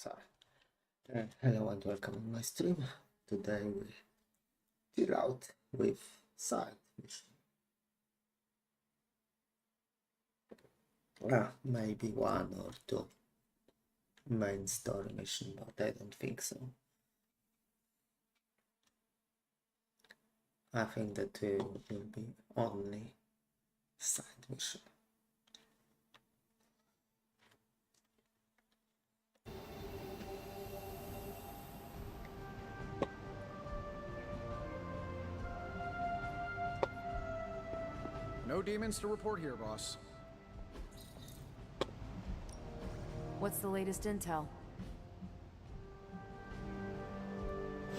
Sorry. Hello and welcome on my stream. Today we chill out with side mission. Maybe one or two main story mission, but I don't think so. I think that will be only side mission. No demons to report here, boss. What's the latest intel?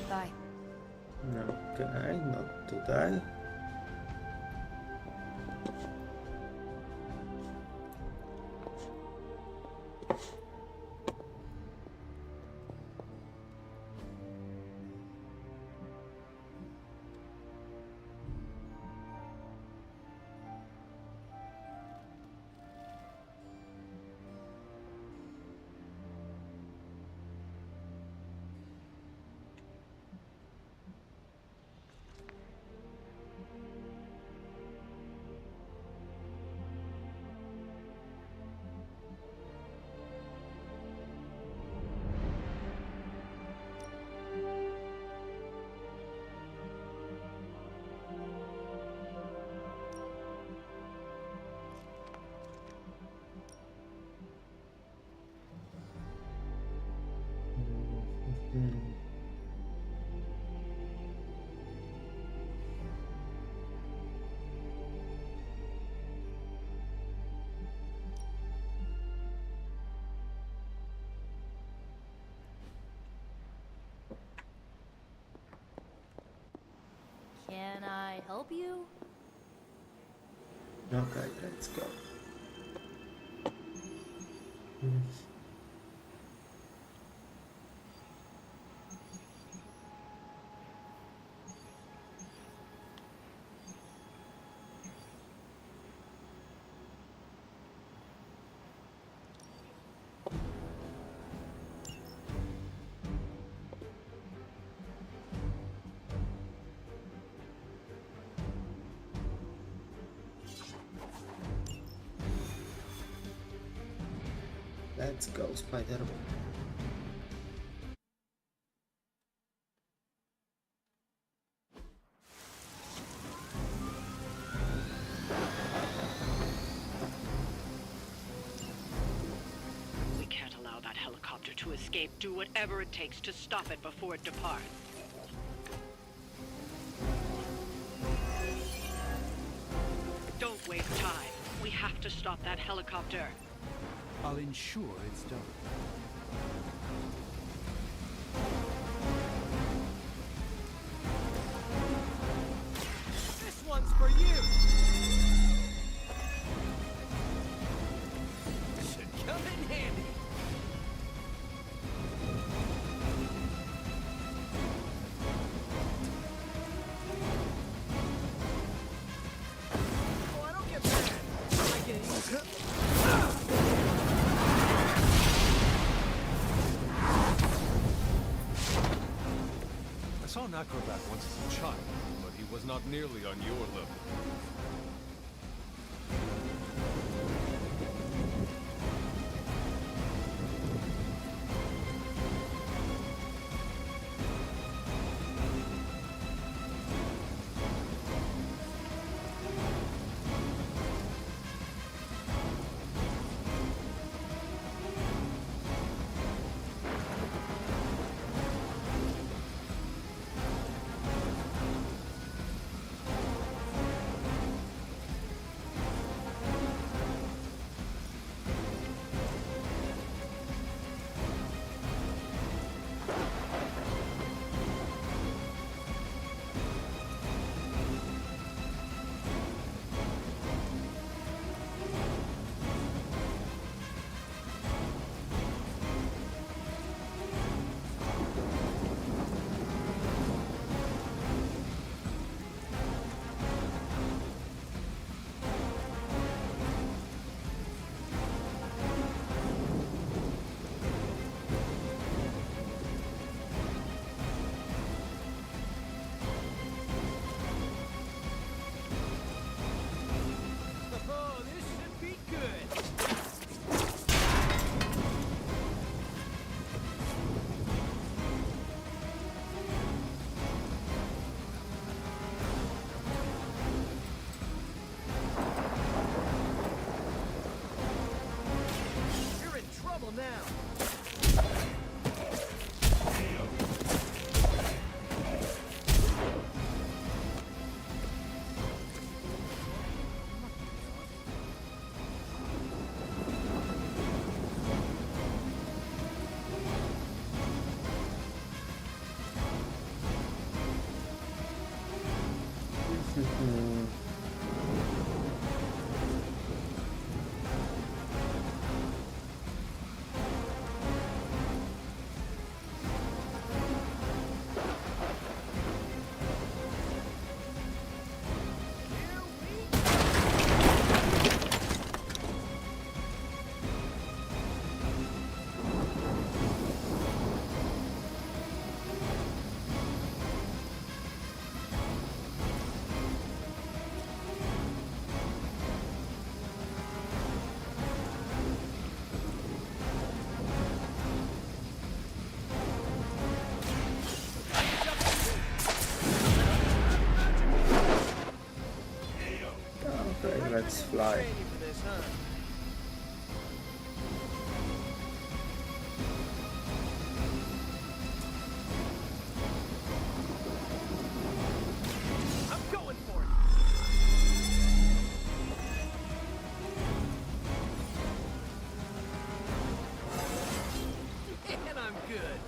Bye. Okay, not today. Can I help you? Okay, let's go. Let's go, Spider-Man. We can't allow that helicopter to escape. Do whatever it takes to stop it before it departs. Don't waste time. We have to stop that helicopter. I'll ensure it's done. This one's for you! Should come in handy. Oh, I don't get mad. I get I saw an acrobat once as a child, but he was not nearly on your level. now. Okay, let's fly. Ready for this, huh? I'm going for it. And I'm good.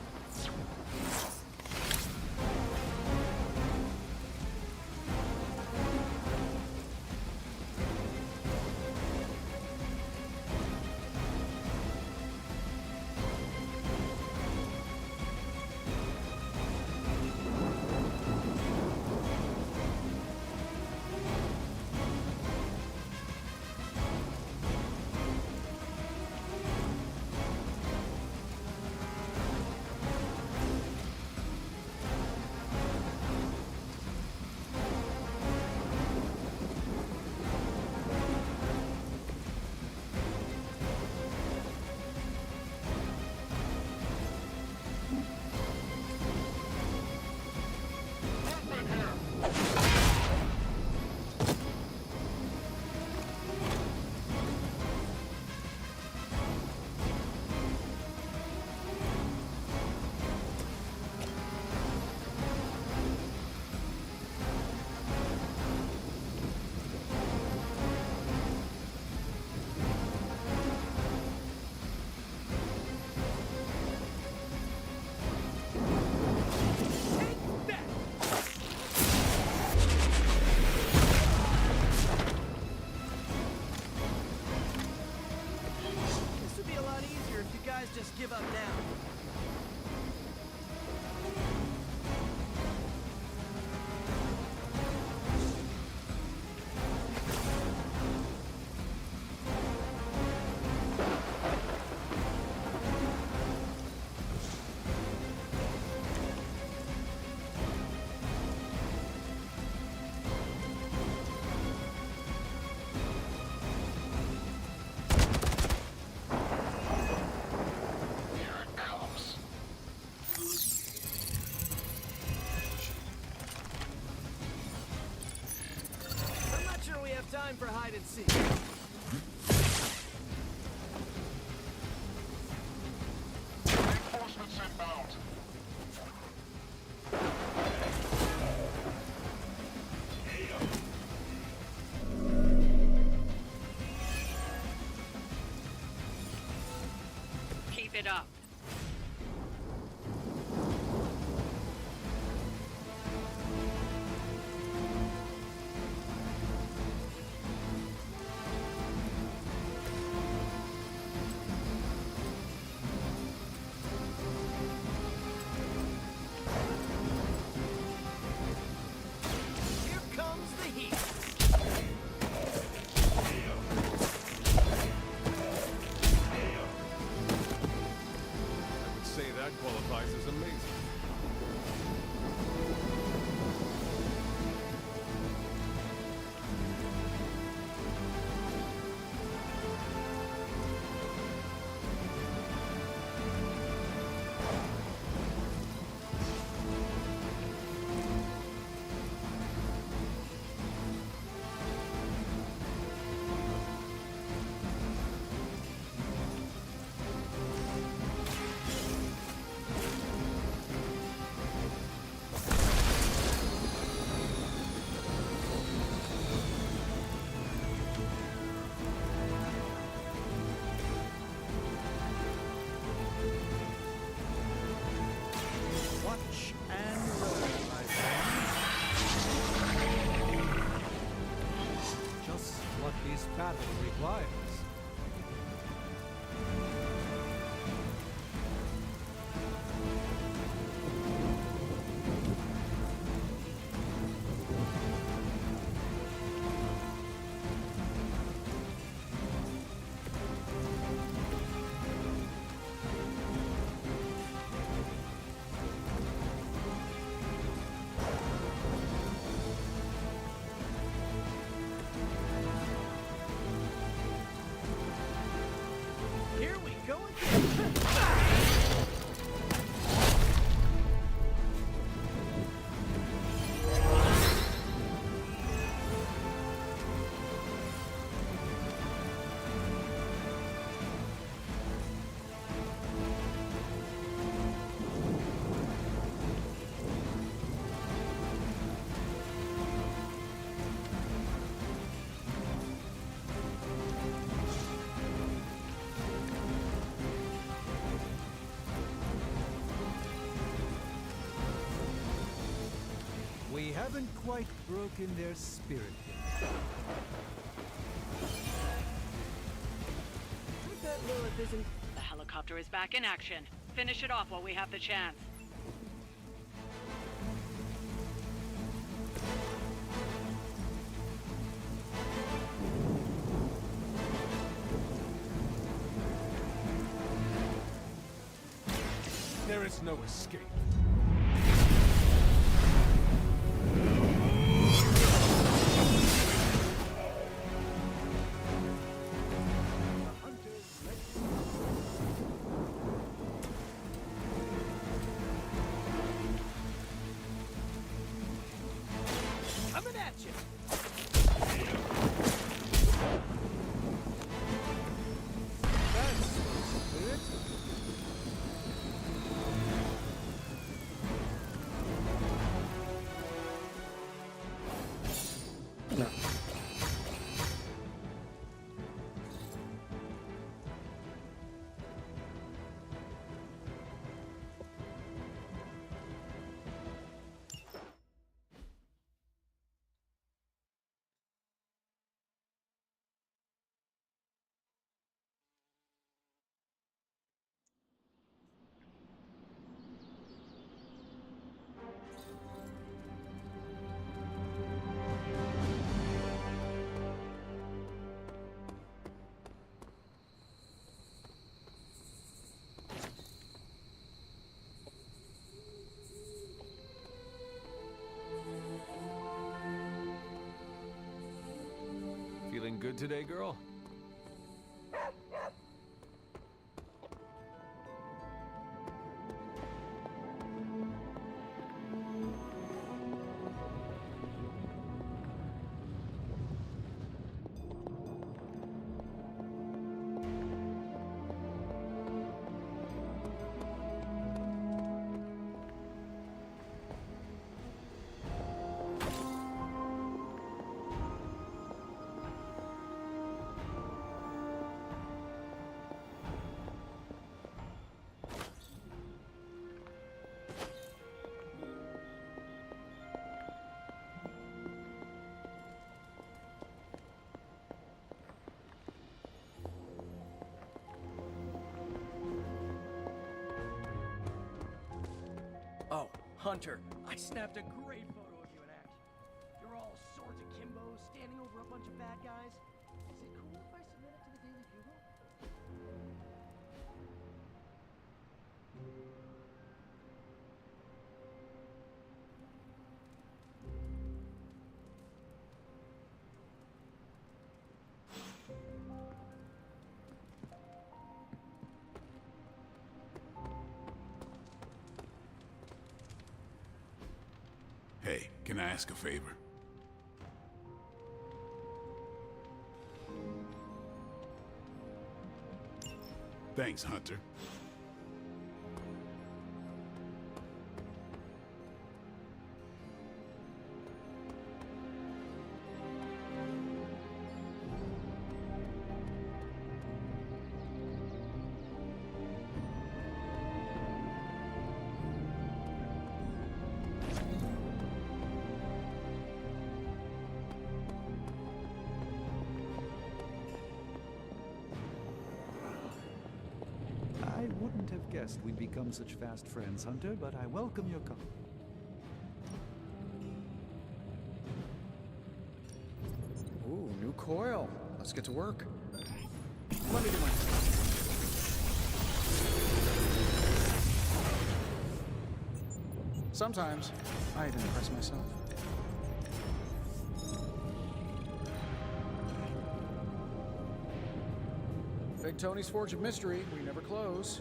This would be a lot easier if you guys just give up now. I'm not sure we have time for hide and seek. Reinforcements inbound. Keep it up. Here comes the heat. battle requires. Here we go again. We haven't quite broken their spirit yet. I bet Lilith isn't. The helicopter is back in action. Finish it off while we have the chance. There is no escape. Coming at you. That's supposed to do it. No. Feeling good today, girl? Oh, Hunter, I snapped a great photo of you in action. You're all swords akimbo, standing over a bunch of bad guys. Is it cool if I submit it to the Daily Bugle? Hey, can I ask a favor? Thanks, Hunter. I wouldn't have guessed we'd become such fast friends, Hunter, but I welcome your company. Ooh, new coil. Let's get to work. Let me do my... Sometimes, I'd impress myself. Big Tony's Forge of Mystery. We never close.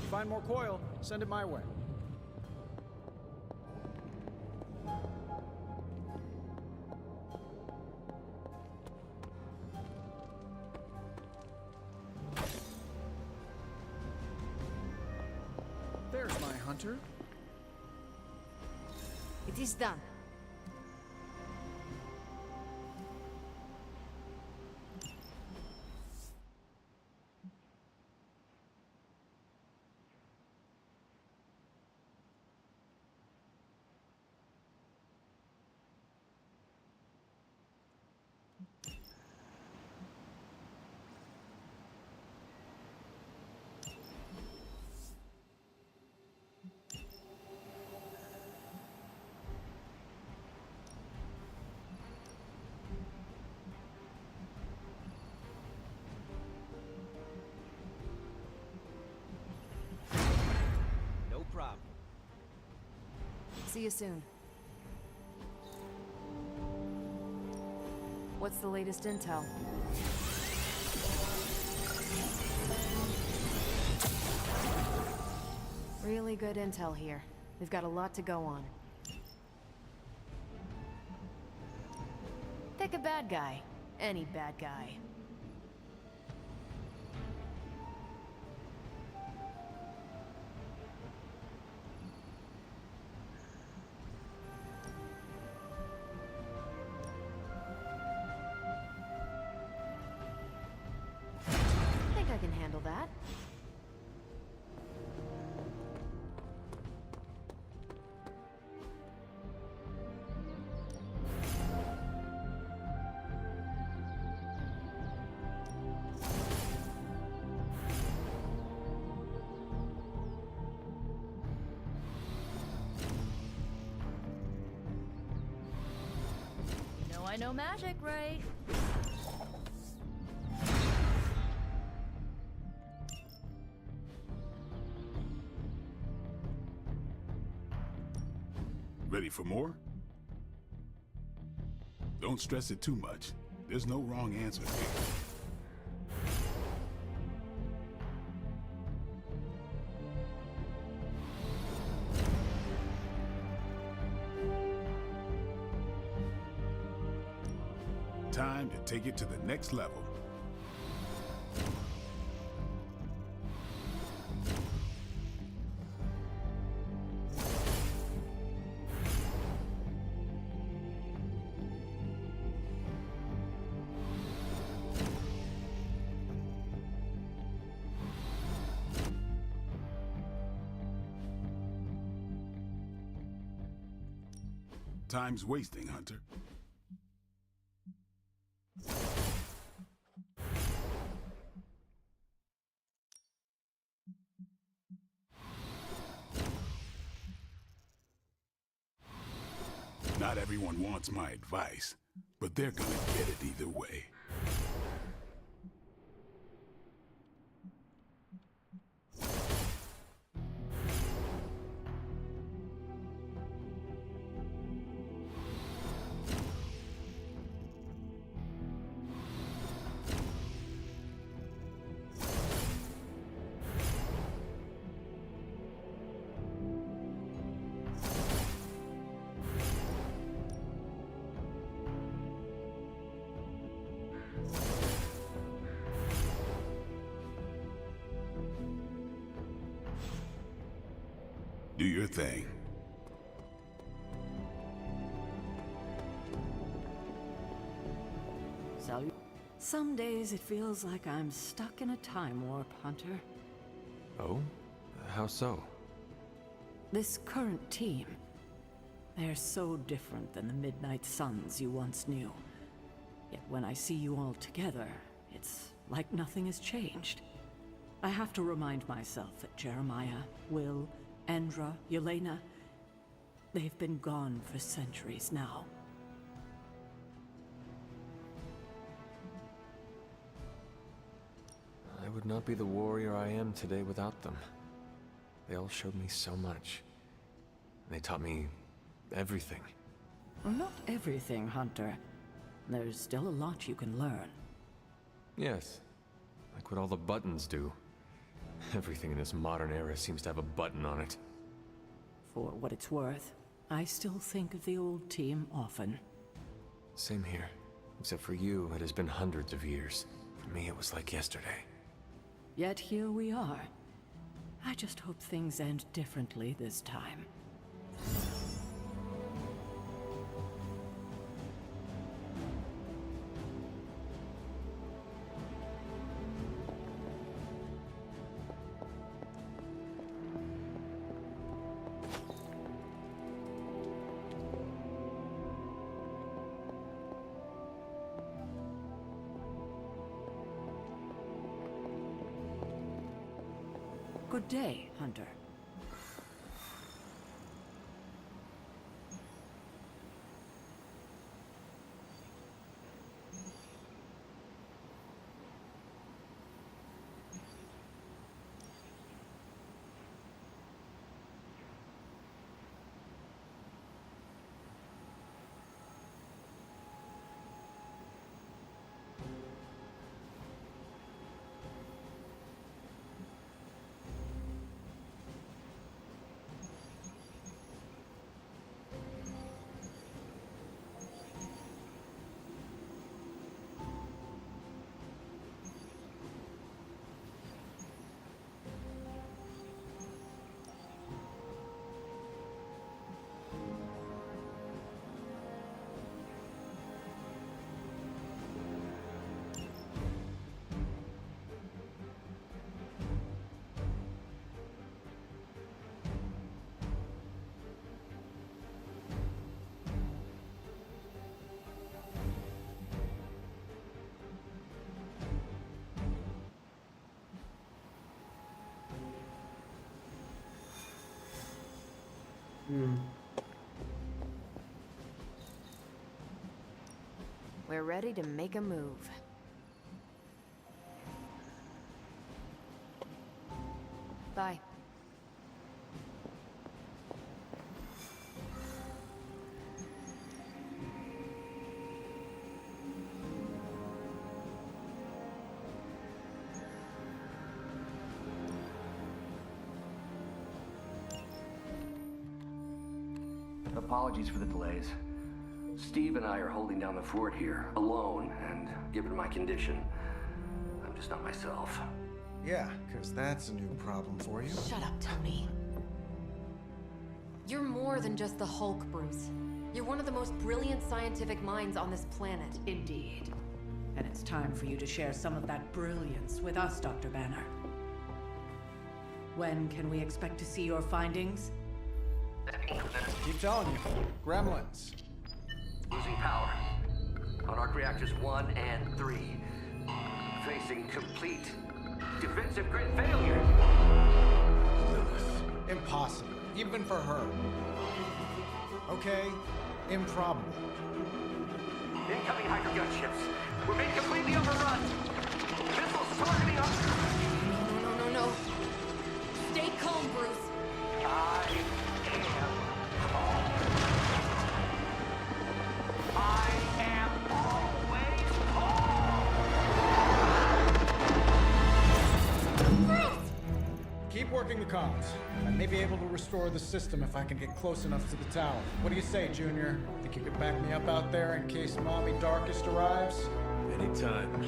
Find more coil, send it my way. There's my hunter. It is done. No problem. See you soon. What's the latest intel? Really good intel here. We've got a lot to go on. Pick a bad guy. Any bad guy. Think I can handle that. You know I know magic, right? Ready for more? Don't stress it too much. There's no wrong answer here. Time to take it to the next level. Time's wasting, Hunter. Not everyone wants my advice, but they're gonna get it either way. Do your thing. Some days it feels like I'm stuck in a time warp, Hunter. Oh? How so? This current team, they're so different than the Midnight Suns you once knew. Yet when I see you all together, it's like nothing has changed. I have to remind myself that Jeremiah, Will, Andra, Yelena, they've been gone for centuries now. I would not be the warrior I am today without them. They all showed me so much. They taught me everything. Well, not everything, Hunter. There's still a lot you can learn. Yes, like what all the buttons do. Everything in this modern era seems to have a button on it. For what it's worth, I still think of the old team often. Same here. Except for you, it has been hundreds of years. For me, it was like yesterday. Yet here we are. I just hope things end differently this time. Good day, Hunter. We're ready to make a move. Bye. Apologies for the delays. Steve and I are holding down the fort here, alone, and given my condition, I'm just not myself. Yeah, because that's a new problem for you. Shut up, Tony. You're more than just the Hulk, Bruce. You're one of the most brilliant scientific minds on this planet. Indeed. And it's time for you to share some of that brilliance with us, Dr. Banner. When can we expect to see your findings? Keep telling you. Gremlins. Losing power. On arc reactors 1 and 3. Facing complete defensive grid failure. Impossible. Even for her. Okay? Improbable. Incoming Hydra gunships. We're being completely overrun. Missiles targeting us. No. Stay calm, Bruce. I am always home. Keep working the comms. I may be able to restore the system if I can get close enough to the tower. What do you say, Junior? Think you could back me up out there in case Mommy Darkest arrives? Anytime.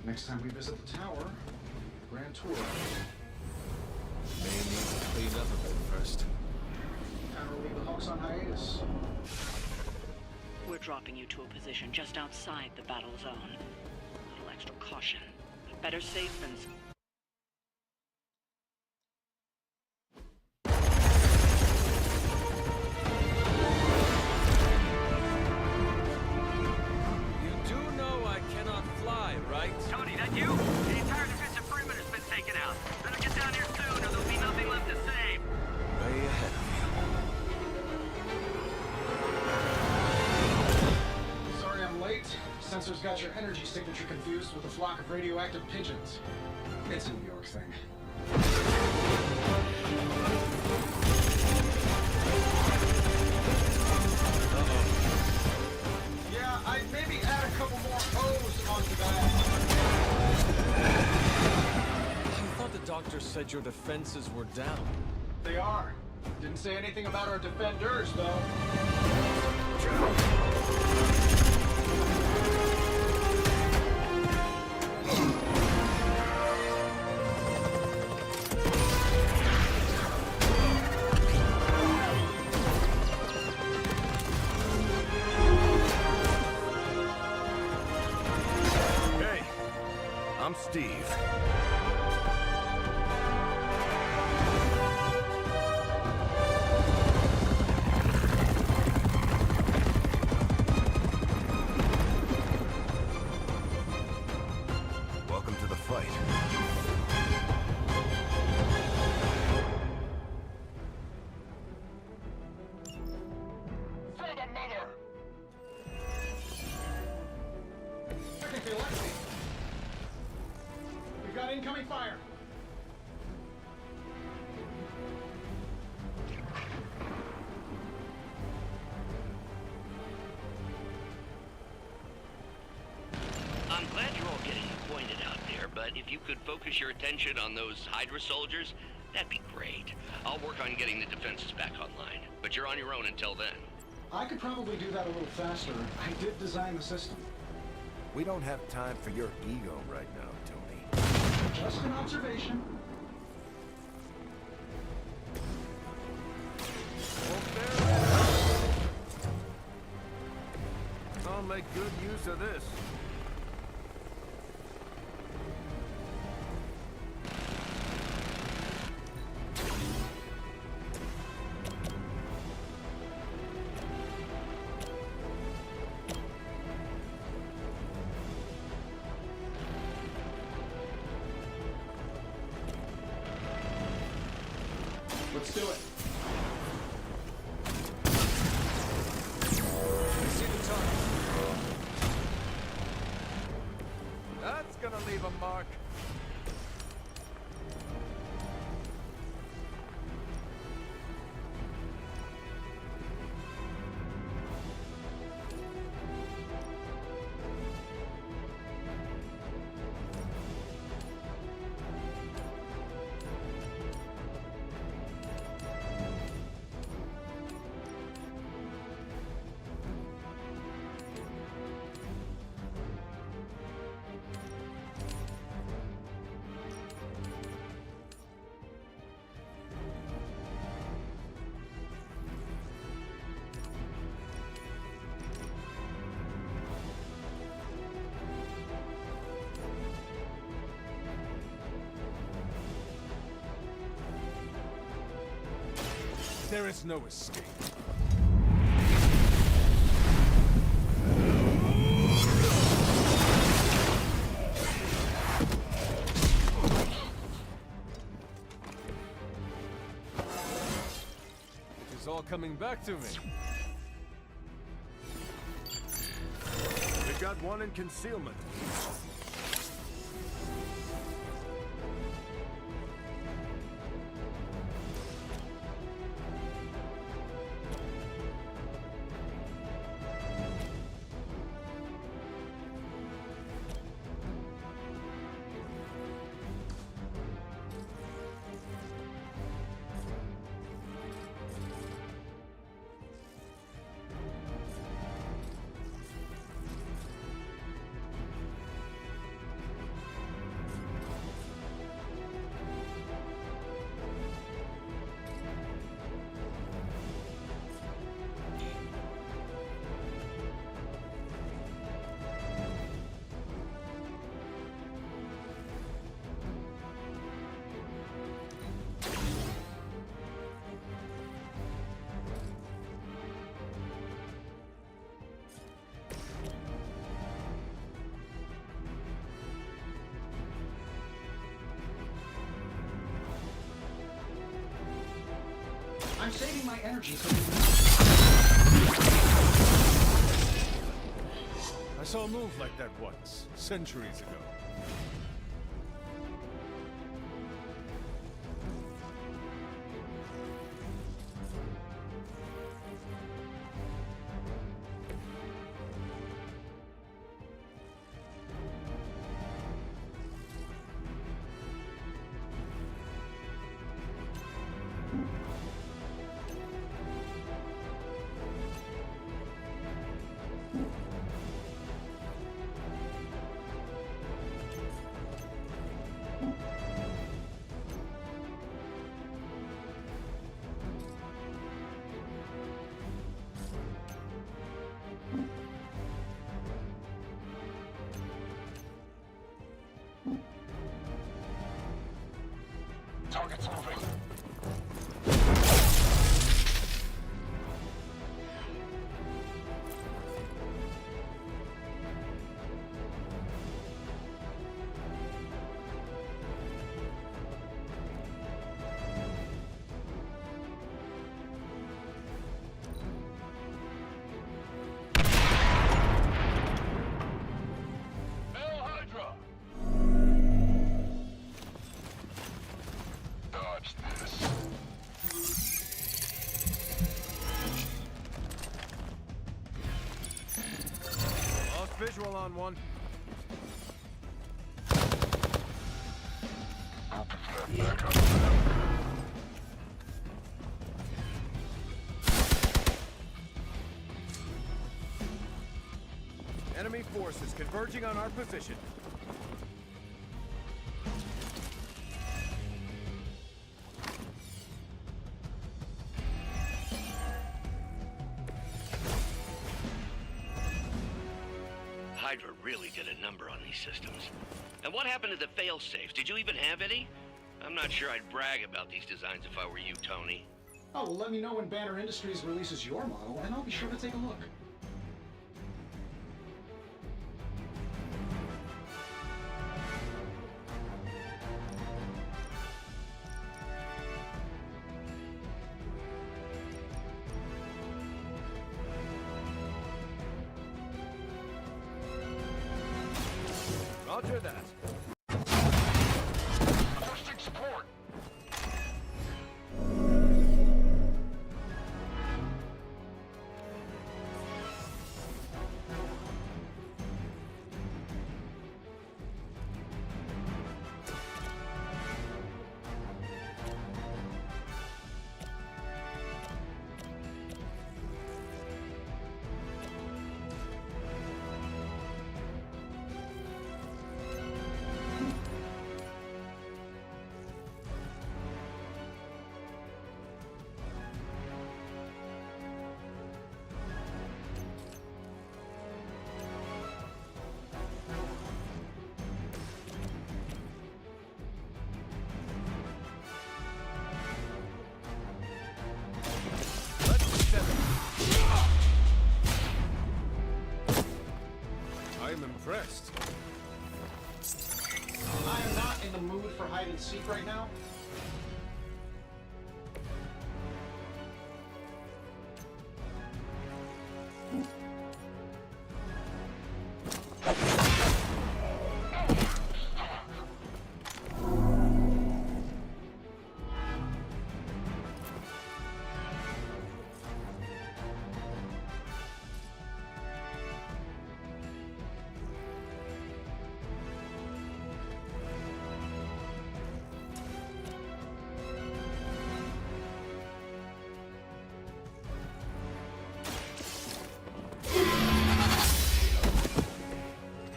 Next time we visit the tower, grand tour. May need to clean up a bit first. Time to leave the Hawks on hiatus. We're dropping you to a position just outside the battle zone. A little extra caution. Better safe than... You do know I cannot fly, right? Tony, that you? The entire defensive perimeter's been taken out. Better get down here soon or there'll be nothing left to save. Way ahead of you. Sorry I'm late. Sensors got your energy signature confused with a flock of radioactive pigeons. It's a New York thing. Yeah, I'd maybe add a couple more O's onto that. I thought the doctor said your defenses were down. They are. Didn't say anything about our defenders, though. Hey, I'm Steve. Welcome to the fight. Technically, Lexi. We've got incoming fire. I'm glad you're all getting acquainted out there, but if you could focus your attention on those Hydra soldiers, that'd be great. I'll work on getting the defenses back online, but you're on your own until then. I could probably do that a little faster. I did design the system. We don't have time for your ego right now, Tony. Just an observation. I'll make good use of this. Let's do it. See the target. That's gonna leave a mark. There is no escape. It is all coming back to me. We got one in concealment. saving my energy so I saw a move like that once, centuries ago. Target's moving. Hail Hydra! Dodge this. Lost visual on one. Back up. Enemy forces converging on our position. Hydra really did a number on these systems. And what happened to the fail-safes? Did you even have any? I'm not sure I'd brag about these designs if I were you, Tony. Oh, well, let me know when Banner Industries releases your model, and I'll be sure to take a look. Roger that. Requesting support. I'm impressed. I am not in the mood for hide and seek right now.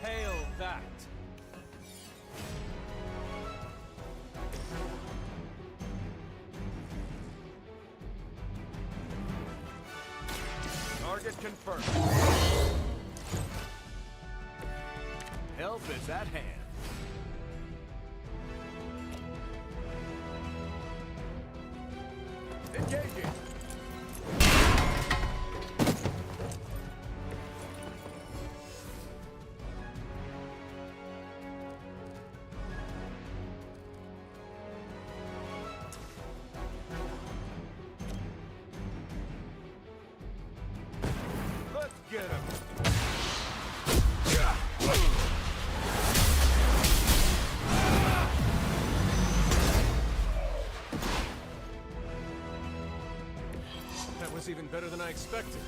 Hail that. Target confirmed. Help is at hand. Engaging. get him! That was even better than I expected.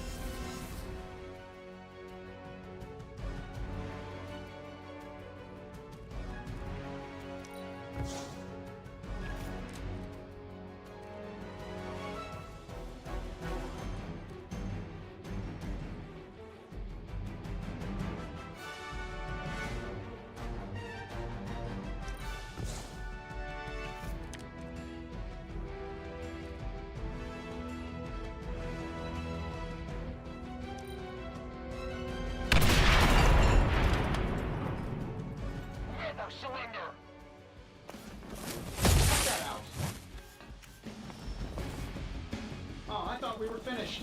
Oh, I thought we were finished.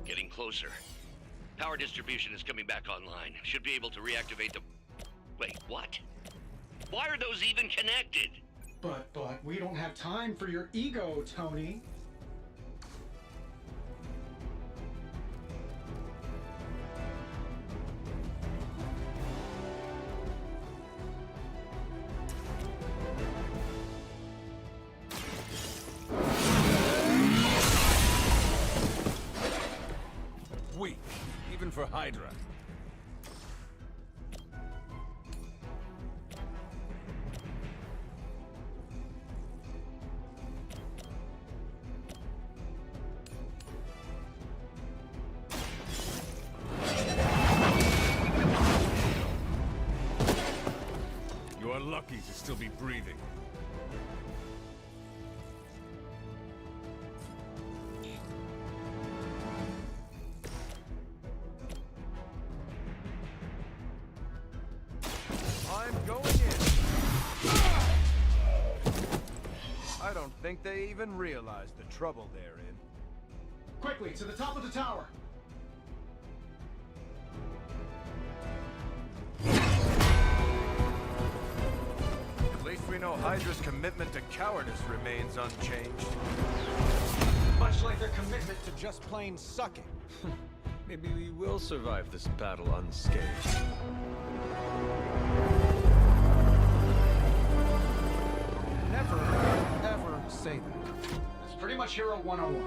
Getting closer. Power distribution is coming back online. Should be able to reactivate the... Wait, what? Why are those even connected? But we don't have time for your ego, Tony. Weak, even for Hydra. You are lucky to still be breathing. I'm going in. I don't think they even realize the trouble they're in. Quickly, to the top of the tower. At least we know Hydra's commitment to cowardice remains unchanged. Much like their commitment to just plain sucking. Maybe we will survive this battle unscathed. Never, ever say that. It's pretty much Hero 101.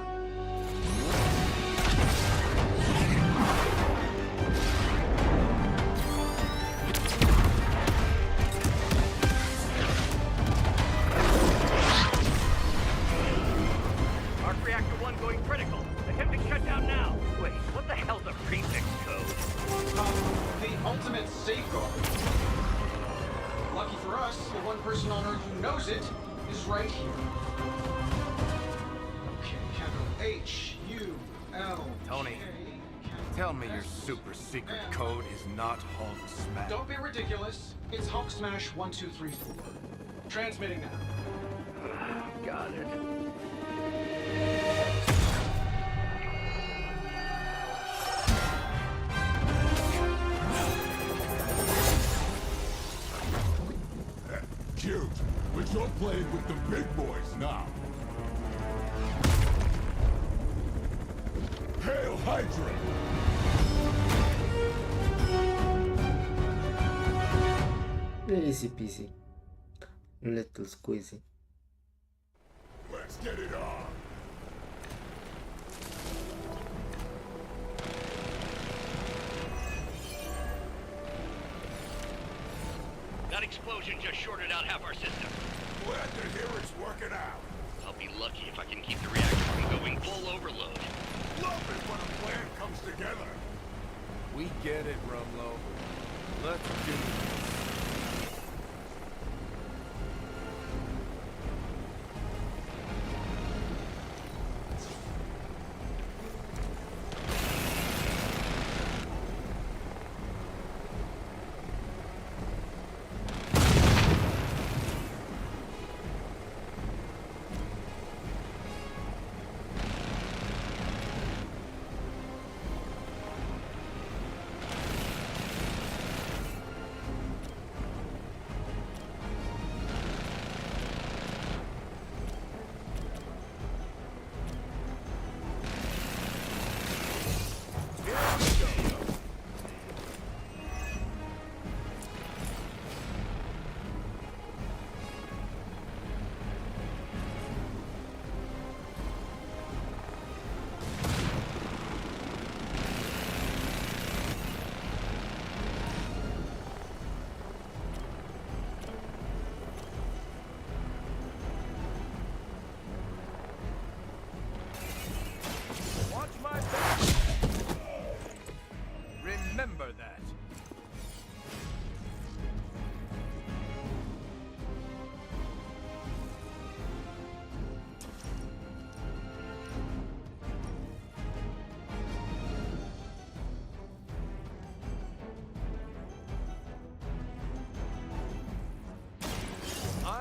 Arc Reactor 1 going critical. Attempting shutdown now. Wait, what the hell's a prefix code? The ultimate safeguard. Lucky for us, the one person on Earth who knows it is right here. Okay, capital H-U-L. Tony, tell me your super secret code is not Hulk Smash. Don't be ridiculous. It's Hulk Smash 1234. Transmitting now. Got it. Cute, but you're playing with the big boys now. Hail Hydra! Easy peasy. Little squeezy. Let's get it on! That explosion just shorted out half our system. Glad to hear it's working out. I'll be lucky if I can keep the reactor from going full overload. Love it when a plan comes together. We get it, Rumlow. Let's do this.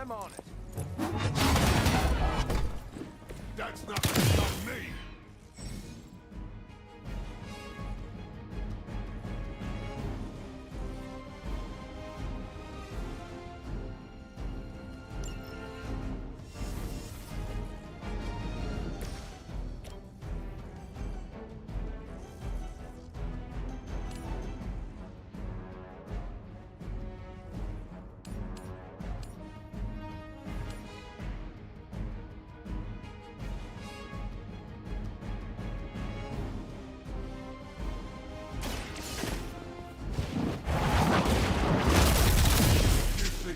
I'm on it. That's not gonna stop me!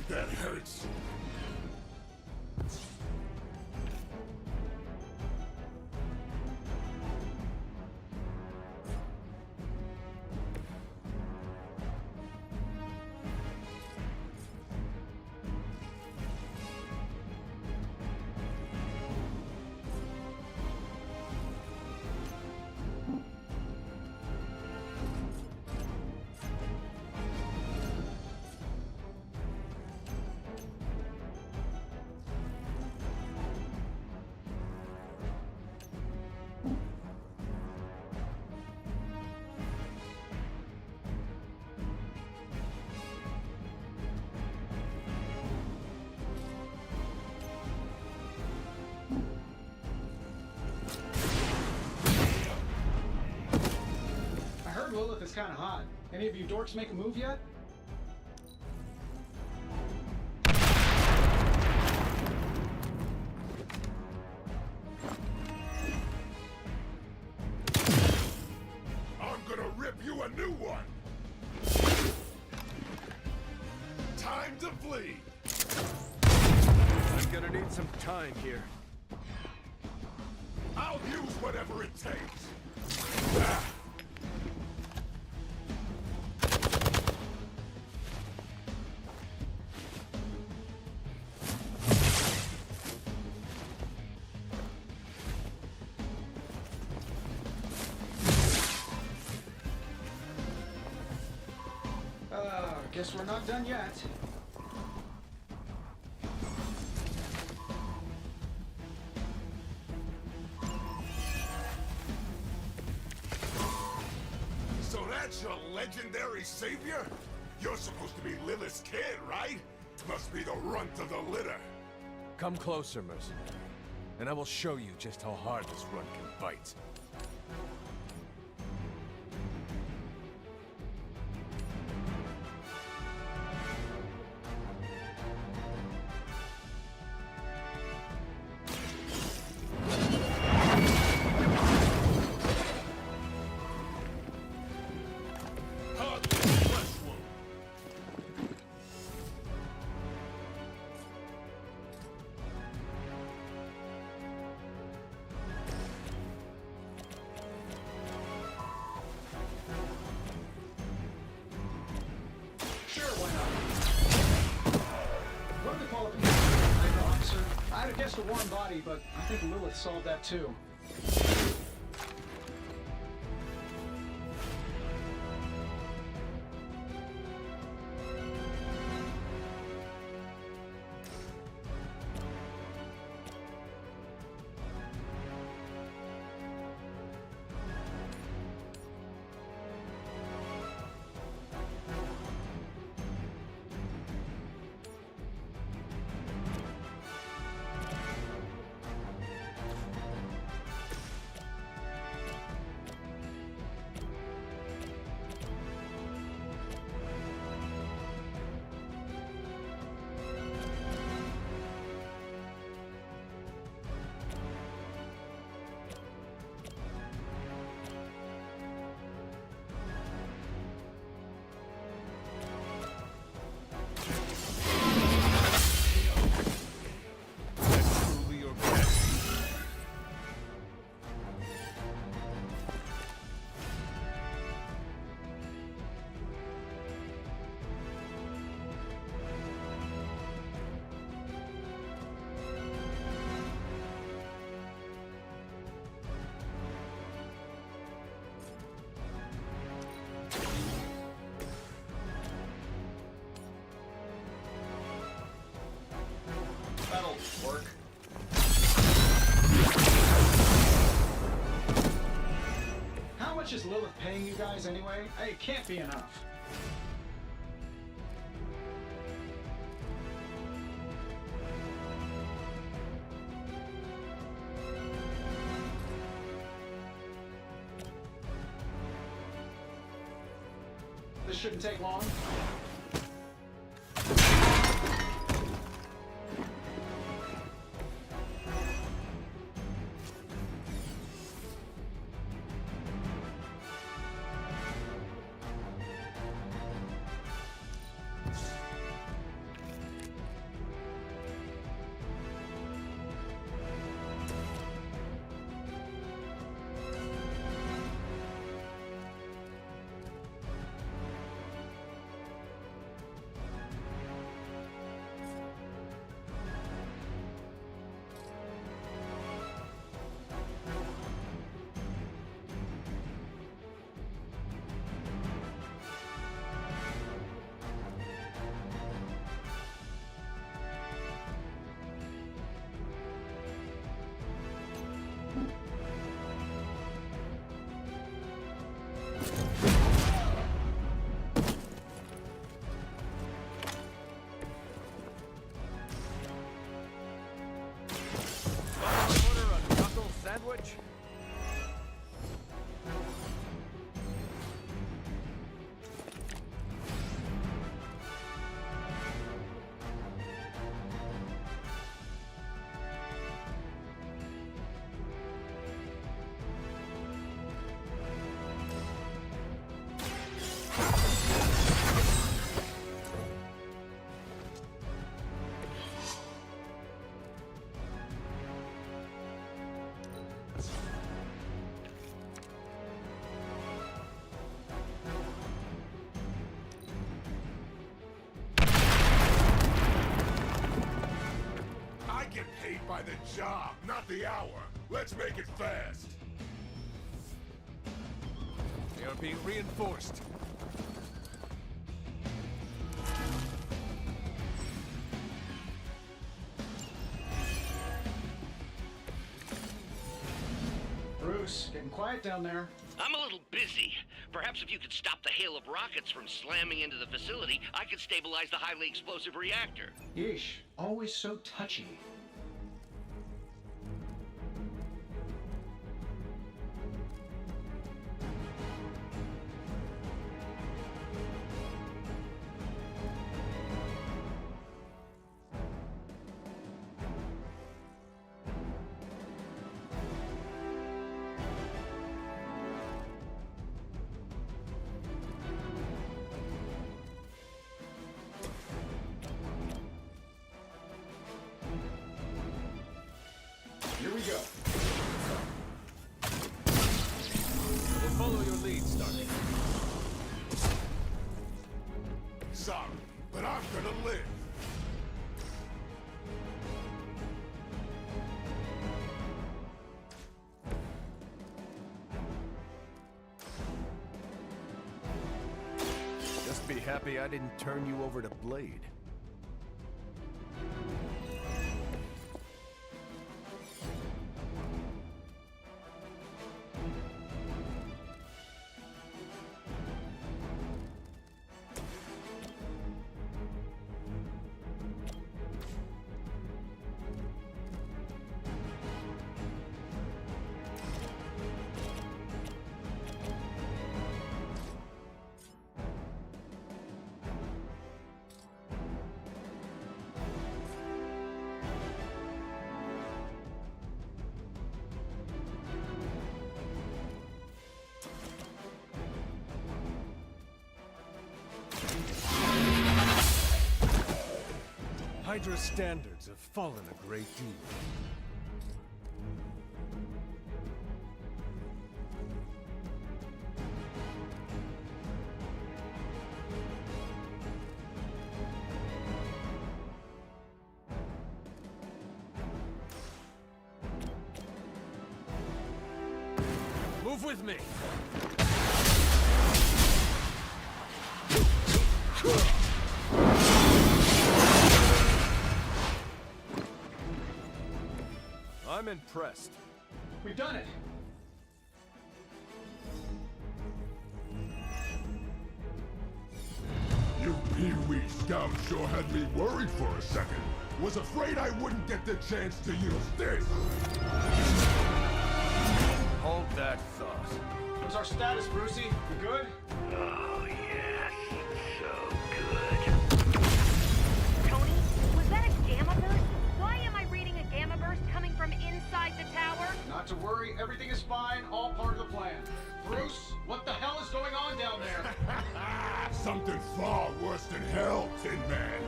That hurts. Lilith is kind of hot. Any of you dorks make a move yet? I'm gonna rip you a new one! Time to flee! I'm gonna need some time here. I'll use whatever it takes! Ah. Guess we're not done yet. So that's your legendary savior? You're supposed to be Lilith's kid, right? Must be the runt of the litter. Come closer, Mercenary, and I will show you just how hard this run can bite. I'd have guessed a warm body, but I think Lilith solved that too. That'll work. How much is Lilith paying you guys anyway? It can't be enough. This shouldn't take long. Order a knuckle sandwich? I get paid by the job, not the hour. Let's make it fast. They are being reinforced. Bruce, getting quiet down there. I'm a little busy. Perhaps if you could stop the hail of rockets from slamming into the facility, I could stabilize the highly explosive reactor. Yeesh, always so touchy. Here we go. We'll follow your lead, Stark. Sorry, but I'm gonna live. Just be happy I didn't turn you over to Blade. Hydra's standards have fallen a great deal. Move with me! I'm impressed. We've done it! You Pee-wee scout sure had me worried for a second. Was afraid I wouldn't get the chance to use this. Hold that thought. What's our status, Brucey? We good? Oh, yes. So good. Tony, was that a gamma burst? Why am I reading a gamma burst coming from inside the tower? Not to worry, everything is fine, all part of the plan. Bruce, what the hell is going on down there? Something far worse than hell, Tin Man.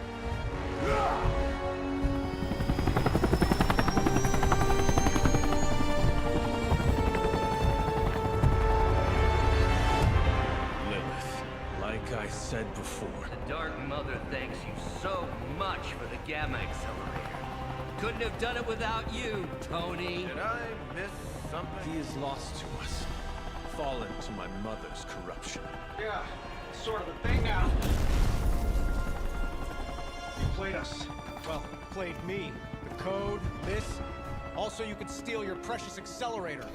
Ah! Lilith, like I said before. The Dark Mother thanks you so much for the Gamma Accelerator. Couldn't have done it without you, Tony. Did I miss something? He is lost to us, fallen to my mother's corruption. Yeah, sort of a thing now. You played us. Well, played me. The code, this. Also, you could steal your precious accelerator.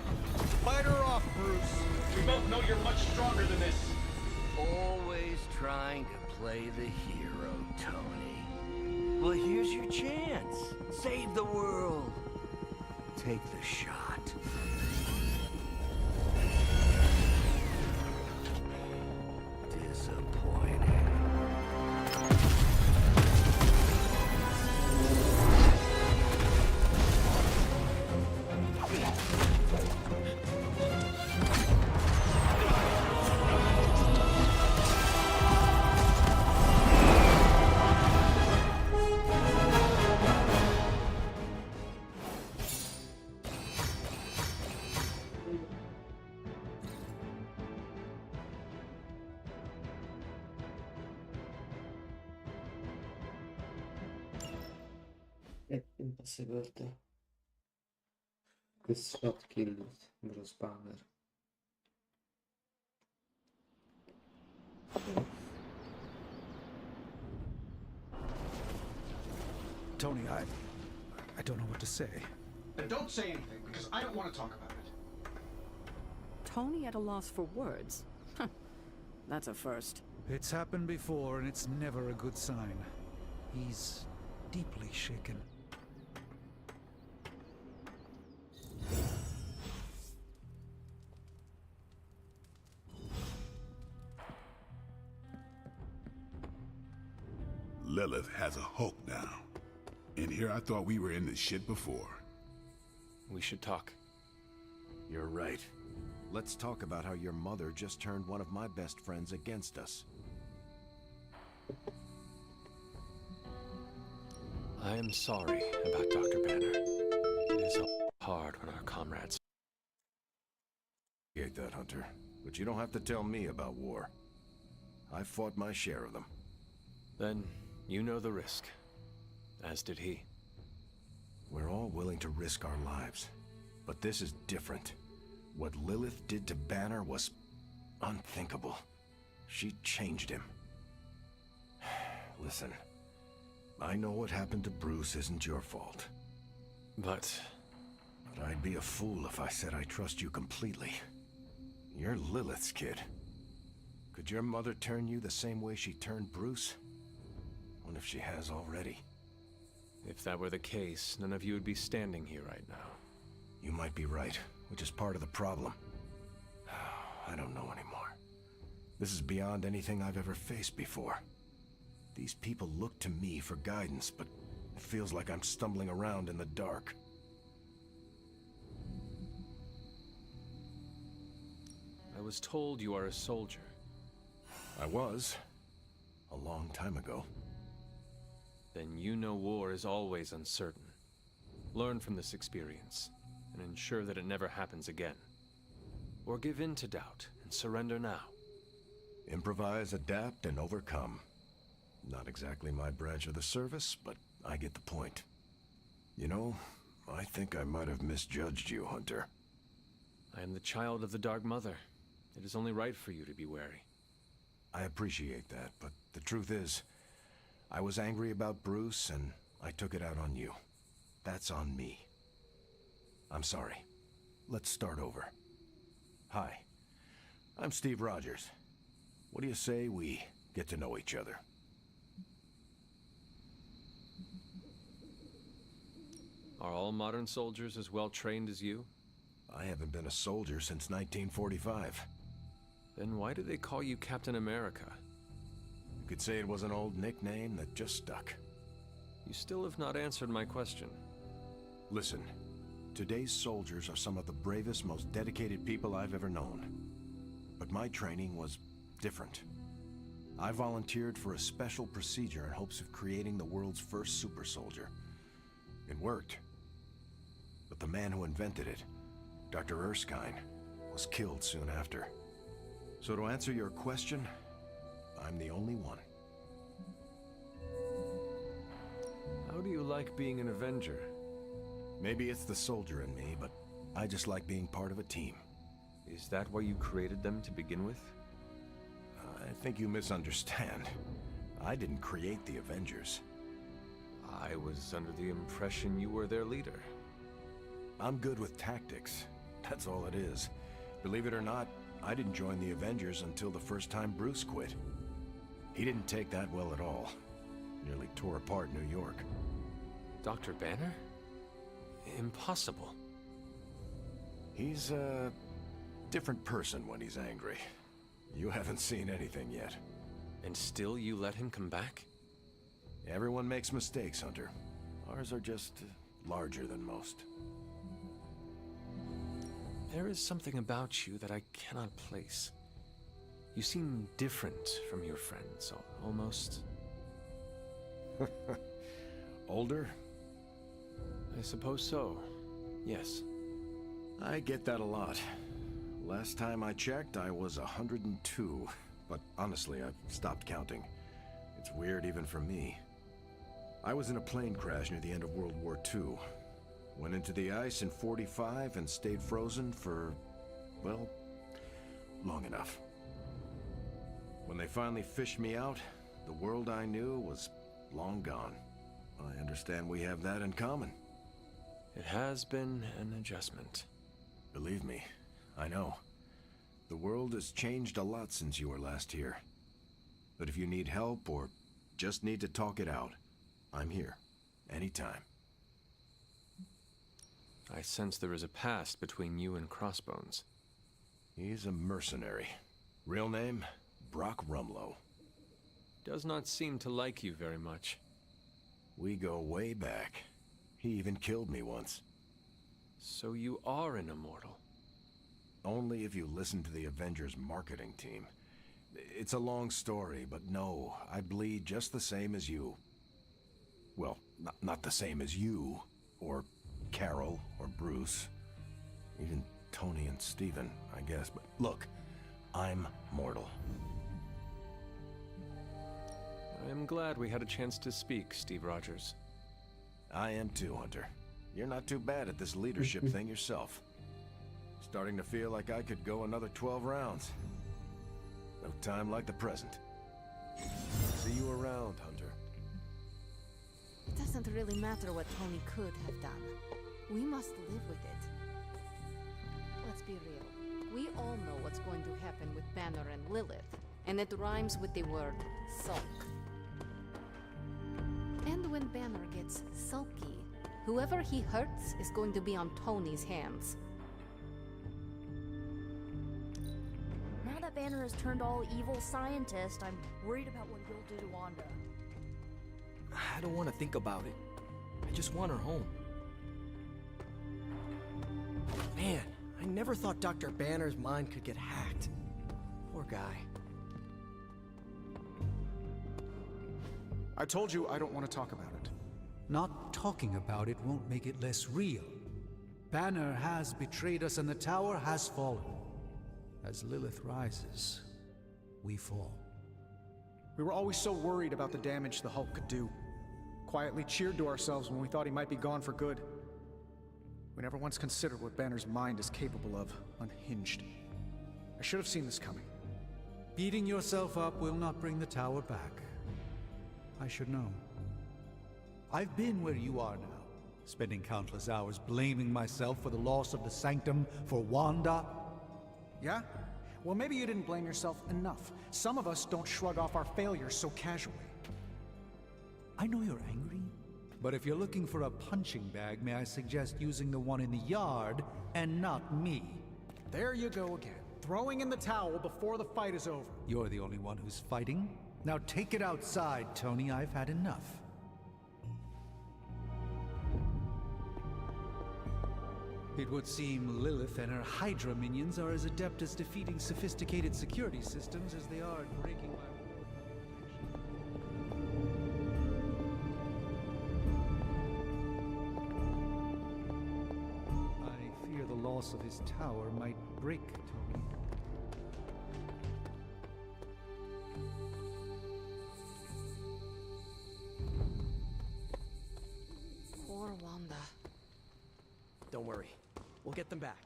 Fight her off, Bruce. We both know you're much stronger than this. Always trying to play the hero, Tony. Well, here's your chance. Save the world. Take the shot. Disappointing. Impossible to. This shot killed Bruce Banner. Tony, I don't know what to say. Then don't say anything, because I don't want to talk about it. Tony at a loss for words? That's a first. It's happened before, and it's never a good sign. He's deeply shaken. Lilith has a Hulk now. And here I thought we were in this shit before. We should talk. You're right. Let's talk about how your mother just turned one of my best friends against us. I am sorry about Dr. Banner. It is hard when our comrades... I hate that, Hunter. But you don't have to tell me about war. I fought my share of them. Then you know the risk. As did he. We're all willing to risk our lives. But this is different. What Lilith did to Banner was unthinkable. She changed him. Listen, I know what happened to Bruce isn't your fault. But I'd be a fool if I said I trust you completely. You're Lilith's kid. Could your mother turn you the same way she turned Bruce? What if she has already? if that were the case, none of you would be standing here right now. You might be right, which is part of the problem. I don't know anymore. This is beyond anything I've ever faced before. These people look to me for guidance, but it feels like I'm stumbling around in the dark. I was told you are a soldier. I was. A long time ago. Then you know war is always uncertain. Learn from this experience, and ensure that it never happens again. Or give in to doubt, and surrender now. Improvise, adapt, and overcome. Not exactly my branch of the service, but I get the point. You know, I think I might have misjudged you, Hunter. I am the child of the Dark Mother. It is only right for you to be wary. I appreciate that, but the truth is, I was angry about Bruce, and I took it out on you. That's on me. I'm sorry. Let's start over. Hi, I'm Steve Rogers. What do you say we get to know each other? Are all modern soldiers as well trained as you? I haven't been a soldier since 1945. Then why do they call you Captain America? You could say it was an old nickname that just stuck. You still have not answered my question. Listen, today's soldiers are some of the bravest, most dedicated people I've ever known. But my training was different. I volunteered for a special procedure in hopes of creating the world's first super soldier. It worked. But the man who invented it, Dr. Erskine, was killed soon after. So to answer your question, I'm the only one. How do you like being an Avenger? Maybe it's the soldier in me, but I just like being part of a team. Is that why you created them to begin with? I think you misunderstand. I didn't create the Avengers. I was under the impression you were their leader. I'm good with tactics. That's all it is. Believe it or not, I didn't join the Avengers until the first time Bruce quit. He didn't take that well at all. Nearly tore apart New York. Dr. Banner? Impossible. He's a different person when he's angry. You haven't seen anything yet. And still you let him come back? Everyone makes mistakes, Hunter. Ours are just larger than most. There is something about you that I cannot place. You seem different from your friends, almost... Older? I suppose so, yes. I get that a lot. Last time I checked, I was 102. But honestly, I've stopped counting. It's weird even for me. I was in a plane crash near the end of World War II. Went into the ice in '45 and stayed frozen for, well, long enough. When they finally fished me out, the world I knew was long gone. I understand we have that in common. It has been an adjustment. Believe me, I know. The world has changed a lot since you were last here. But if you need help or just need to talk it out, I'm here, anytime. I sense there is a past between you and Crossbones. He's a mercenary. Real name, Brock Rumlow. Does not seem to like you very much. We go way back. He even killed me once. So you are an immortal? Only if you listen to the Avengers marketing team. It's a long story, but no, I bleed just the same as you. Well, not the same as you, or Carol, or Bruce. Even Tony and Steven, I guess. But look, I'm mortal. I am glad we had a chance to speak, Steve Rogers. I am too, Hunter. You're not too bad at this leadership thing yourself. Starting to feel like I could go another 12 rounds. No time like the present. See you around, Hunter. It doesn't really matter what Tony could have done. We must live with it. Let's be real. We all know what's going to happen with Banner and Lilith, and it rhymes with the word sulk. And when Banner gets sulky, whoever he hurts is going to be on Tony's hands. Now that Banner has turned all evil scientist, I'm worried about what he'll do to Wanda. I don't want to think about it. I just want her home. Man, I never thought Dr. Banner's mind could get hacked. Poor guy. I told you I don't want to talk about it. Not talking about it won't make it less real. Banner has betrayed us and the tower has fallen. As Lilith rises, we fall. We were always so worried about the damage the Hulk could do. Quietly cheered to ourselves when we thought he might be gone for good. We never once considered what Banner's mind is capable of, unhinged. I should have seen this coming. Beating yourself up will not bring the tower back. I should know. I've been where you are now, Spending countless hours blaming myself for the loss of the Sanctum for Wanda? Yeah? Well, maybe you didn't blame yourself enough. Some of us don't shrug off our failures so casually. I know you're angry, but if you're looking for a punching bag, may I suggest using the one in the yard and not me? There you go again. Throwing in the towel before the fight is over. You're the only one who's fighting. Now take it outside, Tony. I've had enough. It would seem Lilith and her Hydra minions are as adept at defeating sophisticated security systems as they are at breaking my... I fear the loss of his tower might break Tony. Poor Wanda. Don't worry. We'll get them back.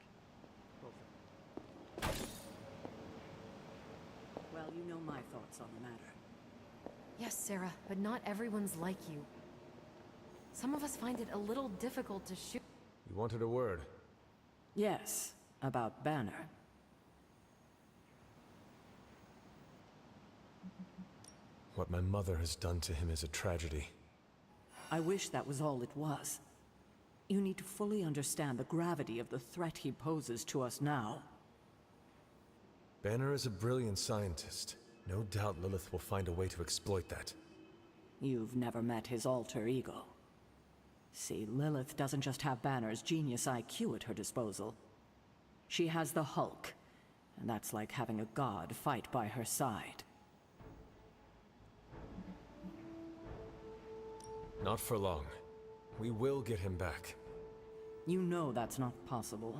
Well, you know my thoughts on the matter. Yes, Sarah, but not everyone's like you. Some of us find it a little difficult to shoot. You wanted a word. Yes, about Banner. What my mother has done to him is a tragedy. I wish that was all it was. You need to fully understand the gravity of the threat he poses to us now. Banner is a brilliant scientist. No doubt Lilith will find a way to exploit that. You've never met his alter ego. See, Lilith doesn't just have Banner's genius IQ at her disposal. She has the Hulk, and that's like having a god fight by her side. Not for long. We will get him back. You know that's not possible.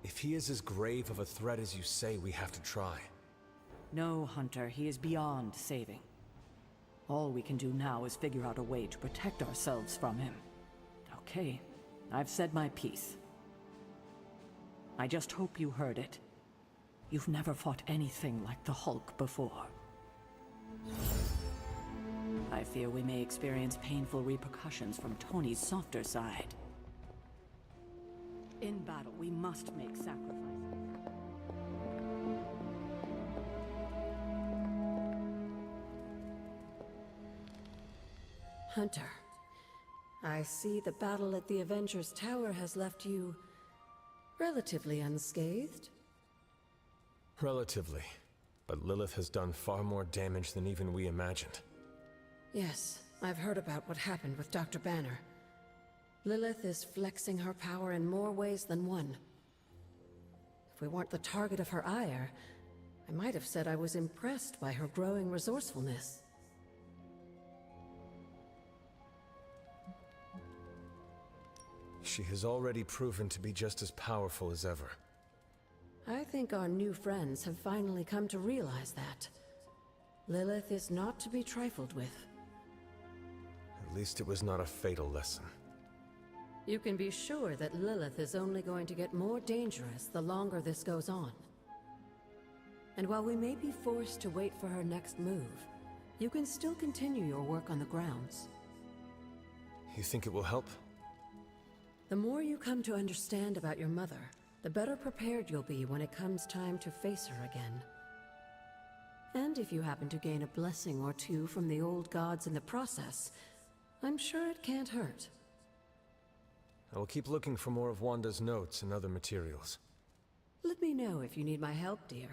If he is as grave of a threat as you say, we have to try. No, Hunter, he is beyond saving. All we can do now is figure out a way to protect ourselves from him. Okay, I've said my piece. I just hope you heard it. You've never fought anything like the Hulk before. I fear we may experience painful repercussions from Tony's softer side. In battle, we must make sacrifices. Hunter, I see the battle at the Avengers Tower has left you relatively unscathed. Relatively. But Lilith has done far more damage than even we imagined. Yes, I've heard about what happened with Dr. Banner. Lilith is flexing her power in more ways than one. If we weren't the target of her ire, I might have said I was impressed by her growing resourcefulness. She has already proven to be just as powerful as ever. I think our new friends have finally come to realize that. Lilith is not to be trifled with. At least it was not a fatal lesson. You can be sure that Lilith is only going to get more dangerous the longer this goes on. And while we may be forced to wait for her next move, you can still continue your work on the grounds. You think it will help? The more you come to understand about your mother, the better prepared you'll be when it comes time to face her again. And if you happen to gain a blessing or two from the old gods in the process, I'm sure it can't hurt. I will keep looking for more of Wanda's notes and other materials. Let me know if you need my help, dear.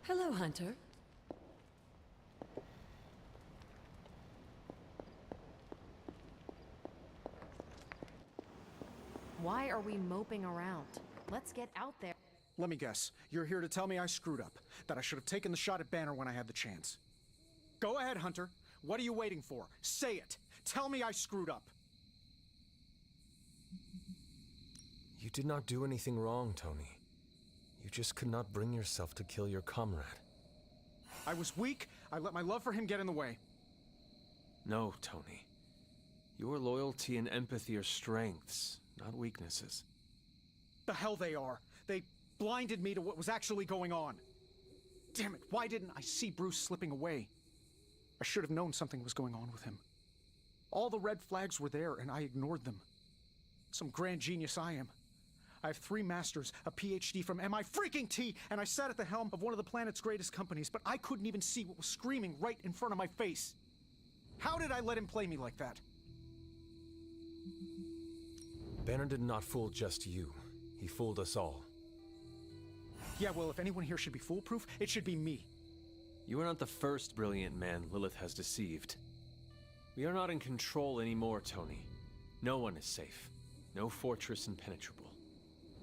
Hello, Hunter. Why are we moping around? Let's get out there. Let me guess. You're here to tell me I screwed up. That I should have taken the shot at Banner when I had the chance. Go ahead, Hunter. What are you waiting for? Say it. Tell me I screwed up. You did not do anything wrong, Tony. You just could not bring yourself to kill your comrade. I was weak. I let my love for him get in the way. No, Tony. Your loyalty and empathy are strengths, not weaknesses. The hell they are. They blinded me to what was actually going on. Damn it, why didn't I see Bruce slipping away? I should have known something was going on with him. All the red flags were there, and I ignored them. Some grand genius I am. I have 3 masters, a PhD from MI-freaking-T, and I sat at the helm of one of the planet's greatest companies, but I couldn't even see what was screaming right in front of my face. How did I let him play me like that? Banner did not fool just you. He fooled us all. Yeah, well, if anyone here should be foolproof, it should be me. You are not the first brilliant man Lilith has deceived. We are not in control anymore, Tony. No one is safe. No fortress impenetrable.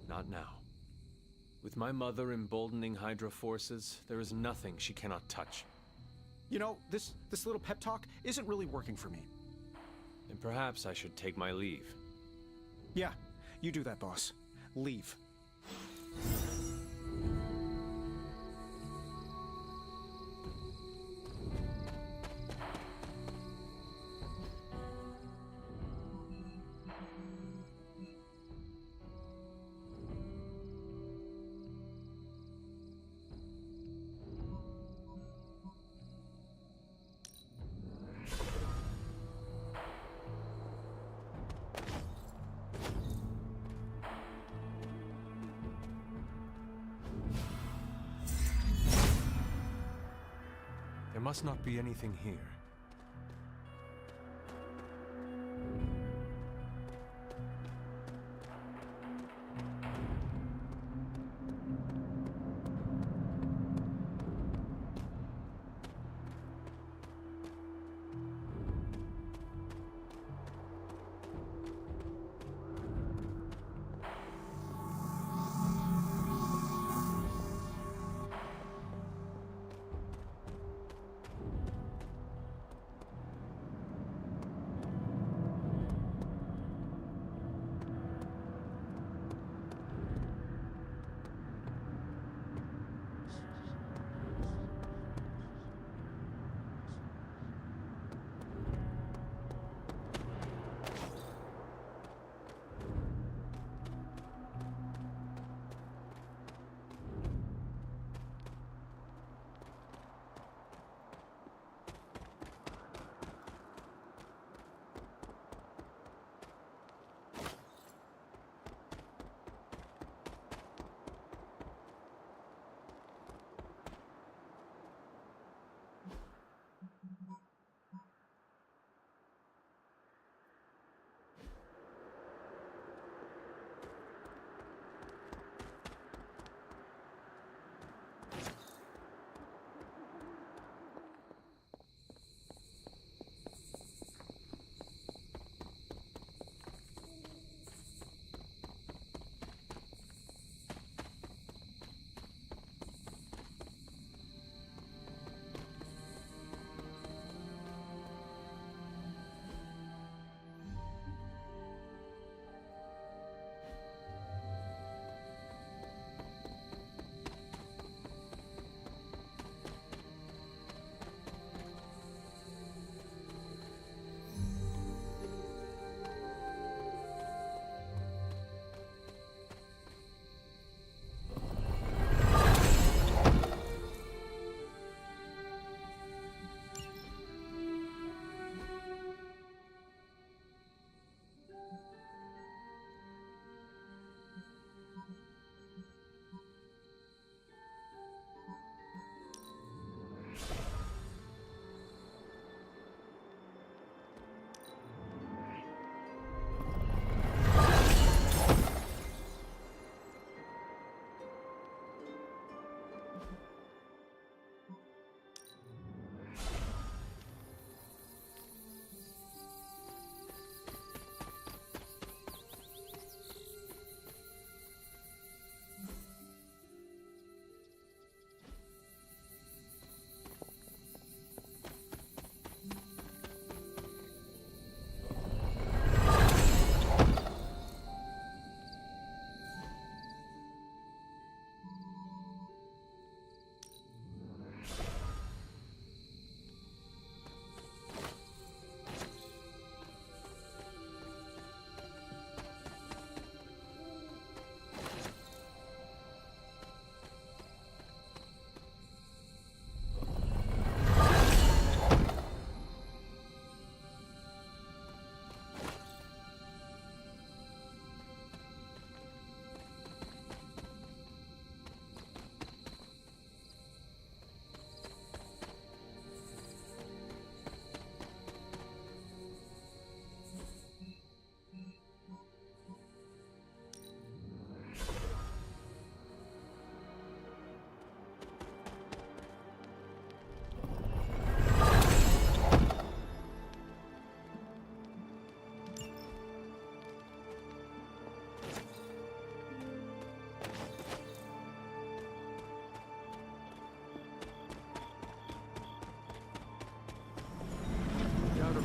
Not now. With my mother emboldening Hydra forces, there is nothing she cannot touch. You know, this little pep talk isn't really working for me. And perhaps I should take my leave. Yeah, you do that, boss. Leave. There must not be anything here.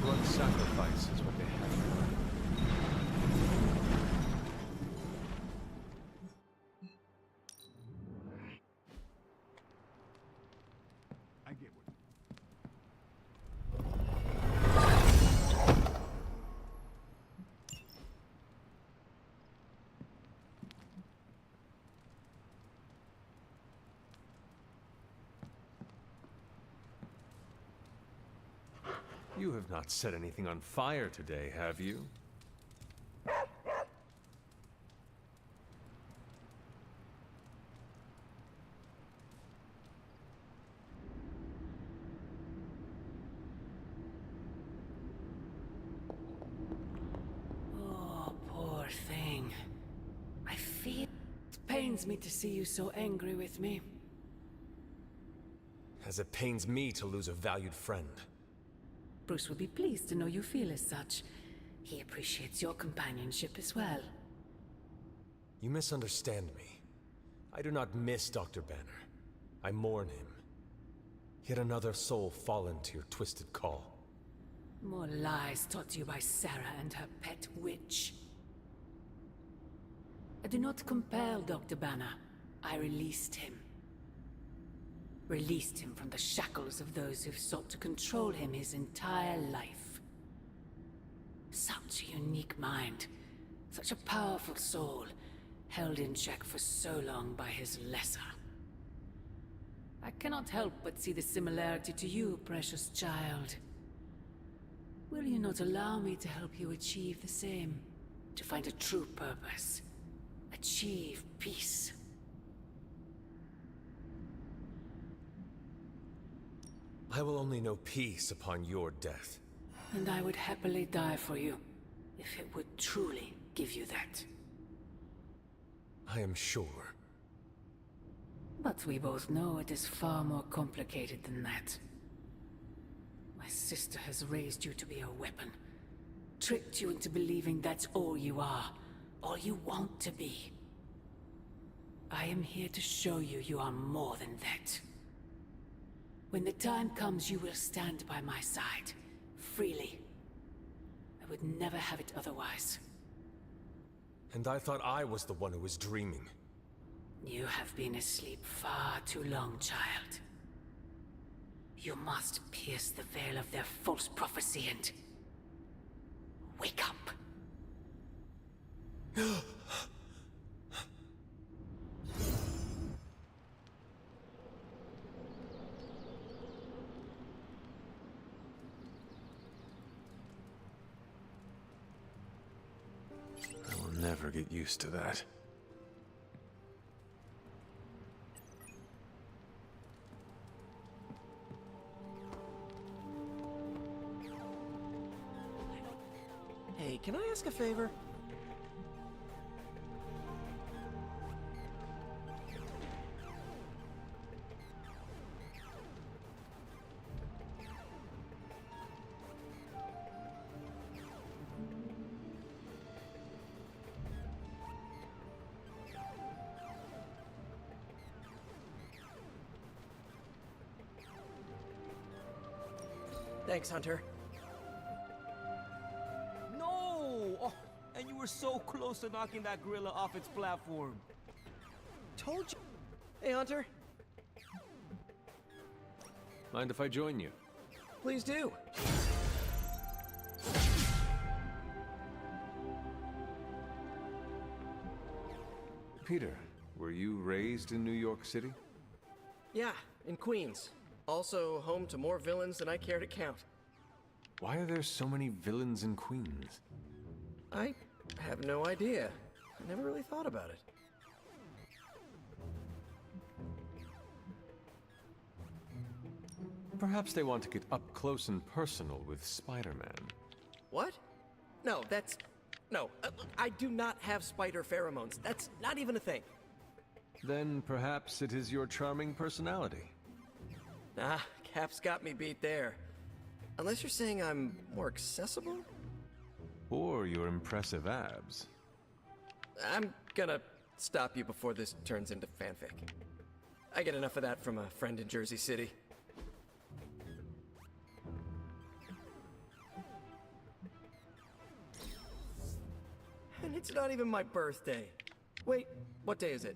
blood sacrifice is what they have in mind. I get what. You have not set anything on fire today, have you? Oh, poor thing. I feel... It pains me to see you so angry with me. As it pains me to lose a valued friend. Bruce would be pleased to know you feel as such. He appreciates your companionship as well. You misunderstand me. I do not miss Dr. Banner. I mourn him. Yet another soul fallen to your twisted call. More lies taught to you by Sarah and her pet witch. I do not compel Dr. Banner. I released him. Released him from the shackles of those who've sought to control him his entire life. Such a unique mind, such a powerful soul, held in check for so long by his lesser. I cannot help but see the similarity to you, precious child. Will you not allow me to help you achieve the same? To find a true purpose, achieve peace. I will only know peace upon your death. And I would happily die for you, if it would truly give you that. I am sure. But we both know it is far more complicated than that. My sister has raised you to be a weapon. Tricked you into believing that's all you are, all you want to be. I am here to show you you are more than that. When the time comes, you will stand by my side, freely. I would never have it otherwise. And I thought I was the one who was dreaming. You have been asleep far too long, child. You must pierce the veil of their false prophecy and... wake up. I will never get used to that. Hey, can I ask a favor? Thanks, Hunter. No! Oh, and you were so close to knocking that gorilla off its platform. Told you. Hey, Hunter. Mind if I join you? Please do. Peter, were you raised in New York City? Yeah, in Queens. Also home to more villains than I care to count. Why are there so many villains in Queens? I have no idea. I never really thought about it. Perhaps they want to get up close and personal with Spider-Man. What? No, that's... No, I do not have spider pheromones. That's not even a thing. Then perhaps it is your charming personality. Nah, Cap's got me beat there. Unless you're saying I'm more accessible? Or your impressive abs. I'm gonna stop you before this turns into fanfic. I get enough of that from a friend in Jersey City. It's not even my birthday. Wait, what day is it?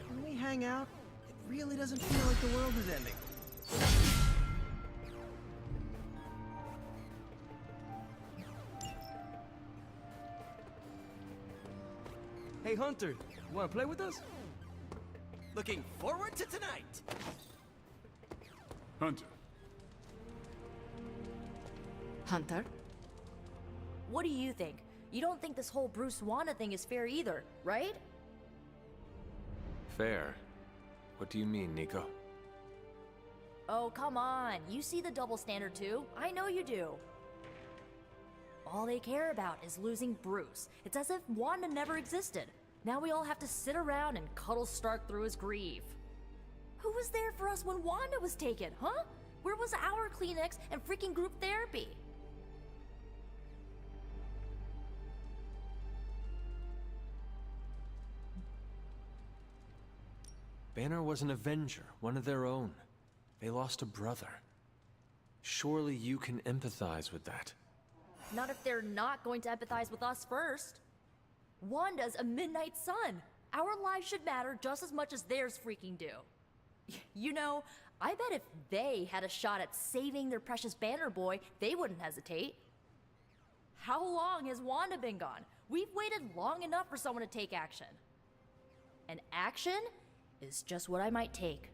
When we hang out, it really doesn't feel like the world is ending. Hey, Hunter, you wanna play with us? Looking forward to tonight! Hunter. Hunter? What do you think? You don't think this whole Bruce Wanda thing is fair either, right? Fair? What do you mean, Nico? Oh, come on. You see the double standard too. I know you do. All they care about is losing Bruce. It's as if Wanda never existed. Now we all have to sit around and cuddle Stark through his grief. Who was there for us when Wanda was taken, huh? Where was our Kleenex and freaking group therapy? Banner was an Avenger, one of their own. They lost a brother. Surely you can empathize with that. Not if they're not going to empathize with us first. Wanda's a Midnight Sun. Our lives should matter just as much as theirs freaking do. You know, I bet if they had a shot at saving their precious Banner Boy, they wouldn't hesitate. How long has Wanda been gone? We've waited long enough for someone to take action. And action is just what I might take.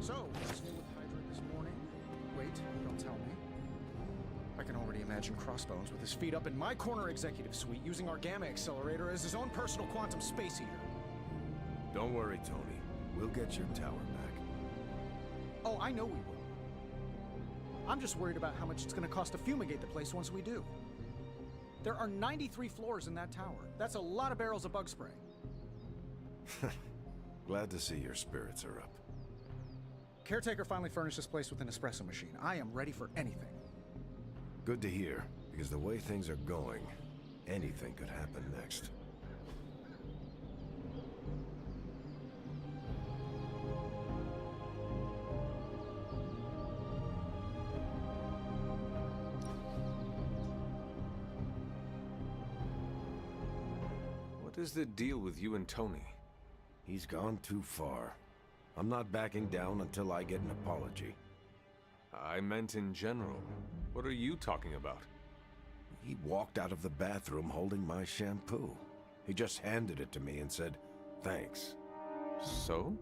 So, what's new with Hydra this morning? Wait, don't tell me. I can already imagine Crossbones with his feet up in my corner executive suite using our Gamma Accelerator as his own personal quantum space eater. Don't worry, Tony. We'll get your tower back. Oh, I know we will. I'm just worried about how much it's going to cost to fumigate the place once we do. There are 93 floors in that tower. That's a lot of barrels of bug spray. Glad to see your spirits are up. Caretaker finally furnished this place with an espresso machine. I am ready for anything. Good to hear, because the way things are going, anything could happen next. What is the deal with you and Tony? He's gone too far. I'm not backing down until I get an apology. I meant in general. What are you talking about? He walked out of the bathroom holding my shampoo. He just handed it to me and said, thanks. So?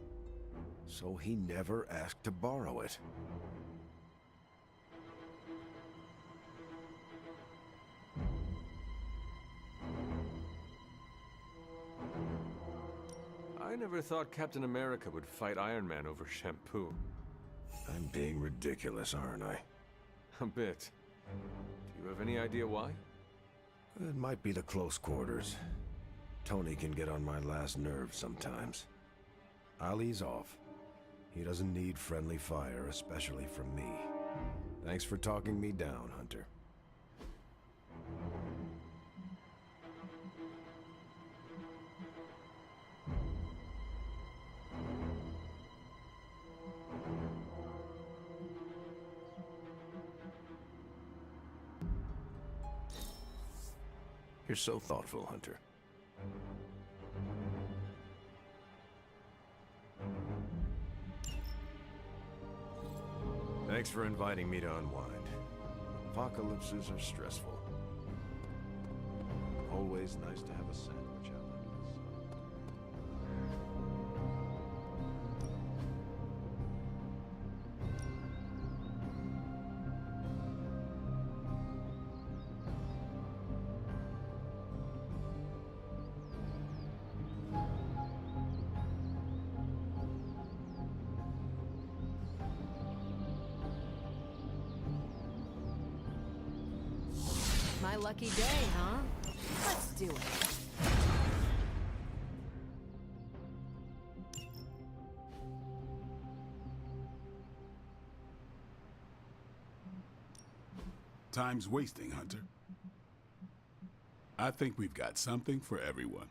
So he never asked to borrow it. I never thought Captain America would fight Iron Man over shampoo. I'm being ridiculous, aren't I? A bit. Do you have any idea why? It might be the close quarters. Tony can get on my last nerve sometimes. I'll ease off. He doesn't need friendly fire, especially from me. Thanks for talking me down, Hunter. You're so thoughtful, Hunter. Thanks for inviting me to unwind. Apocalypses are stressful. Always nice to have a sandwich out like this. My lucky day, huh? Let's do it. Time's wasting, Hunter. I think we've got something for everyone.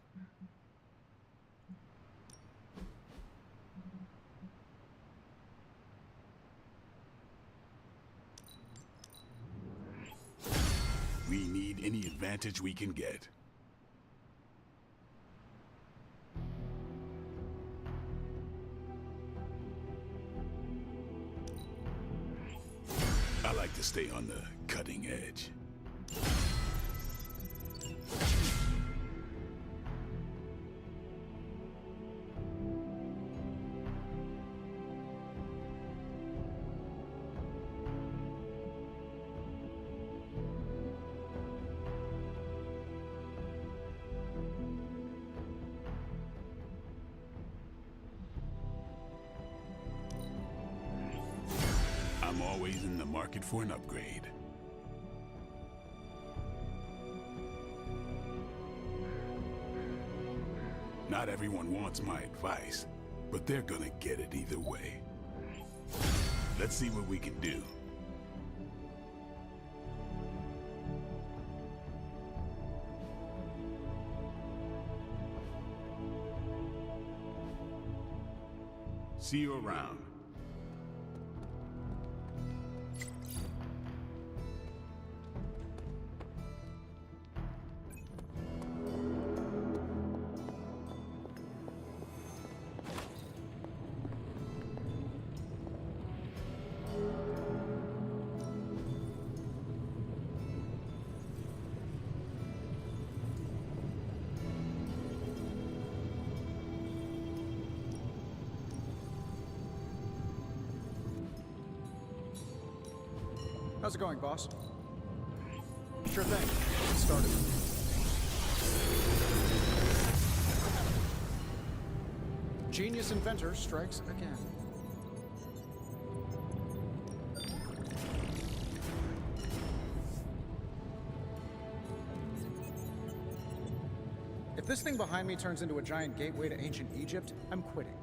We need any advantage we can get. I like to stay on the cutting edge. I'm always in the market for an upgrade. Not everyone wants my advice, but they're gonna get it either way. Let's see what we can do. See you around. How's it going, boss? Sure thing. Get started. Genius inventor strikes again. If this thing behind me turns into a giant gateway to ancient Egypt, I'm quitting.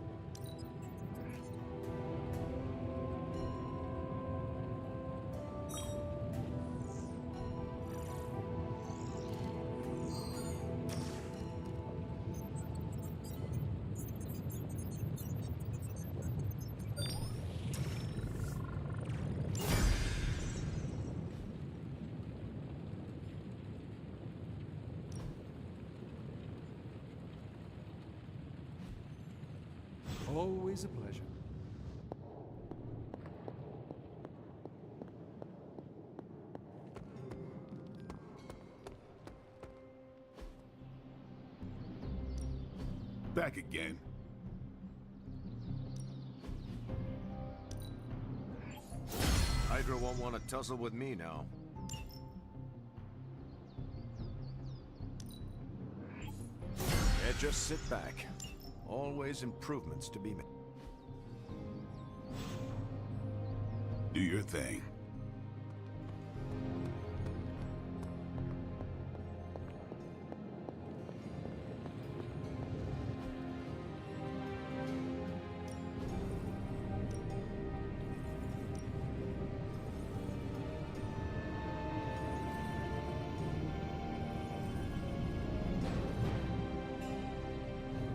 Always a pleasure. Back again. Hydra won't want to tussle with me now. Yeah, just sit back. Always improvements to be made. Do your thing.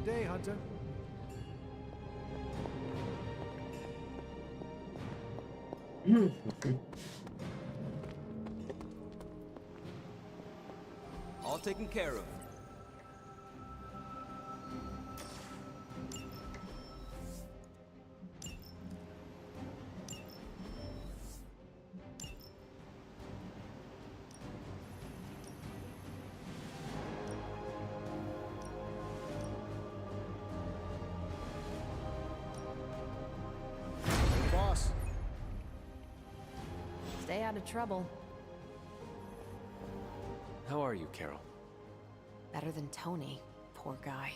Day, Hunter. All taken care of. Boss. Stay out of trouble. How are you, Carol? Better than Tony. Poor guy.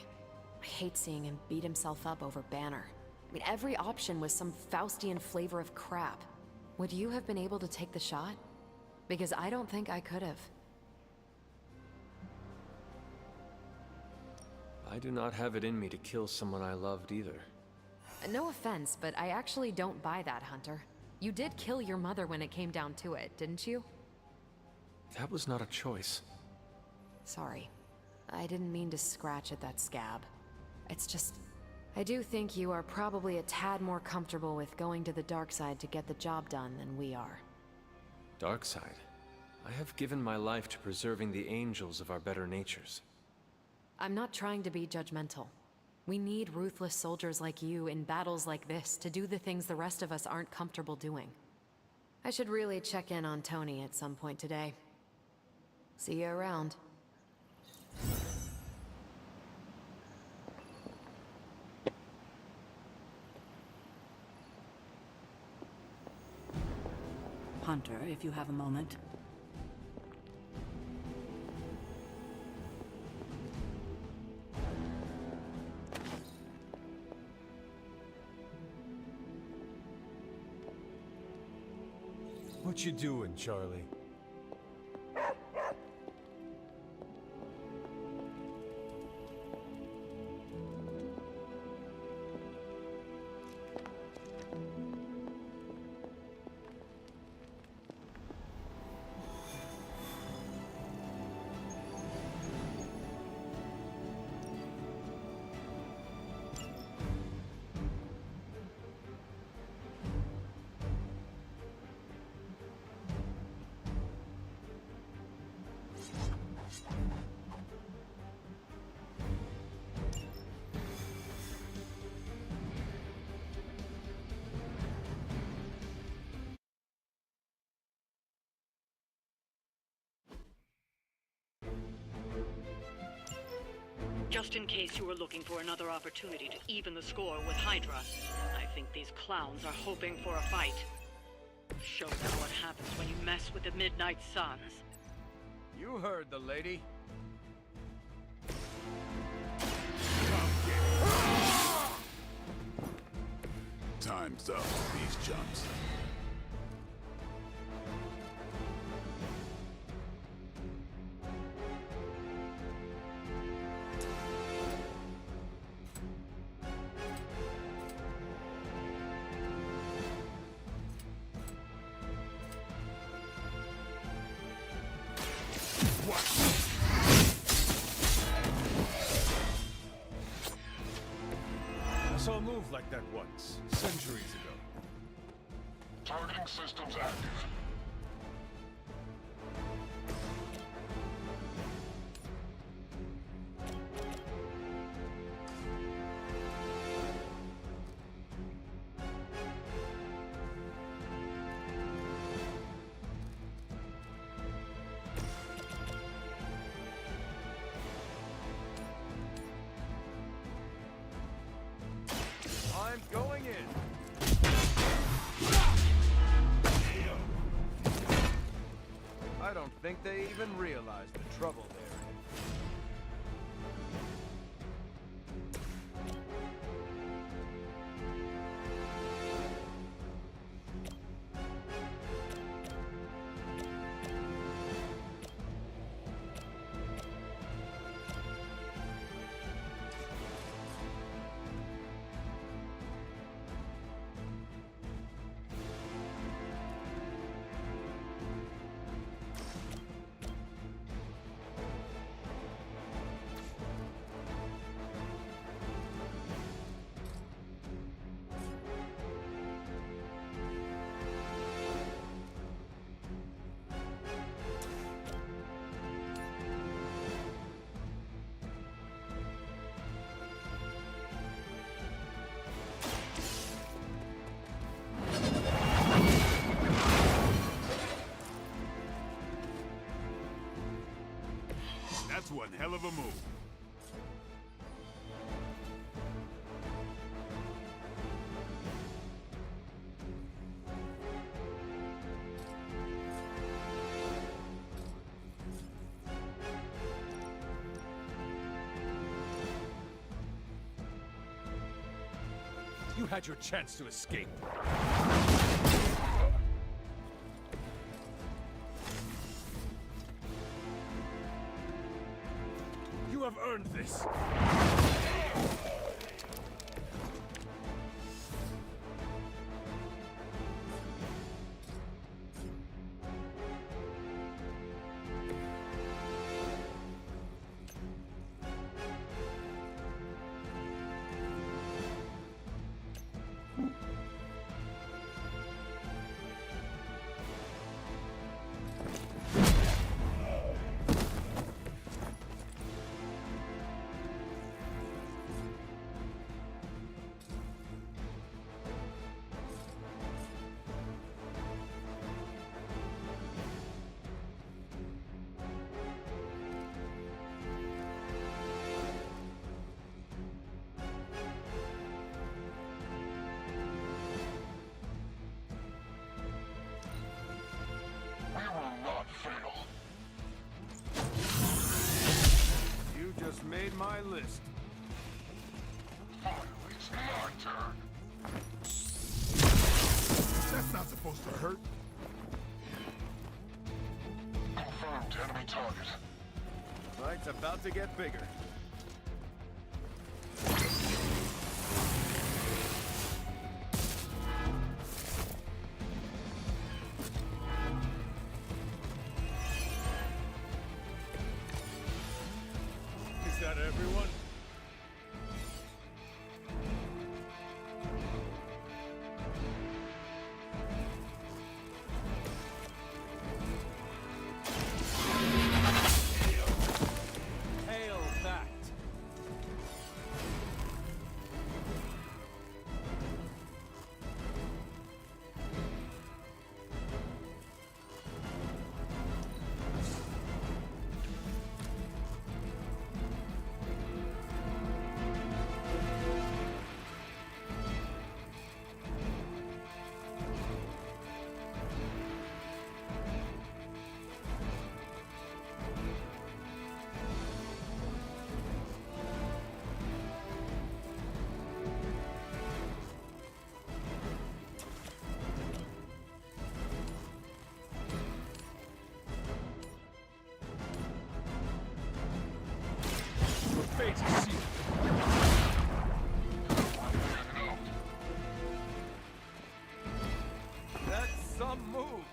I hate seeing him beat himself up over Banner. I mean, every option was some Faustian flavor of crap. Would you have been able to take the shot? Because I don't think I could have. I do not have it in me to kill someone I loved either. No offense, but I actually don't buy that, Hunter. You did kill your mother when it came down to it, didn't you? That was not a choice. Sorry. I didn't mean to scratch at that scab. It's just... I do think you are probably a tad more comfortable with going to the dark side to get the job done than we are. Dark side? I have given my life to preserving the angels of our better natures. I'm not trying to be judgmental. We need ruthless soldiers like you in battles like this to do the things the rest of us aren't comfortable doing. I should really check in on Tony at some point today. See you around. Hunter, if you have a moment. What you doing, Charlie? Just in case you were looking for another opportunity to even the score with Hydra, I think these clowns are hoping for a fight. Show them what happens when you mess with the Midnight Suns. You heard the lady. Time's up for these chumps. I saw a move like that once, centuries ago. Targeting systems active. I'm going in. I don't think they even realize the trouble they're in. That's one hell of a move. You had your chance to escape. You have earned this. my list. Finally, it's my turn. That's not supposed to hurt. Confirmed enemy target. Fight's about to get bigger. Is that everyone? Hail fact. Your fate is sealed. That's some move.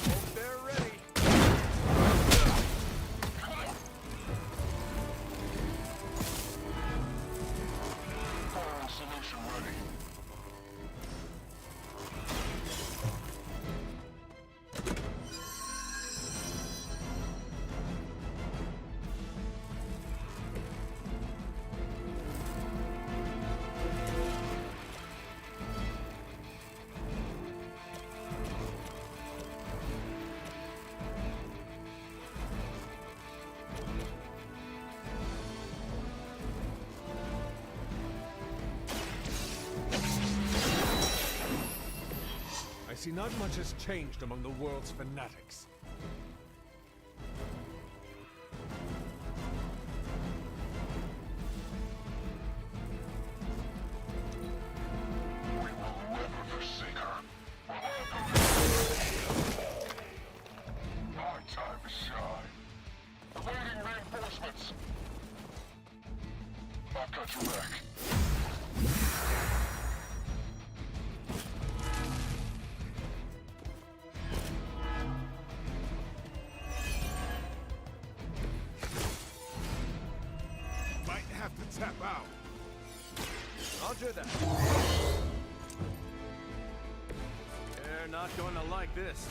Hope they're ready. Firing solution ready. I see not much has changed among the world's fanatics. We will never forsake her. My time to shine. Awaiting reinforcements. I've got your back. Might have to tap out. Roger that. They're not going to like this.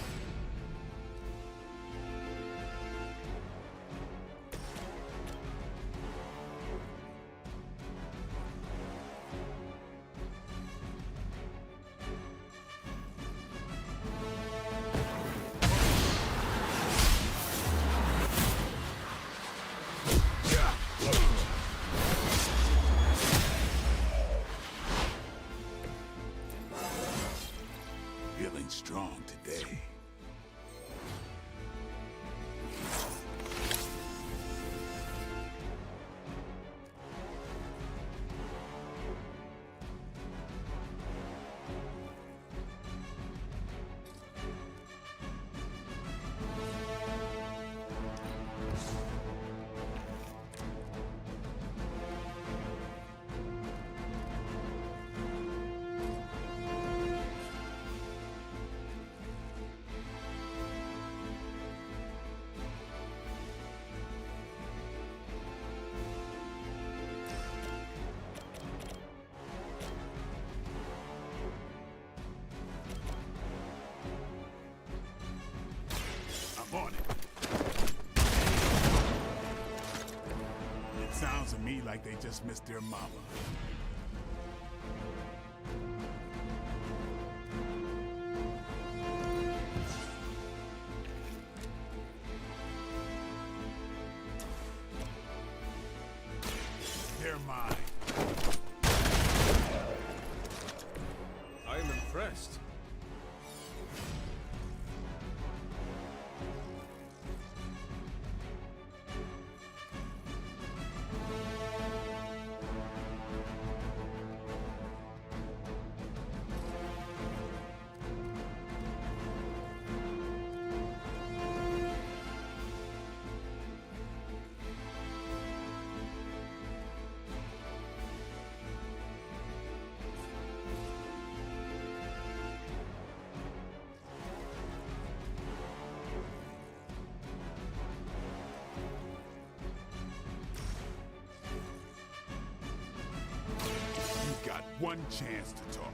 like they just missed their mama. They're mine. I am impressed. You've got one chance to talk.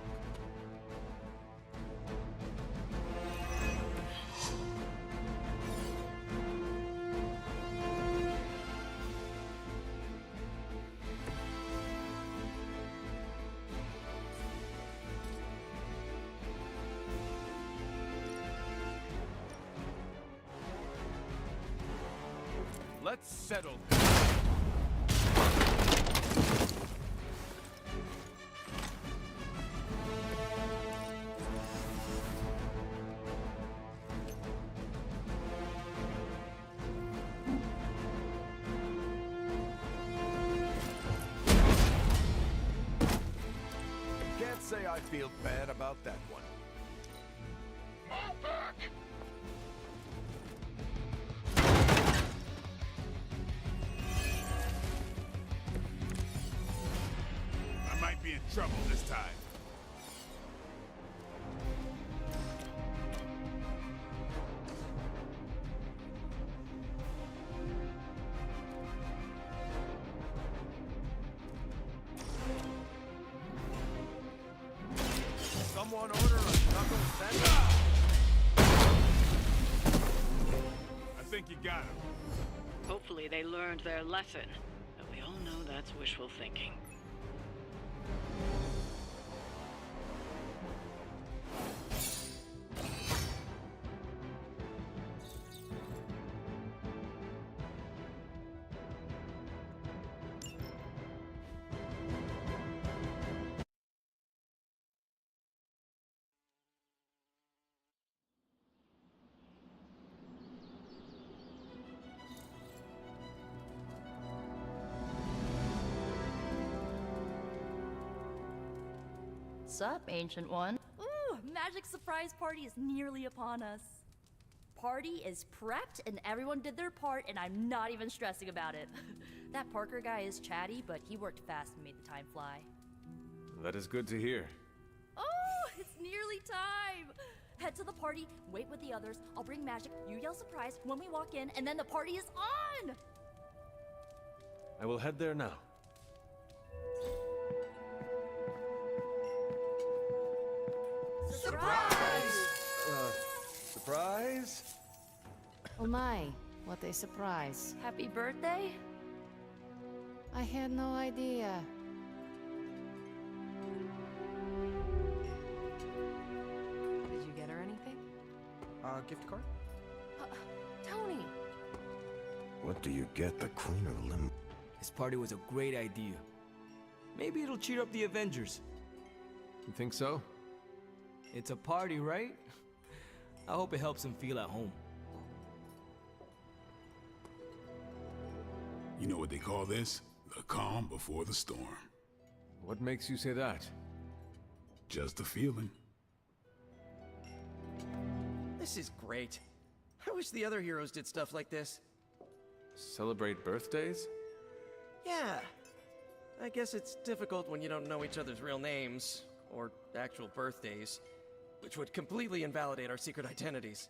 Let's settle. Can't say I feel bad about that one. Fall back! I might be in trouble this time. Someone order a knuckle sandwich? I think you got him. Hopefully they learned their lesson. But we all know that's wishful thinking. Sup, Ancient One? Ooh, magic surprise party is nearly upon us. Party is prepped and everyone did their part and I'm not even stressing about it. That Parker guy is chatty, but he worked fast and made the time fly. That is good to hear. Oh, it's nearly time! Head to the party, wait with the others, I'll bring magic, you yell surprise when we walk in, and then the party is on! I will head there now. Surprise? Oh my, what a surprise. Happy birthday? I had no idea. Did you get her anything? Gift card? Tony! What do you get the Queen of Lim? This party was a great idea. Maybe it'll cheer up the Avengers. You think so? It's a party, right? I hope it helps them feel at home. You know what they call this? The calm before the storm. What makes you say that? Just a feeling. This is great. I wish the other heroes did stuff like this. Celebrate birthdays? Yeah. I guess it's difficult when you don't know each other's real names, or actual birthdays, which would completely invalidate our secret identities.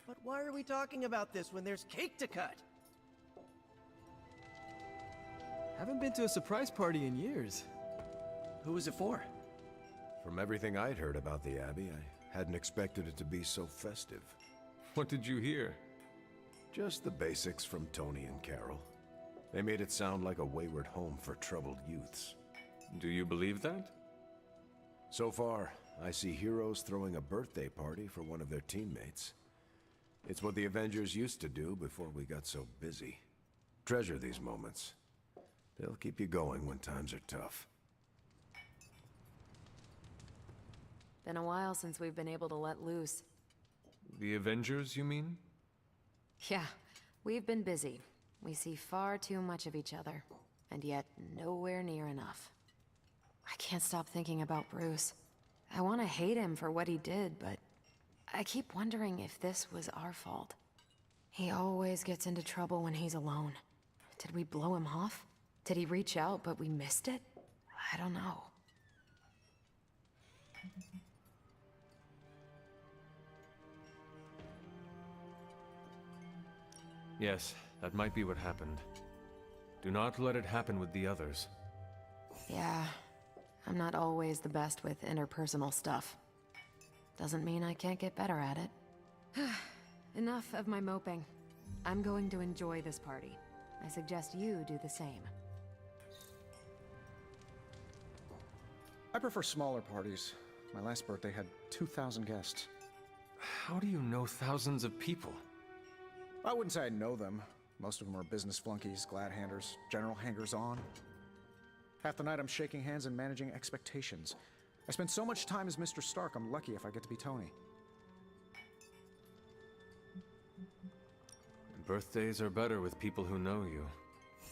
But why are we talking about this when there's cake to cut? Haven't been to a surprise party in years. Who was it for? From everything I'd heard about the Abbey, I hadn't expected it to be so festive. What did you hear? Just the basics from Tony and Carol. They made it sound like a wayward home for troubled youths. Do you believe that? So far, I see heroes throwing a birthday party for one of their teammates. It's what the Avengers used to do before we got so busy. Treasure these moments. They'll keep you going when times are tough. Been a while since we've been able to let loose. The Avengers, you mean? Yeah, we've been busy. We see far too much of each other, and yet nowhere near enough. I can't stop thinking about Bruce. I want to hate him for what he did, but I keep wondering if this was our fault. He always gets into trouble when he's alone. Did we blow him off? Did he reach out, but we missed it? I don't know. Yes, that might be what happened. Do not let it happen with the others. Yeah, I'm not always the best with interpersonal stuff. Doesn't mean I can't get better at it. Enough of my moping. I'm going to enjoy this party. I suggest you do the same. I prefer smaller parties. My last birthday had 2,000 guests. How do you know thousands of people? I wouldn't say I know them. Most of them are business flunkies, glad-handers, general hangers-on. Half the night I'm shaking hands and managing expectations. I spend so much time as Mr. Stark, I'm lucky if I get to be Tony. Birthdays are better with people who know you.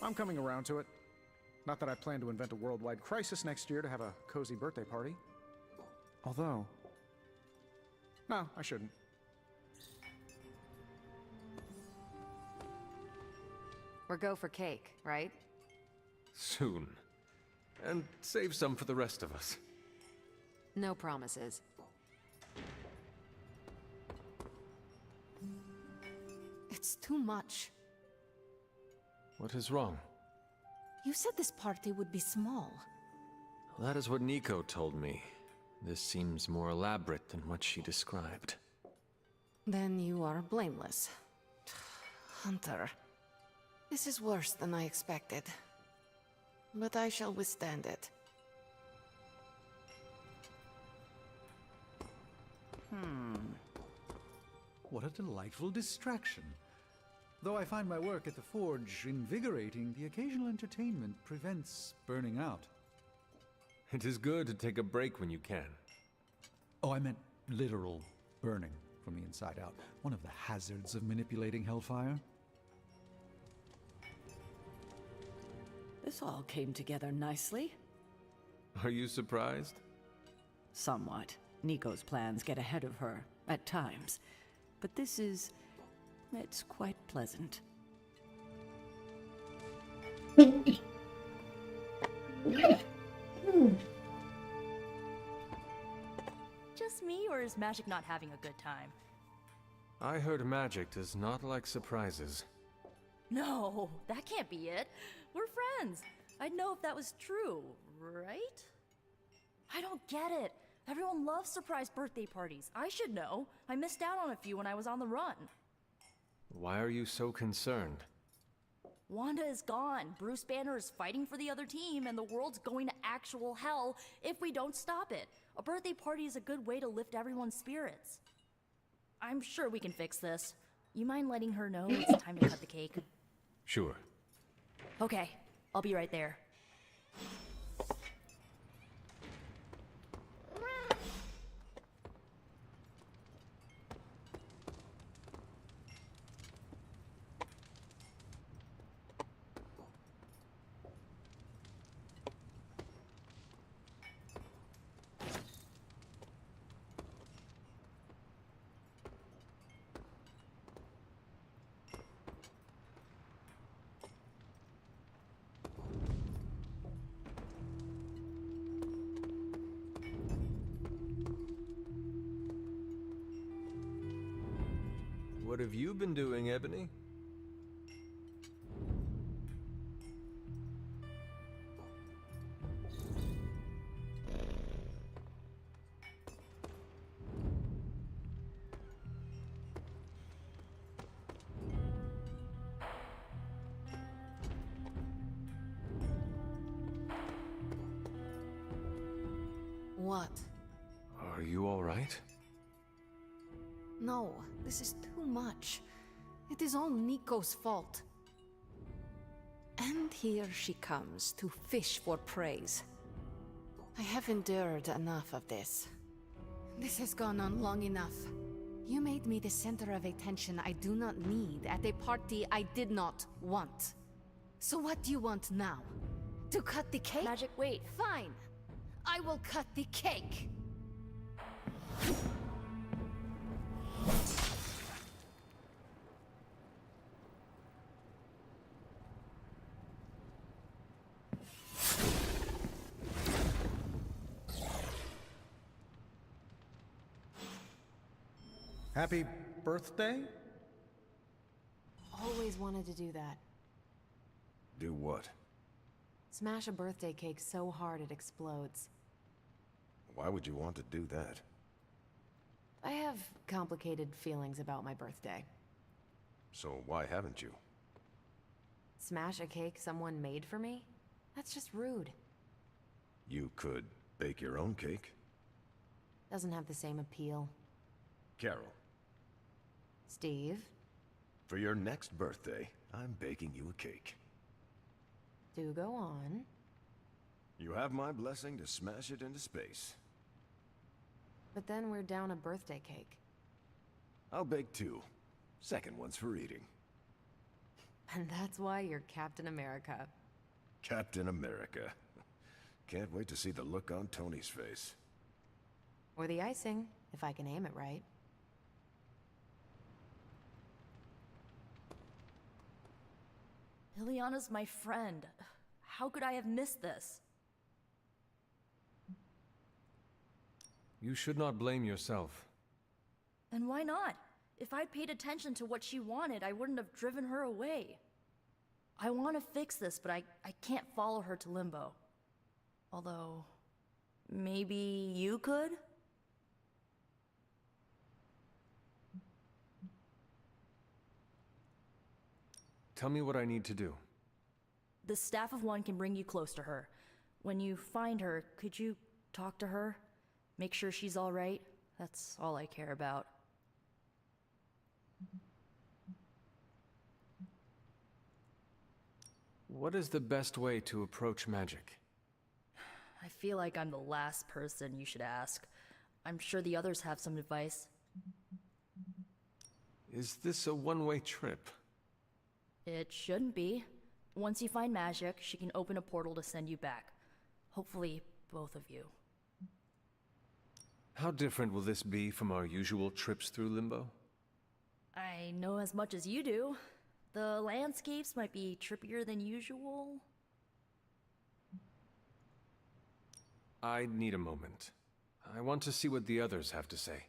I'm coming around to it. Not that I plan to invent a worldwide crisis next year to have a cozy birthday party. Although... No, I shouldn't. We're go for cake, right? Soon. And save some for the rest of us. No promises. It's too much. What is wrong? You said this party would be small. That is what Nico told me. This seems more elaborate than what she described. Then you are blameless. Hunter. This is worse than I expected. But I shall withstand it. What a delightful distraction. Though I find my work at the forge invigorating, the occasional entertainment prevents burning out. It is good to take a break when you can. Oh, I meant literal burning from the inside out. One of the hazards of manipulating Hellfire. This all came together nicely. Are you surprised? Somewhat. Nico's plans get ahead of her, at times. But this is... it's quite pleasant. Just me, or is Magic not having a good time? I heard magic does not like surprises. No, that can't be it. We're friends. I'd know if that was true, right? I don't get it. Everyone loves surprise birthday parties. I should know. I missed out on a few when I was on the run. Why are you so concerned? Wanda is gone. Bruce Banner is fighting for the other team, and the world's going to actual hell if we don't stop it. A birthday party is a good way to lift everyone's spirits. I'm sure we can fix this. You mind letting her know it's time to cut the cake? Sure. Okay, I'll be right there. What have you been doing, Ebony? What? Are you all right? No, this is too much. It is all Nico's fault. And here she comes to fish for praise. I have endured enough of this. This has gone on long enough. You made me the center of attention I do not need at a party I did not want. So what do you want now? To cut the cake? Magic, wait. Fine. I will cut the cake. Happy birthday? Always wanted to do that. Do what? Smash a birthday cake so hard it explodes. Why would you want to do that? I have complicated feelings about my birthday. So why haven't you? Smash a cake someone made for me? That's just rude. You could bake your own cake. Doesn't have the same appeal. Carol, Steve, for your next birthday, I'm baking you a cake. do go on. You have my blessing to smash it into space. But then we're down a birthday cake. I'll bake two. Second one's for eating. And that's why you're Captain America. Captain America. Can't wait to see the look on Tony's face. Or the icing, if I can aim it right. Ileana's my friend. How could I have missed this? You should not blame yourself. And why not? If I'd paid attention to what she wanted, I wouldn't have driven her away. I want to fix this, but I can't follow her to Limbo. Although, maybe you could? Tell me what I need to do. The Staff of One can bring you close to her. When you find her, could you talk to her? Make sure she's all right? That's all I care about. What is the best way to approach magic? I feel like I'm the last person you should ask. I'm sure the others have some advice. Is this a one-way trip? It shouldn't be. Once you find magic, she can open a portal to send you back. Hopefully, both of you. How different will this be from our usual trips through Limbo? I know as much as you do. The landscapes might be trippier than usual. I need a moment. I want to see what the others have to say.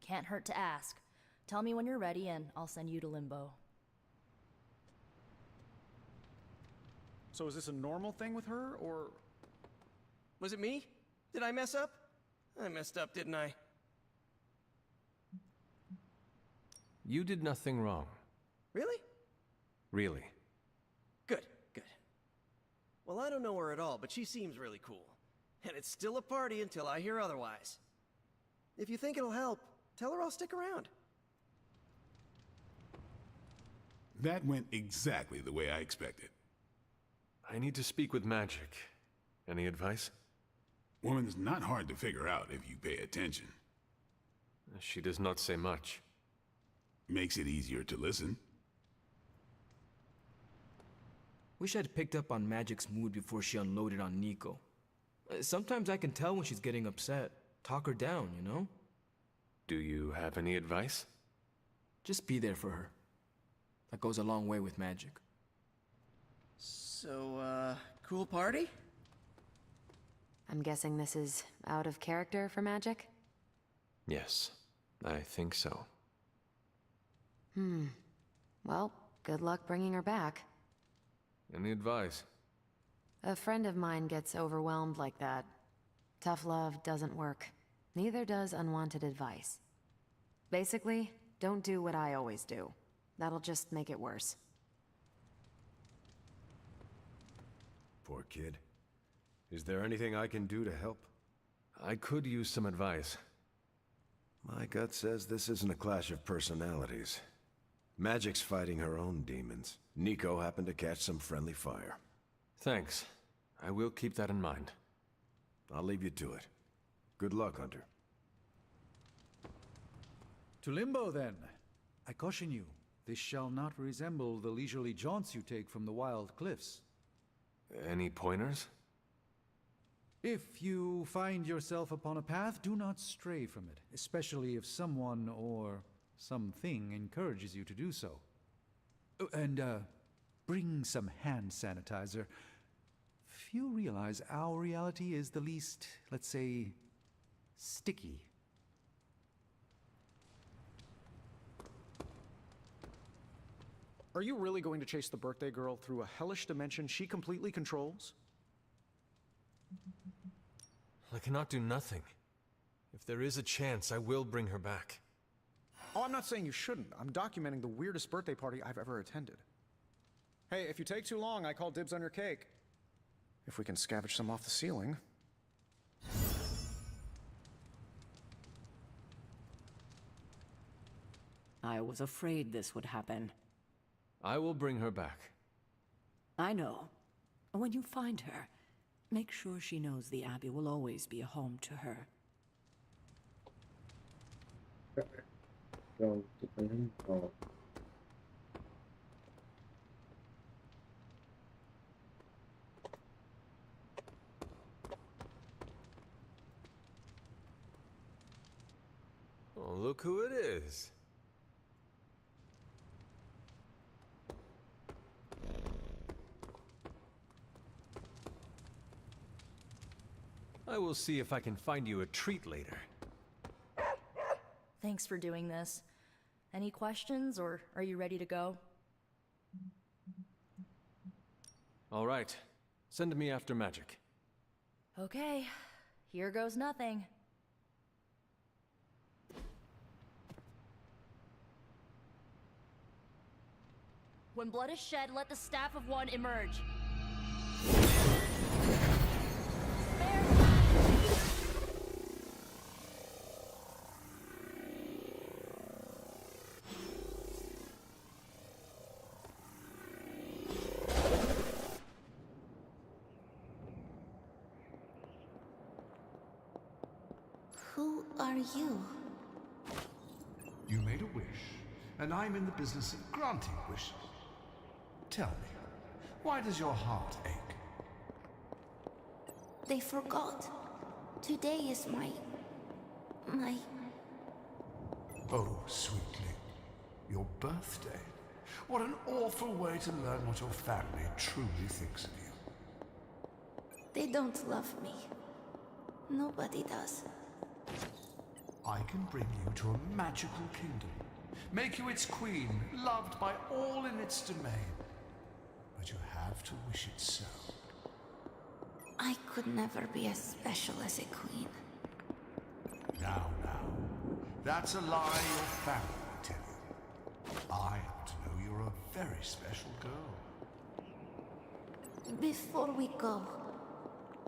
Can't hurt to ask. Tell me when you're ready and I'll send you to Limbo. So is this a normal thing with her, or...? Was it me? Did I mess up? I messed up, didn't I? You did nothing wrong. Really? Really. Good, good. Well, I don't know her at all, but she seems really cool. And it's still a party until I hear otherwise. If you think it'll help, tell her I'll stick around. That went exactly the way I expected. I need to speak with Magic. Any advice? Woman's not hard to figure out if you pay attention. She does not say much. Makes it easier to listen. Wish I'd picked up on Magic's mood before she unloaded on Nico. Sometimes I can tell when she's getting upset. Talk her down, you know? Do you have any advice? Just be there for her. That goes a long way with Magic. So, cool party? I'm guessing this is out of character for Magic? Yes, I think so. Well, good luck bringing her back. Any advice? A friend of mine gets overwhelmed like that. Tough love doesn't work. Neither does unwanted advice. Basically, don't do what I always do. That'll just make it worse. Poor kid. Is there anything I can do to help? I could use some advice. My gut says this isn't a clash of personalities. Magic's fighting her own demons. Nico happened to catch some friendly fire. Thanks. I will keep that in mind. I'll leave you to it. Good luck, Hunter. To Limbo, then. I caution you, this shall not resemble the leisurely jaunts you take from the wild cliffs. Any pointers? If you find yourself upon a path, do not stray from it, especially if someone or something encourages you to do so. Oh, and, bring some hand sanitizer. Few realize our reality is the least, let's say, sticky. Are you really going to chase the birthday girl through a hellish dimension she completely controls? I cannot do nothing. If there is a chance, I will bring her back. Oh, I'm not saying you shouldn't. I'm documenting the weirdest birthday party I've ever attended. Hey, if you take too long, I call dibs on your cake. If we can scavenge some off the ceiling. I was afraid this would happen. I will bring her back. I know. When you find her, make sure she knows the Abbey will always be a home to her. Go to the Limbo. Oh, look who it is. I will see if I can find you a treat later. Thanks for doing this. Any questions, or are you ready to go? All right. Send me after Magic. Okay, here goes nothing. When blood is shed, let the Staff of One emerge. Who are you? You made a wish, and I'm in the business of granting wishes. Tell me, why does your heart ache? They forgot. Today is my... Oh, sweetly. Your birthday. What an awful way to learn what your family truly thinks of you. They don't love me. Nobody does. I can bring you to a magical kingdom. Make you its queen, loved by all in its domain. But you have to wish it so. I could never be as special as a queen. Now. That's a lie your family will tell you. I happen to know you're a very special girl. Before we go,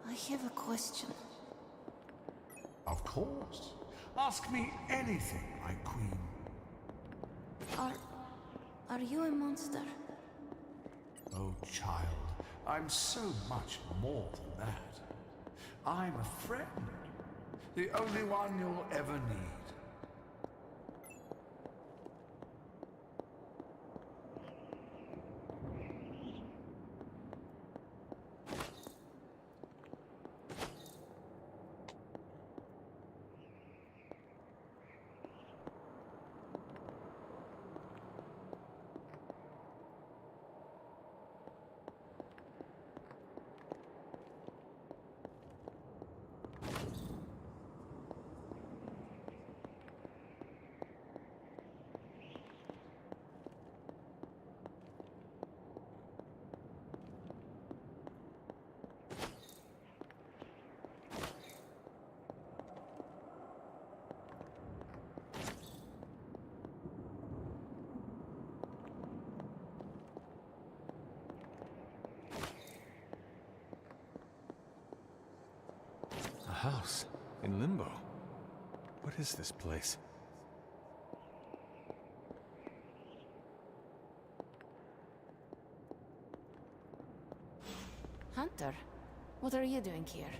I have a question. Of course. Ask me anything, my queen. Are you a monster? Oh, child, I'm so much more than that. I'm a friend. The only one you'll ever need. A house. In Limbo? What is this place? Hunter, what are you doing here?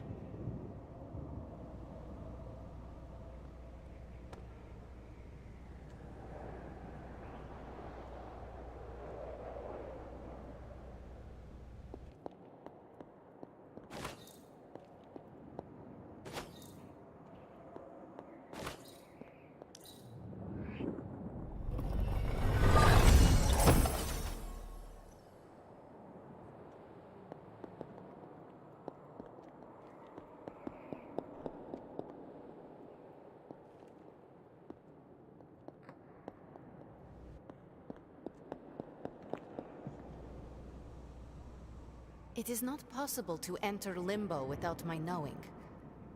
It is not possible to enter Limbo without my knowing.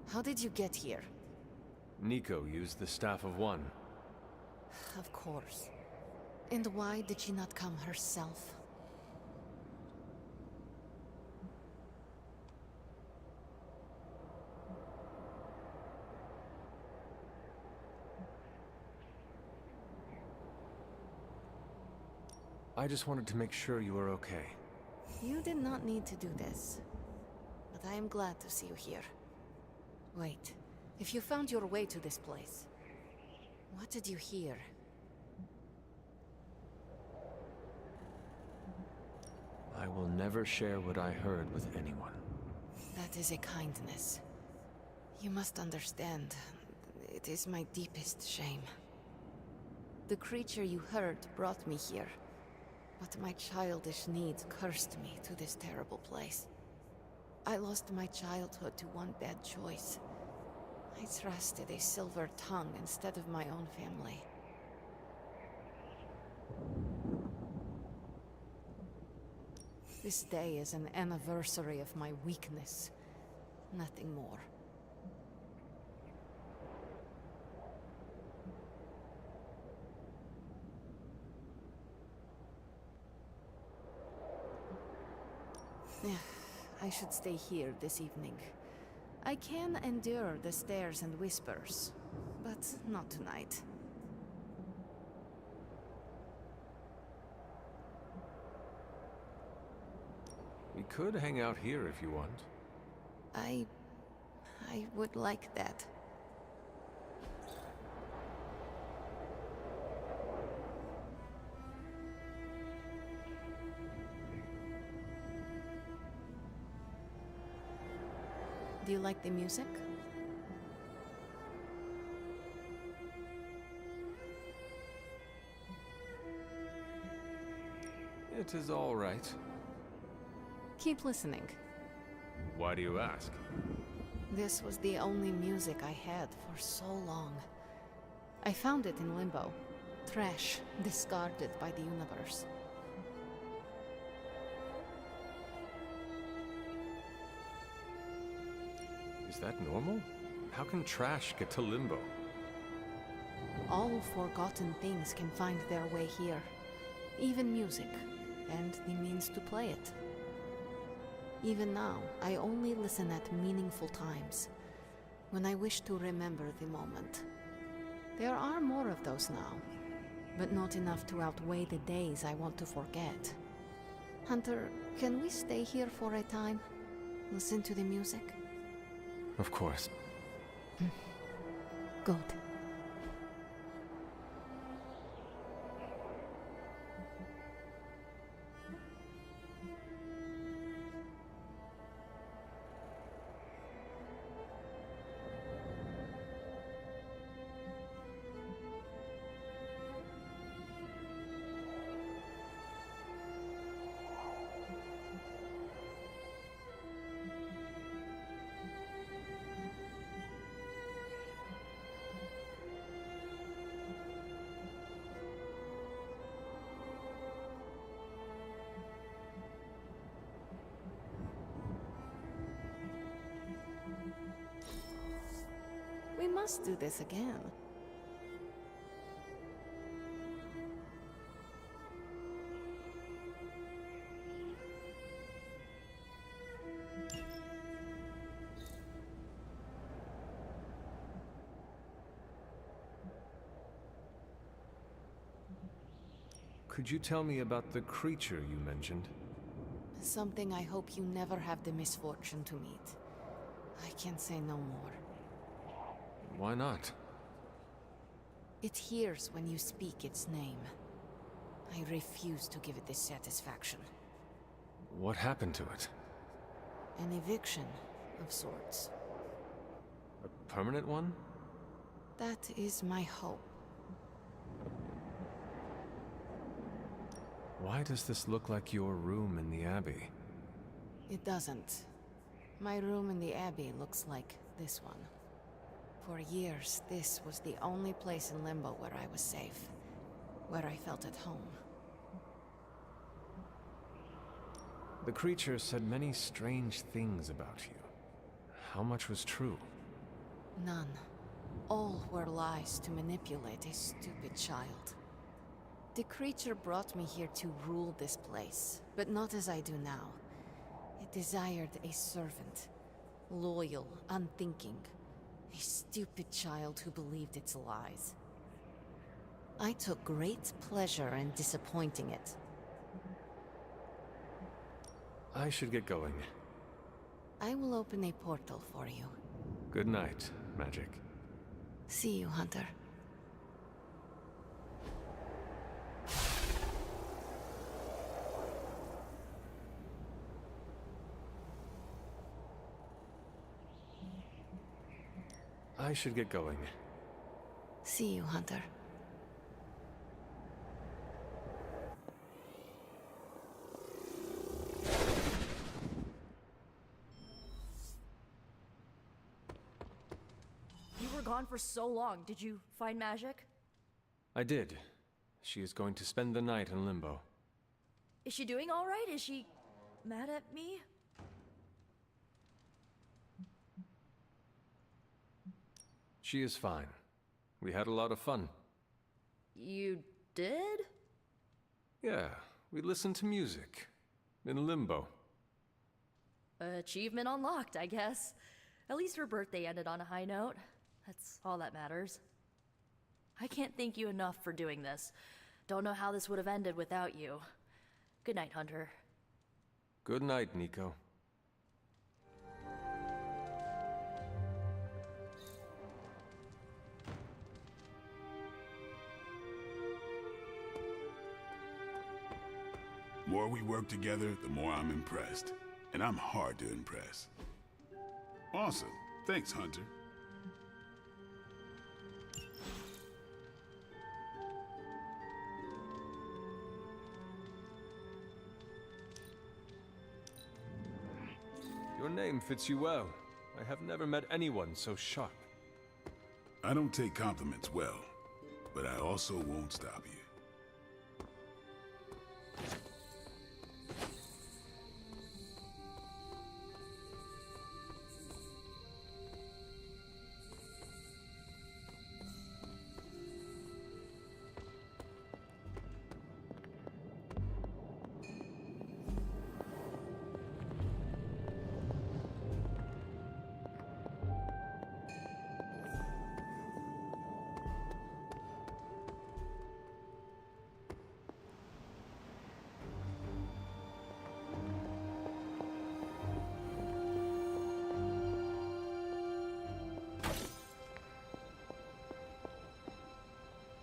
How did you get here? Nico used the Staff of One. Of course. And why did she not come herself? I just wanted to make sure you were okay. You did not need to do this. But I am glad to see you here. Wait, if you found your way to this place, what did you hear? I will never share what I heard with anyone. That is a kindness. You must understand, it is my deepest shame. The creature you heard brought me here, but my childish needs cursed me to this terrible place. I lost my childhood to one bad choice. I trusted a silver tongue instead of my own family. This day is an anniversary of my weakness. Nothing more. I should stay here this evening. I can endure the stares and whispers, but not tonight. We could hang out here if you want. I would like that. Do you like the music? It is all right. Keep listening. Why do you ask? This was the only music I had for so long. I found it in Limbo. Trash, discarded by the universe. Is that normal? How can trash get to Limbo? All forgotten things can find their way here. Even music, and the means to play it. Even now, I only listen at meaningful times, when I wish to remember the moment. There are more of those now, but not enough to outweigh the days I want to forget. Hunter, can we stay here for a time? Listen to the music? Of course. Good. We must do this again. Could you tell me about the creature you mentioned? Something I hope you never have the misfortune to meet. I can't say no more. Why not? It hears when you speak its name. I refuse to give it this satisfaction. What happened to it? An eviction of sorts. A permanent one? That is my hope. Why does this look like your room in the Abbey? It doesn't. My room in the Abbey looks like this one. For years, this was the only place in Limbo where I was safe. Where I felt at home. The creature said many strange things about you. How much was true? None. All were lies to manipulate a stupid child. The creature brought me here to rule this place, but not as I do now. It desired a servant. Loyal, unthinking. A stupid child who believed its lies. I took great pleasure in disappointing it. I should get going. I will open a portal for you. Good night, Magic. See you, Hunter. I should get going. See you, Hunter. You were gone for so long. Did you find Magic? I did. She is going to spend the night in Limbo. Is she doing all right? Is she mad at me? She is fine. We had a lot of fun. You did? Yeah, we listened to music. In Limbo. Achievement unlocked, I guess. At least her birthday ended on a high note. That's all that matters. I can't thank you enough for doing this. Don't know how this would have ended without you. Good night, Hunter. Good night, Nico. The more we work together, the more I'm impressed. And I'm hard to impress. Awesome. Thanks, Hunter. Your name fits you well. I have never met anyone so sharp. I don't take compliments well, but I also won't stop you.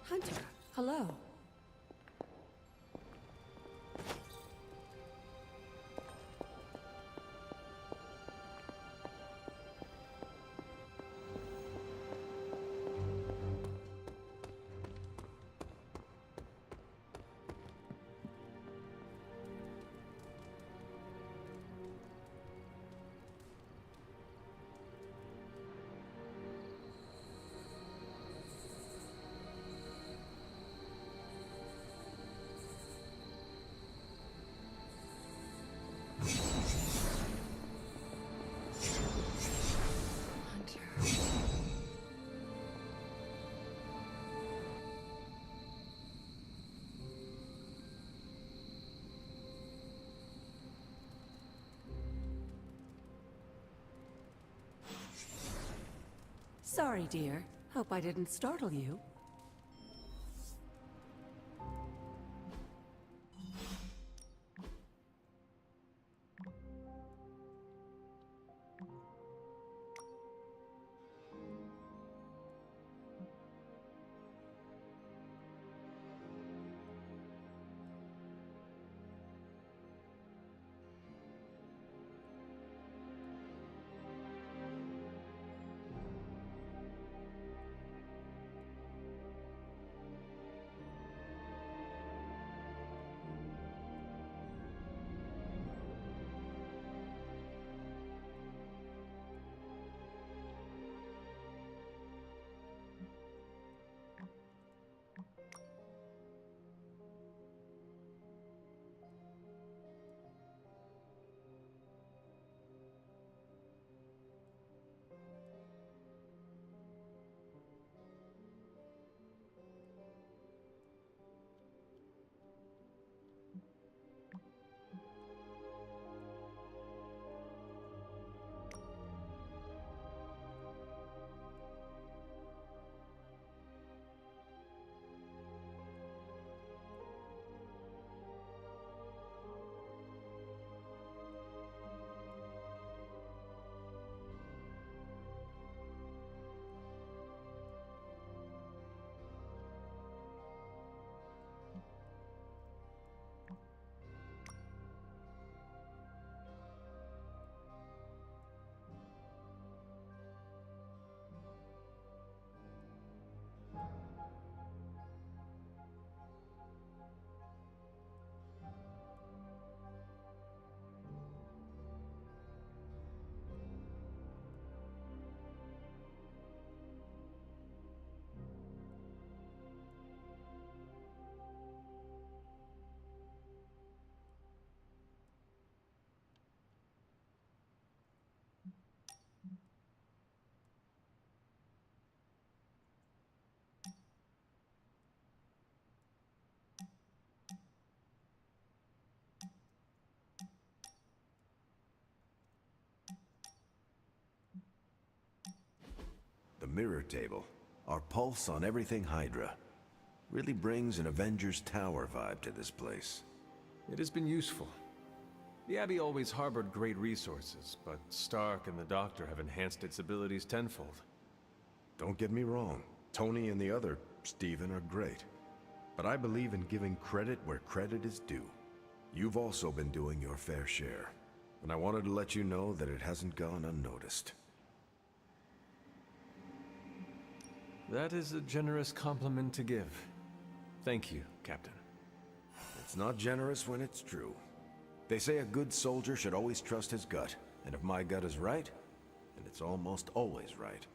Hunter, hello. Sorry, dear. Hope I didn't startle you. mirror table, our pulse on everything Hydra. Really brings an Avengers Tower vibe to this place. It has been useful. The Abbey always harbored great resources, but Stark and the Doctor have enhanced its abilities tenfold. Don't get me wrong, Tony and the other Stephen are great. But I believe in giving credit where credit is due. You've also been doing your fair share, and I wanted to let you know that it hasn't gone unnoticed. That is a generous compliment to give. Thank you, Captain. It's not generous when it's true. They say a good soldier should always trust his gut, and if my gut is right, and it's almost always right,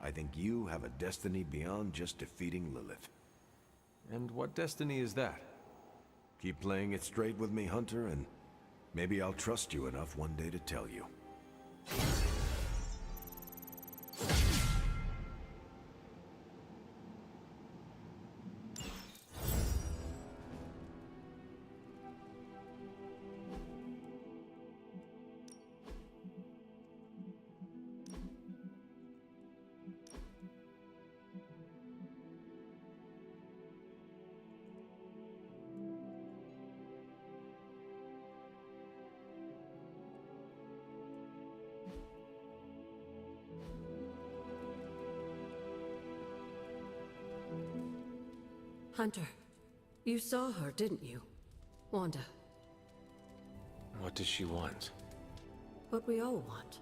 I think you have a destiny beyond just defeating Lilith. And what destiny is that? Keep playing it straight with me, Hunter, and maybe I'll trust you enough one day to tell you. Hunter, you saw her, didn't you? Wanda. What does she want? What we all want.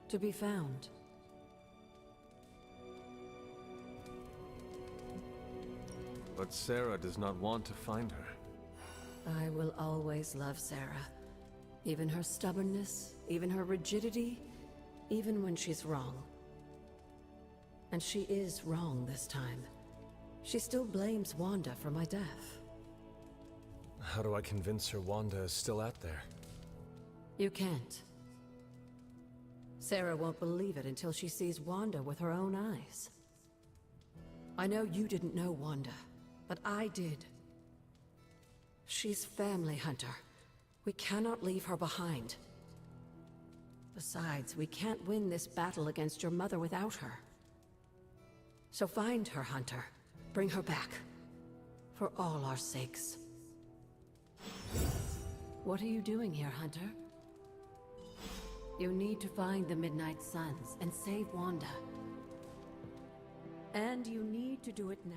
To be found. But Sarah does not want to find her. I will always love Sarah. Even her stubbornness, even her rigidity, even when she's wrong. And she is wrong this time. She still blames Wanda for my death. How do I convince her Wanda is still out there? You can't. Sarah won't believe it until she sees Wanda with her own eyes. I know you didn't know Wanda, but I did. She's family, Hunter. We cannot leave her behind. Besides, we can't win this battle against your mother without her. So find her, Hunter. Bring her back. For all our sakes. What are you doing here, Hunter? You need to find the Midnight Suns and save Wanda. And you need to do it now.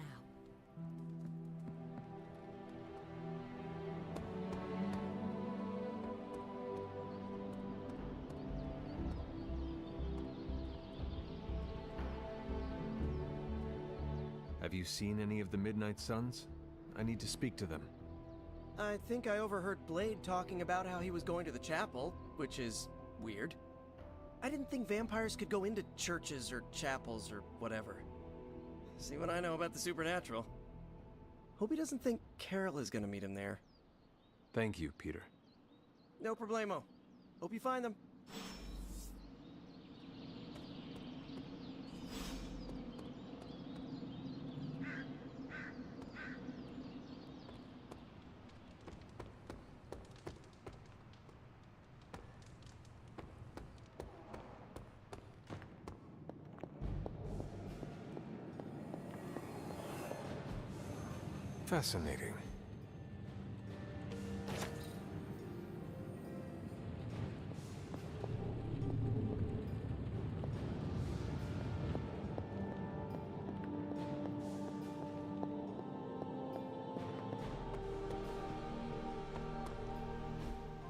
Have you seen any of the Midnight Suns? I need to speak to them. I think I overheard Blade talking about how he was going to the chapel, which is weird. I didn't think vampires could go into churches or chapels or whatever. See what I know about the supernatural. Hope he doesn't think Carol is gonna meet him there. Thank you, Peter. No problemo. Hope you find them. Fascinating.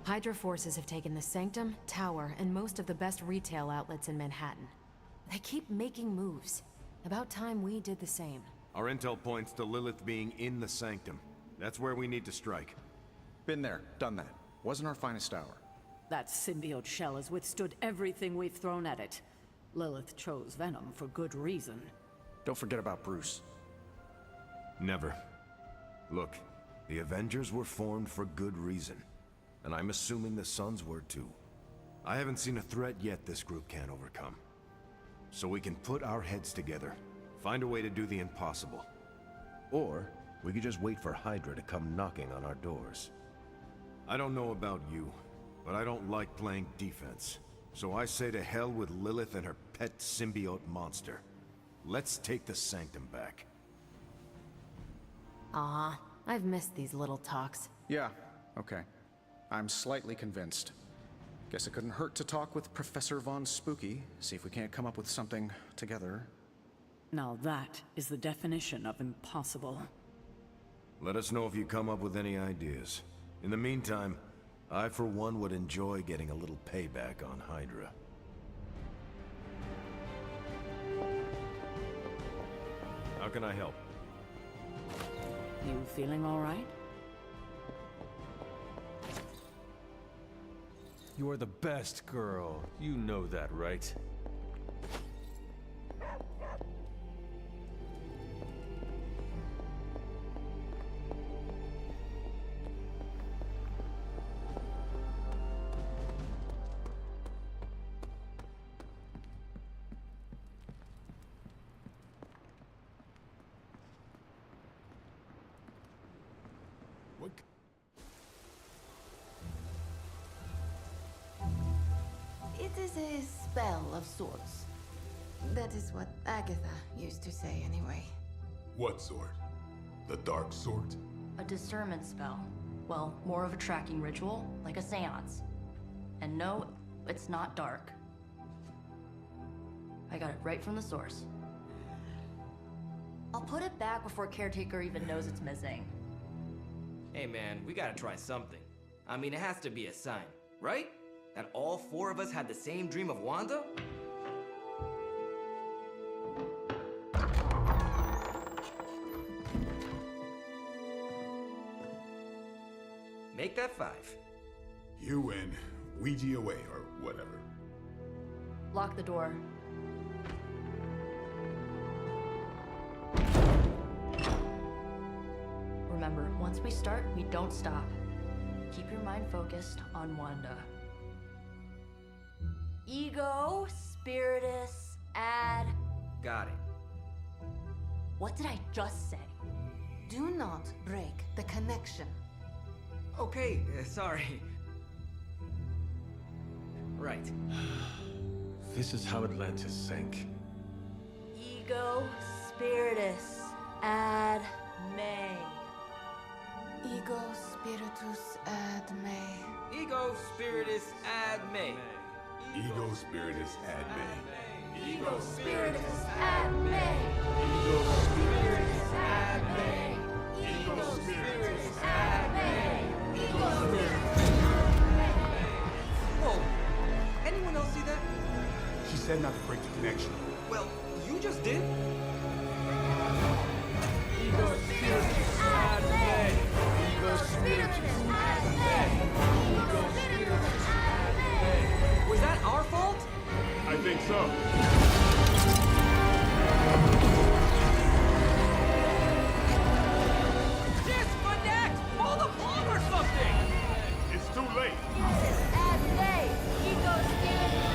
Hydra forces have taken the Sanctum, Tower, and most of the best retail outlets in Manhattan. They keep making moves. About time we did the same. Our intel points to Lilith being in the Sanctum. That's where we need to strike. Been there, done that. Wasn't our finest hour. That symbiote shell has withstood everything we've thrown at it. Lilith chose Venom for good reason. Don't forget about Bruce. Never. Look, the Avengers were formed for good reason. And I'm assuming the Suns were too. I haven't seen a threat yet this group can't overcome. So we can put our heads together, find a way to do the impossible. Or we could just wait for Hydra to come knocking on our doors. I don't know about you, but I don't like playing defense. So I say to hell with Lilith and her pet symbiote monster. Let's take the Sanctum back. Aw, I've missed these little talks. Yeah, okay. I'm slightly convinced. Guess it couldn't hurt to talk with Professor Von Spooky, see if we can't come up with something together. Now that is the definition of impossible. Let us know if you come up with any ideas. In the meantime, I for one would enjoy getting a little payback on Hydra. How can I help? You feeling all right? You are the best girl. You know that, right? It is a spell of sorts. That is what Agatha used to say anyway. What sort? The dark sort? A discernment spell. Well, more of a tracking ritual, like a seance. And no, it's not dark. I got it right from the source. I'll put it back before Caretaker even knows it's missing. Hey man, we gotta try something. I mean, it has to be a sign, right? That all four of us had the same dream of Wanda? Make that 5. You win. Ouija away, or whatever. Lock the door. Remember, once we start, we don't stop. Keep your mind focused on Wanda. Ego, Spiritus, add... Got it. What did I just say? Do not break the connection. Okay, sorry. Right. This is how Atlantis sank. Ego, Spiritus, ad me. Ego Spiritus ad me. Ego Spiritus ad me. Ego Spiritus ad me. Ego Spiritus ad me. Ego Spiritus ad me. Ego Spiritus ad me. Ego Spiritus. Whoa! Anyone else see that? She said not to break the connection. Well, you just did. Ego Spiritus ad me. Ego Spiritus ad me. Ego Spiritus ad me. Was that our fault? I think so. Disconnect! Pull the plug or something! It's too late. Ad me. Ego Spiritus.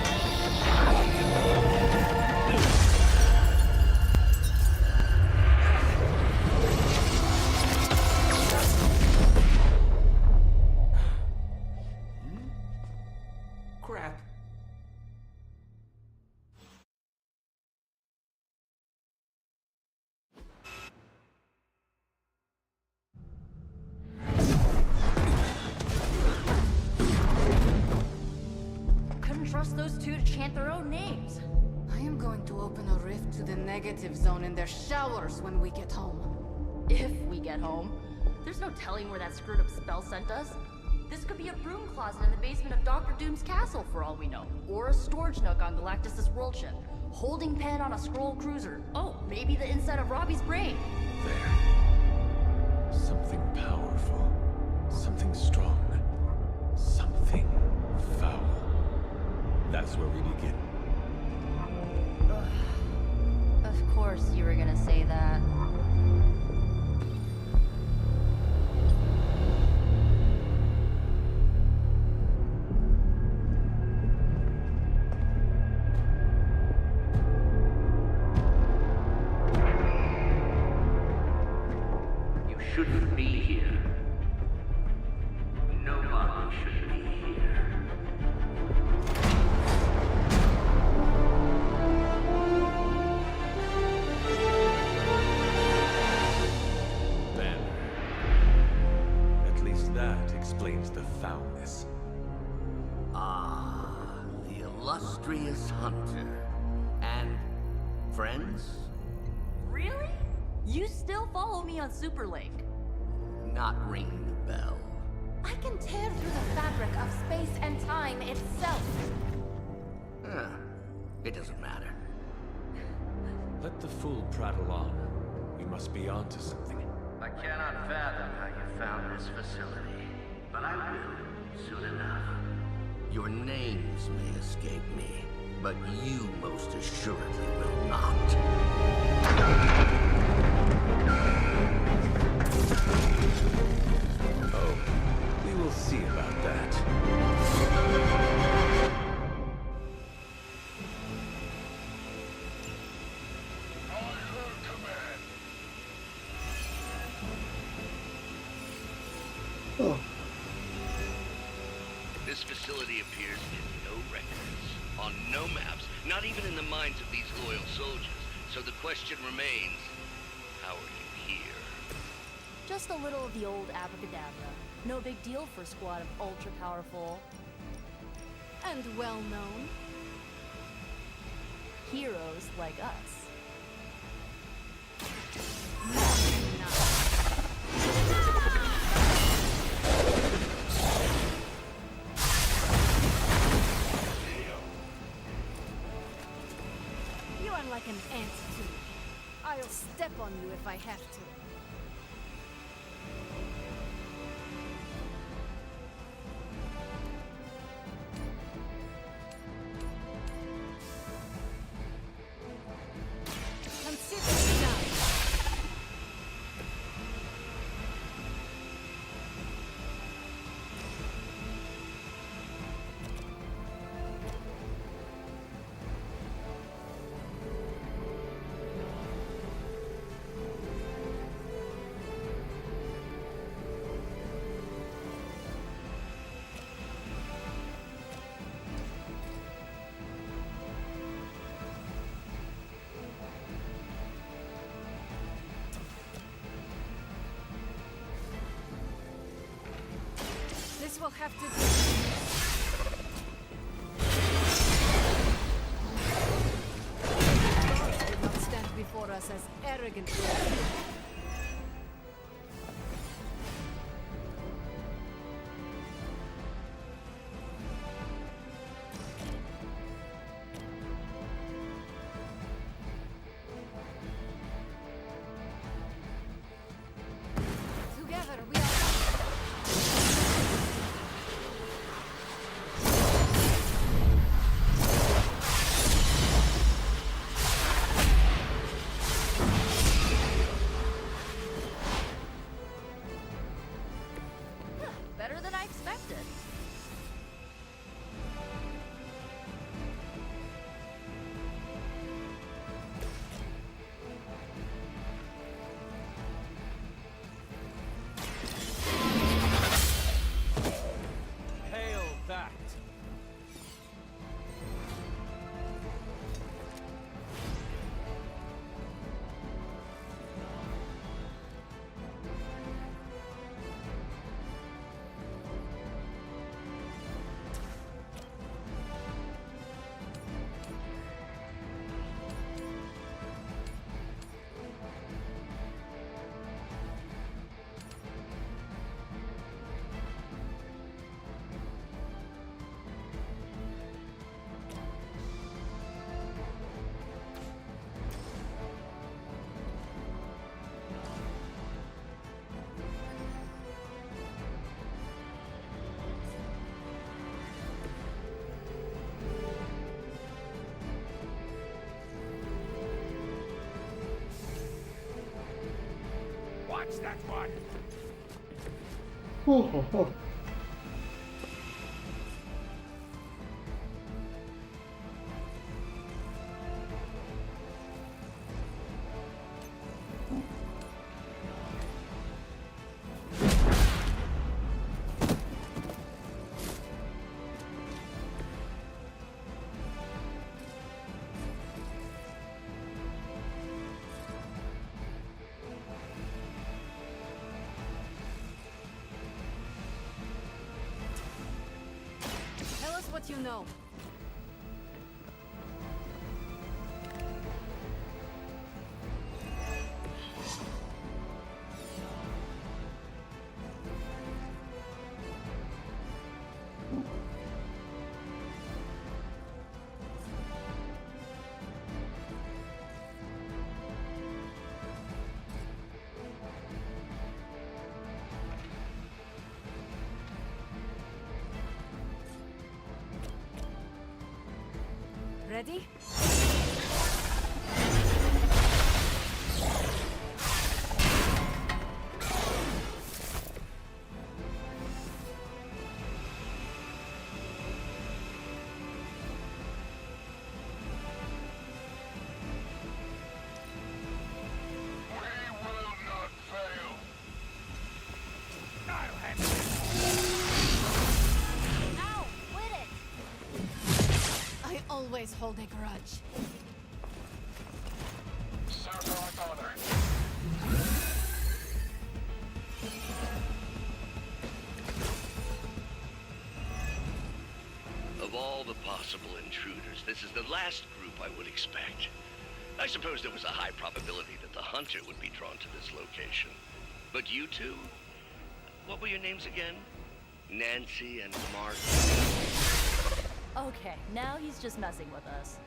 Crap. Couldn't trust those two to chant their own names. I am going to open a rift to the negative zone in their showers when we get home. If we get home. There's no telling where that screwed up spell sent us. This could be a broom closet in the basement of Dr. Doom's castle for all we know. Or a storage nook on Galactus' world ship. Holding pen on a scroll cruiser. Oh, maybe the inside of Robbie's brain. There. Something powerful. Something strong. Something foul. That's where we begin. Of course you were gonna say that. You shouldn't be here. this? Ah, the illustrious hunter. And friends? Really? You still follow me on Super Lake? Not ringing the bell. I can tear through the fabric of space and time itself. Huh. It doesn't matter. Let the fool prattle on. You must be onto something. I cannot fathom how you found this facility, but I will soon enough. Your names may escape me, but you most assuredly will not. Oh, we will see about that. Oh, This facility appears in no records, on no maps, not even in the minds of these loyal soldiers. So the question remains, how are you here? Just a little of the old abracadabra. No big deal for a squad of ultra-powerful... And well-known. heroes like us. You are like an ant to me. I'll step on you if I have to. Consider it done. This will have to do. Gods did not stand before us as arrogantly as you. Together we are. Better than I expected. Hail that! Watch that one! oh, oh, oh. what you know. Ready? Ow! Quit it! I always hold a grudge. Of all the possible intruders, this is the last group I would expect. I suppose there was a high probability that the hunter would be drawn to this location. But you two? What were your names again? Nancy and Mark? Okay, now he's just messing with us.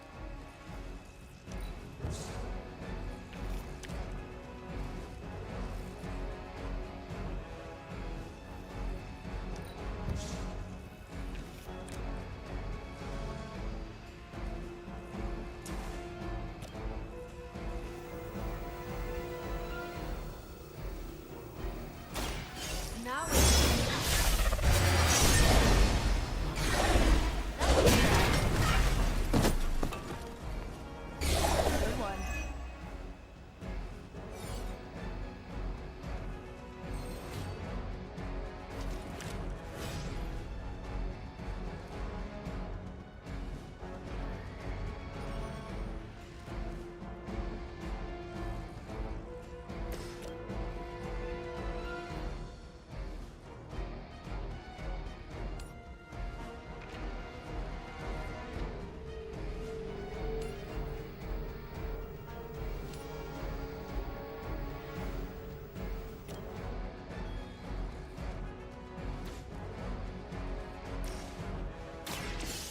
Now Good one.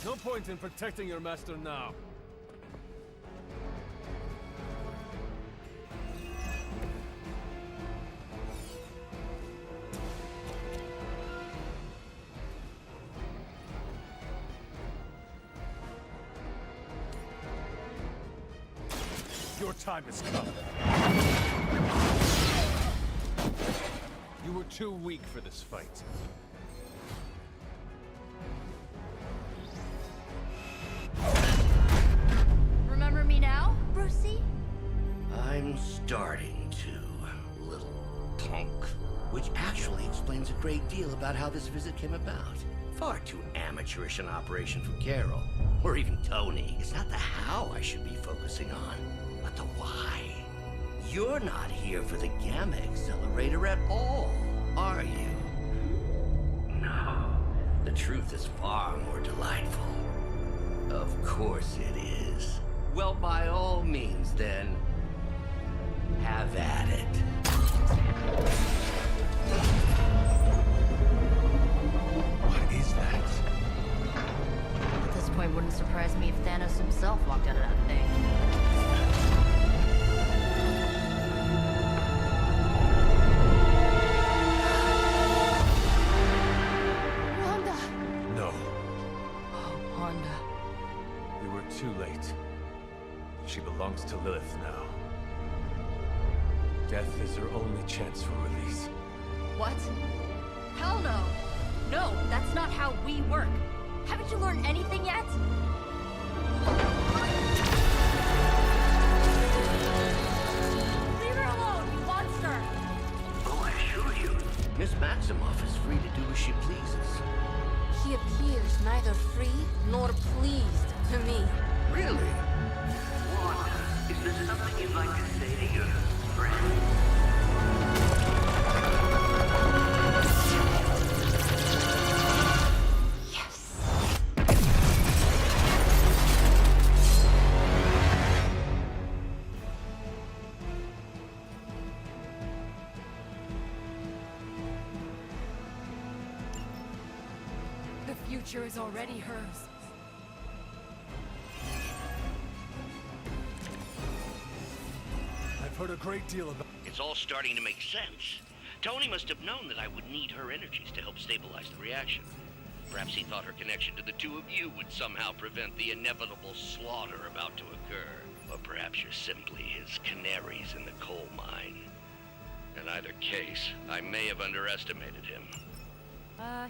No point in protecting your master now. Your time has come. You were too weak for this fight. Remember me now, Brucey? I'm starting to, little punk. Which actually explains a great deal about how this visit came about. Far too amateurish an operation for Carol, or even Tony. It's not the how I should be focusing on, but the why. You're not here for the Gamma Accelerator at all, are you? No. The truth is far more delightful. Of course it is. Well, by all means, then, have at it. What is that? At this point, wouldn't surprise me if Thanos himself walked out of that thing. Wanda! No. Oh, Wanda. We were too late. She belongs to Lilith now. Death is her only chance for release. What? Hell no! No, that's not how we work. Haven't you learned anything yet? Leave her alone, you monster! Oh, I assure you, Miss Maximoff is free to do as she pleases. He appears neither free nor pleased to me. Really? Wanda, is there something you'd like to say to your friend? Yes. future is already hers. I've heard a great deal about... It's all starting to make sense. Tony must have known that I would need her energies to help stabilize the reaction. Perhaps he thought her connection to the two of you would somehow prevent the inevitable slaughter about to occur. Or perhaps you're simply his canaries in the coal mine. In either case, I may have underestimated him.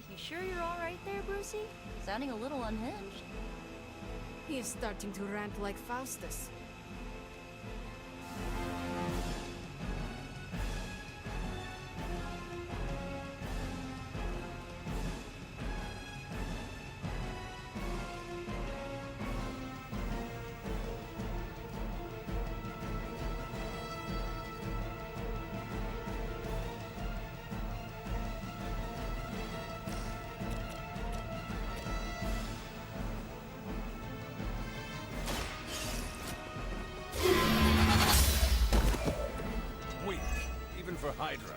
You sure you're alright there, Brucey? Sounding a little unhinged. He is starting to rant like Faustus. Weak, even for Hydra.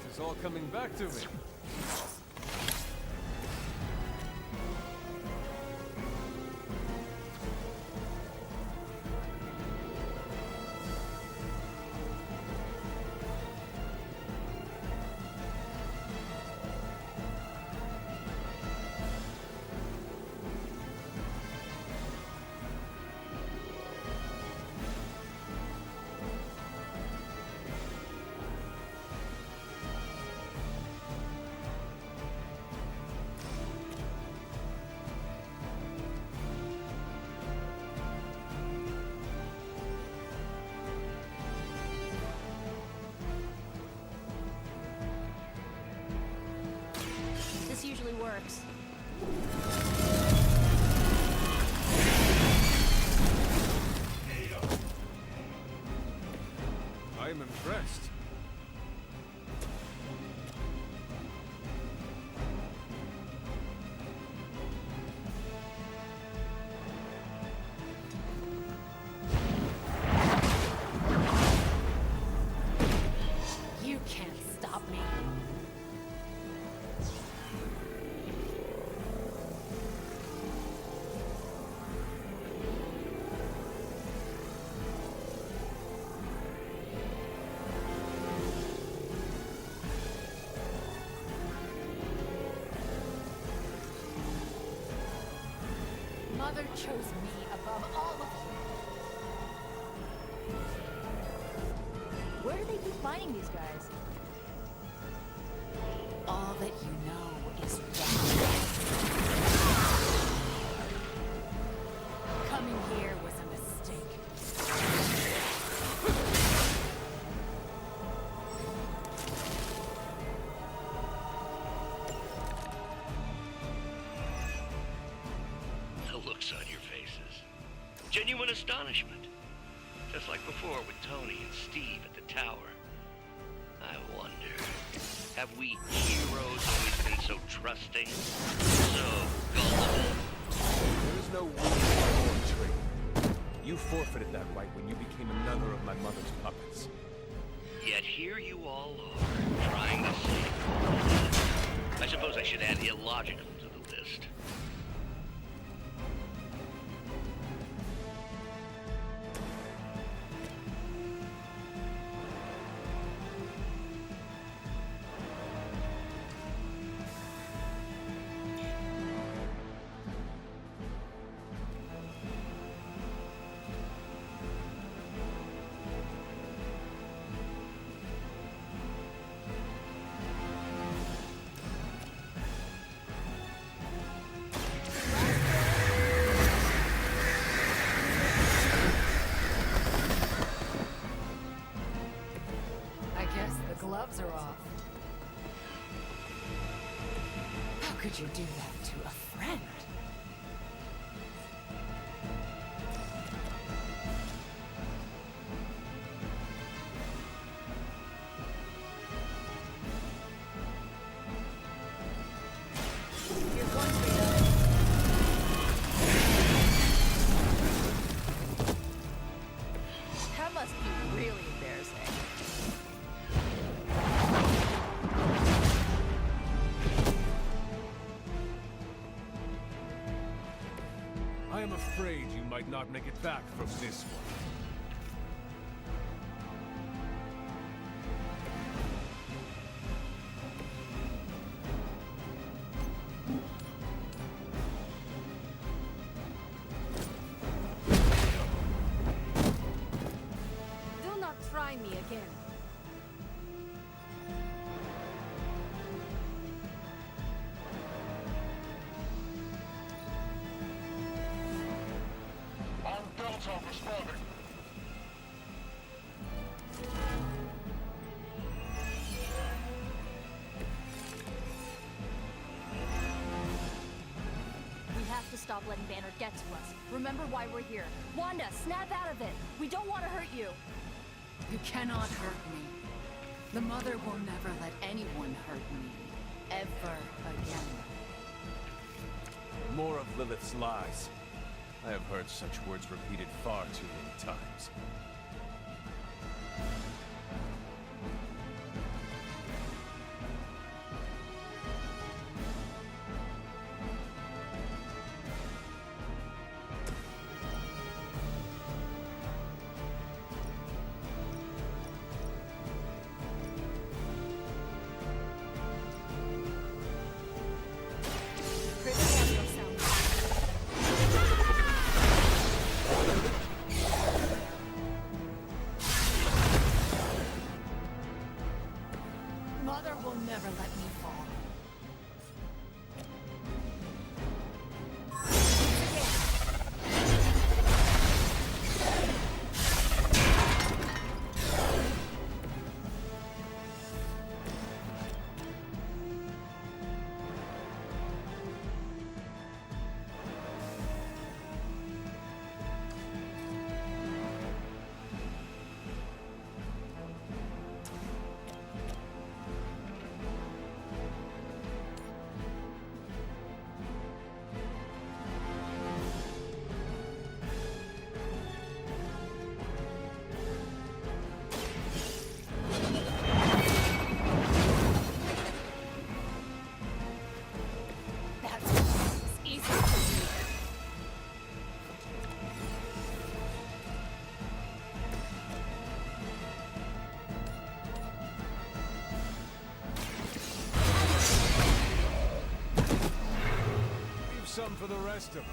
It's all coming back to me. This usually works. I am impressed. You can't stop me. Mother chose me above all of you. Where do they keep finding these guys? All that you know is wrong. Coming here was a mistake. The looks on your faces. Genuine astonishment. Just like before with Tony and Steve at the tower. I wonder, have we heroes always been so trusting? So gullible? There is no rule or trade. You forfeited that right when you became another of my mother's puppets. Yet here you all are, trying to save. I suppose I should add illogical to the list. could you do that to a friend? That must be really embarrassing. I am afraid you might not make it back from this one. Do not try me again. On Delta responding. We have to stop letting Banner get to us. Remember why we're here. Wanda, snap out of it. We don't want to hurt you. You cannot hurt me. The Mother will never let anyone hurt me. Ever again. More of Lilith's lies. I have heard such words repeated far too many times. Mother will never let me fall. Some for the rest of us.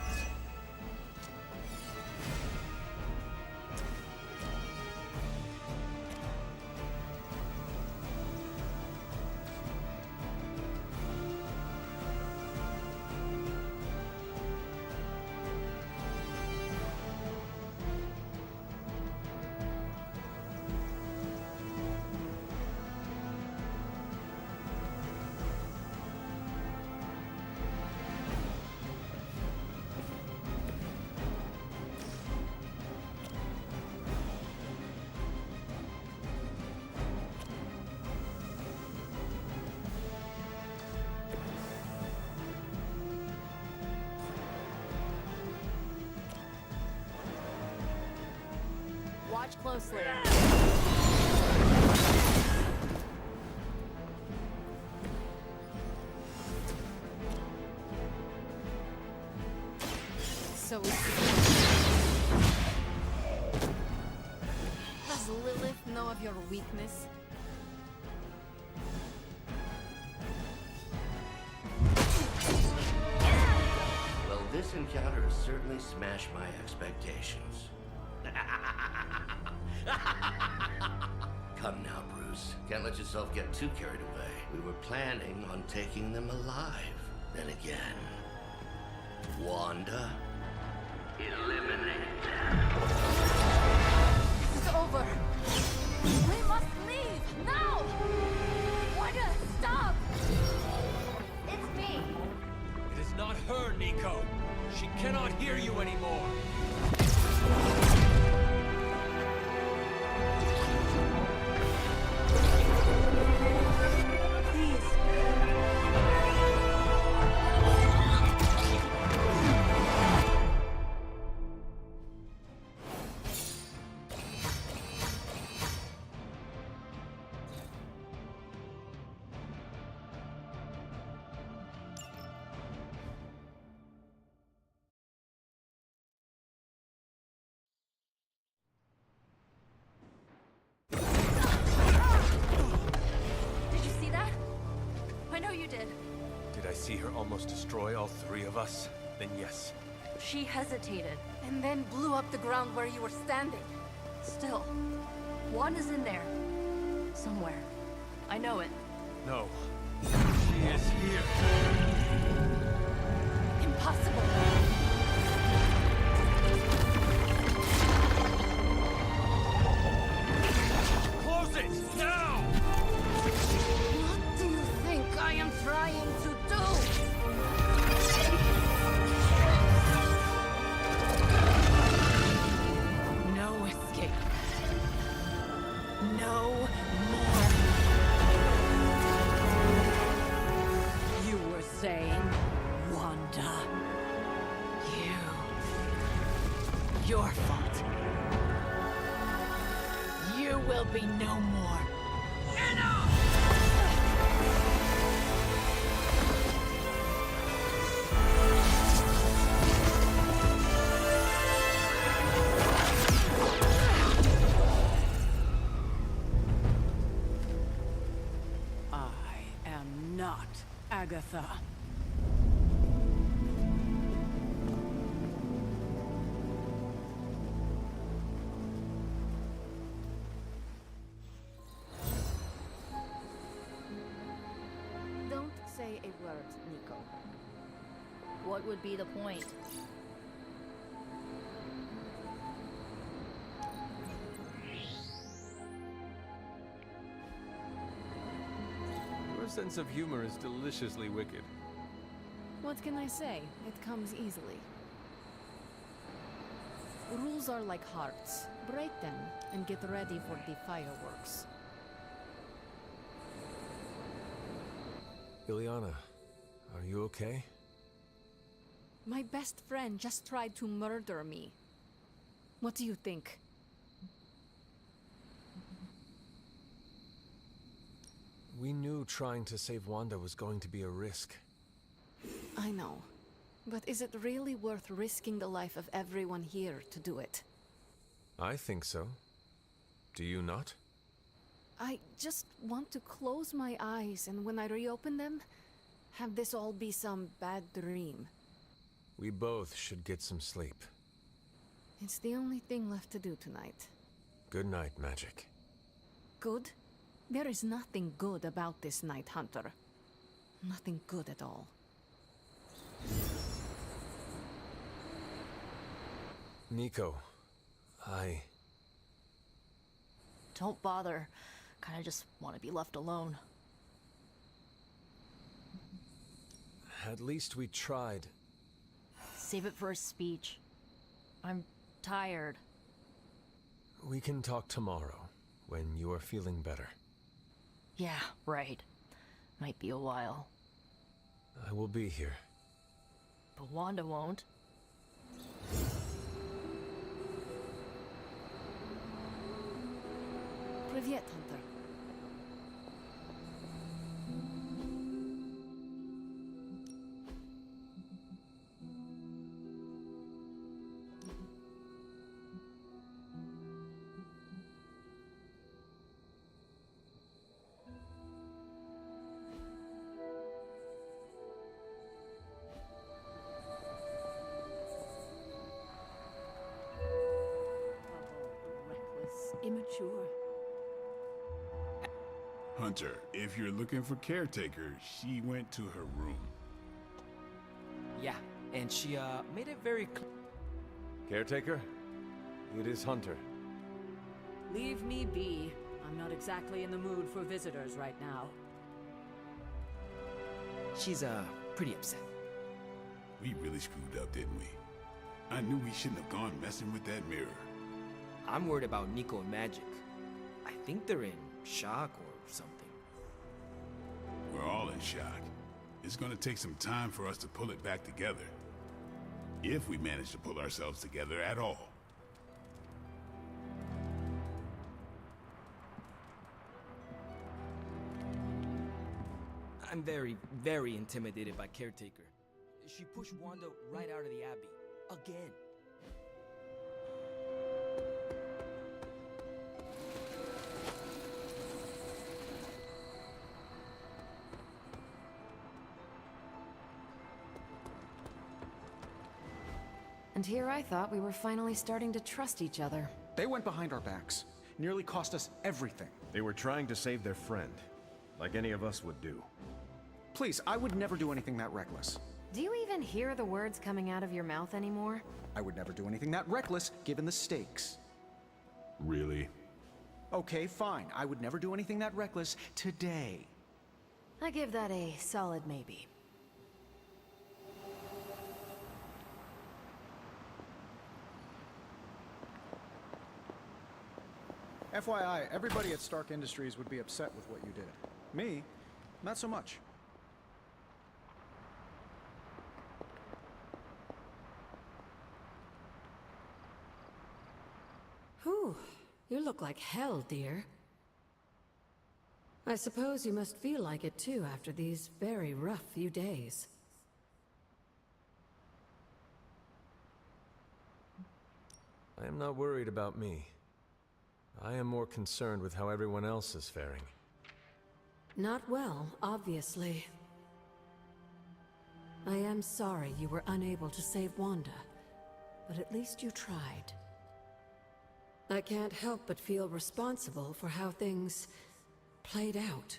Watch closely. So does Lilith know of your weakness? Well, this encounter has certainly smashed my expectations. Come now, Bruce. Can't let yourself get too carried away. We were planning on taking them alive. Then again, Wanda, eliminate them. It's over. We must leave now. Wanda, stop! It's me. her, Nico! She cannot hear you anymore! Did you see that? I know you did. Did I see her almost destroy all three of us? Then yes. She hesitated, and then blew up the ground where you were standing. Still, Wanda's in there. Somewhere. I know it. No. She is here. Impossible. Close it! Now! What do you think I am trying to do? No escape. No more. You were saying, Wanda. Your fault. You will be no more. I am not Agatha. Don't say a word, Nico. What would be the point? Your sense of humor is deliciously wicked. What can I say? It comes easily. Rules are like hearts. Break them and get ready for the fireworks. Ileana, are you okay? My best friend just tried to murder me. What do you think? We knew trying to save Wanda was going to be a risk. I know. But is it really worth risking the life of everyone here to do it? I think so. Do you not? I just want to close my eyes and when I reopen them, have this all be some bad dream. We both should get some sleep. It's the only thing left to do tonight. Good night, Magic. Good? There is nothing good about this night, Hunter. Nothing good at all. Nico, Don't bother. Kinda just want to be left alone. At least we tried. Save it for a speech. I'm tired. We can talk tomorrow, when you are feeling better. Yeah, right. Might be a while. I will be here. But Wanda won't. Привет, Hunter. Immature. Hunter, if you're looking for caretaker, she went to her room. Yeah, and she made it very clear. Caretaker? It is Hunter. Leave me be. I'm not exactly in the mood for visitors right now. She's pretty upset. We really screwed up, didn't we? I knew we shouldn't have gone messing with that mirror. I'm worried about Nico and Magic. I think they're in shock or something. We're all in shock. It's gonna take some time for us to pull it back together. If we manage to pull ourselves together at all. I'm very, very intimidated by Caretaker. She pushed Wanda right out of the Abbey. Again. And here I thought we were finally starting to trust each other. They went behind our backs. Nearly cost us everything. They were trying to save their friend, like any of us would do. Please, I would never do anything that reckless. Do you even hear the words coming out of your mouth anymore? I would never do anything that reckless, given the stakes. Really? Okay, fine. I would never do anything that reckless today. I give that a solid maybe. FYI, everybody at Stark Industries would be upset with what you did. Me, not so much. Whew, you look like hell, dear. I suppose you must feel like it too after these very rough few days. I am not worried about me. I am more concerned with how everyone else is faring. Not well, obviously. I am sorry you were unable to save Wanda, but at least you tried. I can't help but feel responsible for how things played out.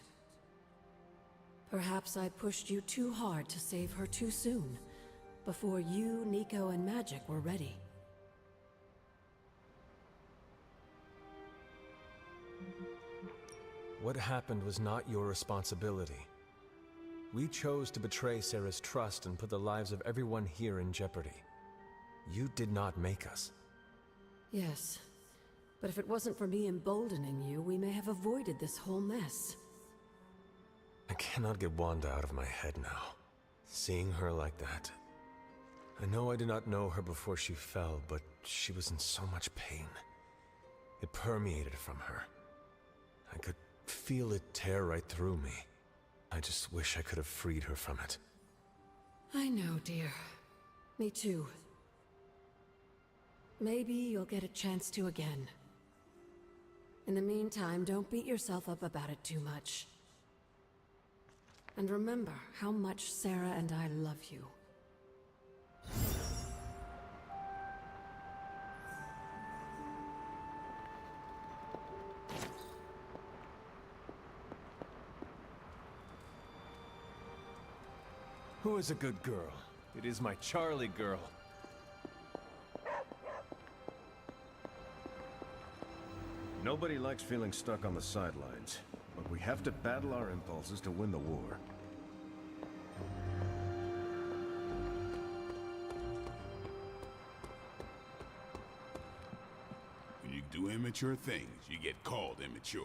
Perhaps I pushed you too hard to save her too soon, before you, Nico, and Magic were ready. What happened was not your responsibility. We chose to betray Sarah's trust and put the lives of everyone here in jeopardy. You did not make us. Yes, but if it wasn't for me emboldening you, we may have avoided this whole mess. I cannot get Wanda out of my head now. Seeing her like that. I know I did not know her before she fell, but she was in so much pain. It permeated from her. I could feel it tear right through me. I just wish I could have freed her from it. I know, dear. Me too. Maybe you'll get a chance to again. In the meantime, don't beat yourself up about it too much. And remember how much Sarah and I love you. Who is a good girl? It is my Charlie girl. Nobody likes feeling stuck on the sidelines, but we have to battle our impulses to win the war. When you do immature things, you get called immature.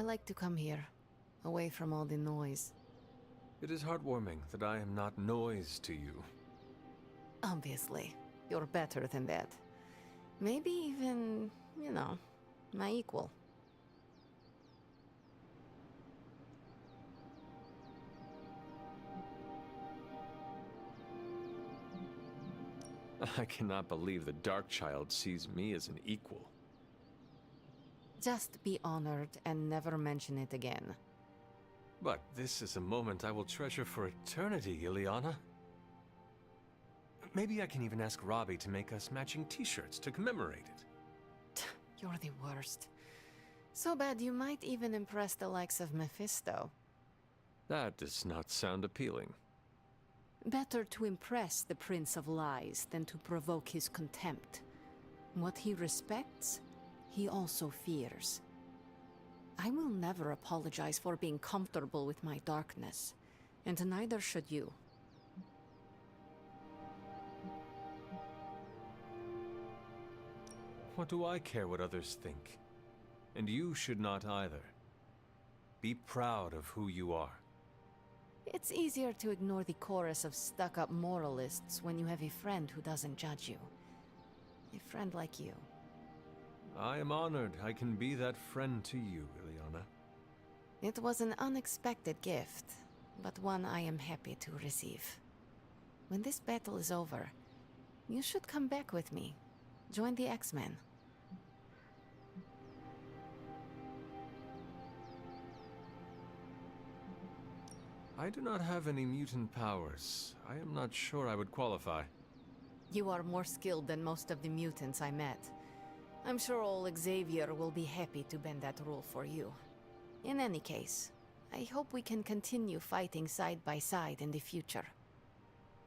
I like to come here, away from all the noise. It is heartwarming that I am not noise to you. Obviously, you're better than that. Maybe even, you know, my equal. I cannot believe the Darkchild sees me as an equal. Just be honored and never mention it again. But this is a moment I will treasure for eternity, Ileana. Maybe I can even ask Robbie to make us matching t-shirts to commemorate it. You're the worst. So bad you might even impress the likes of Mephisto. That does not sound appealing. Better to impress the Prince of Lies than to provoke his contempt. What he respects, he also fears. I will never apologize for being comfortable with my darkness, and neither should you. What do I care what others think? And you should not either. Be proud of who you are. It's easier to ignore the chorus of stuck-up moralists when you have a friend who doesn't judge you. A friend like you. I am honored I can be that friend to you, Ileana. It was an unexpected gift, but one I am happy to receive. When this battle is over, you should come back with me. Join the X-Men. I do not have any mutant powers. I am not sure I would qualify. You are more skilled than most of the mutants I met. I'm sure old Xavier will be happy to bend that rule for you. In any case, I hope we can continue fighting side by side in the future.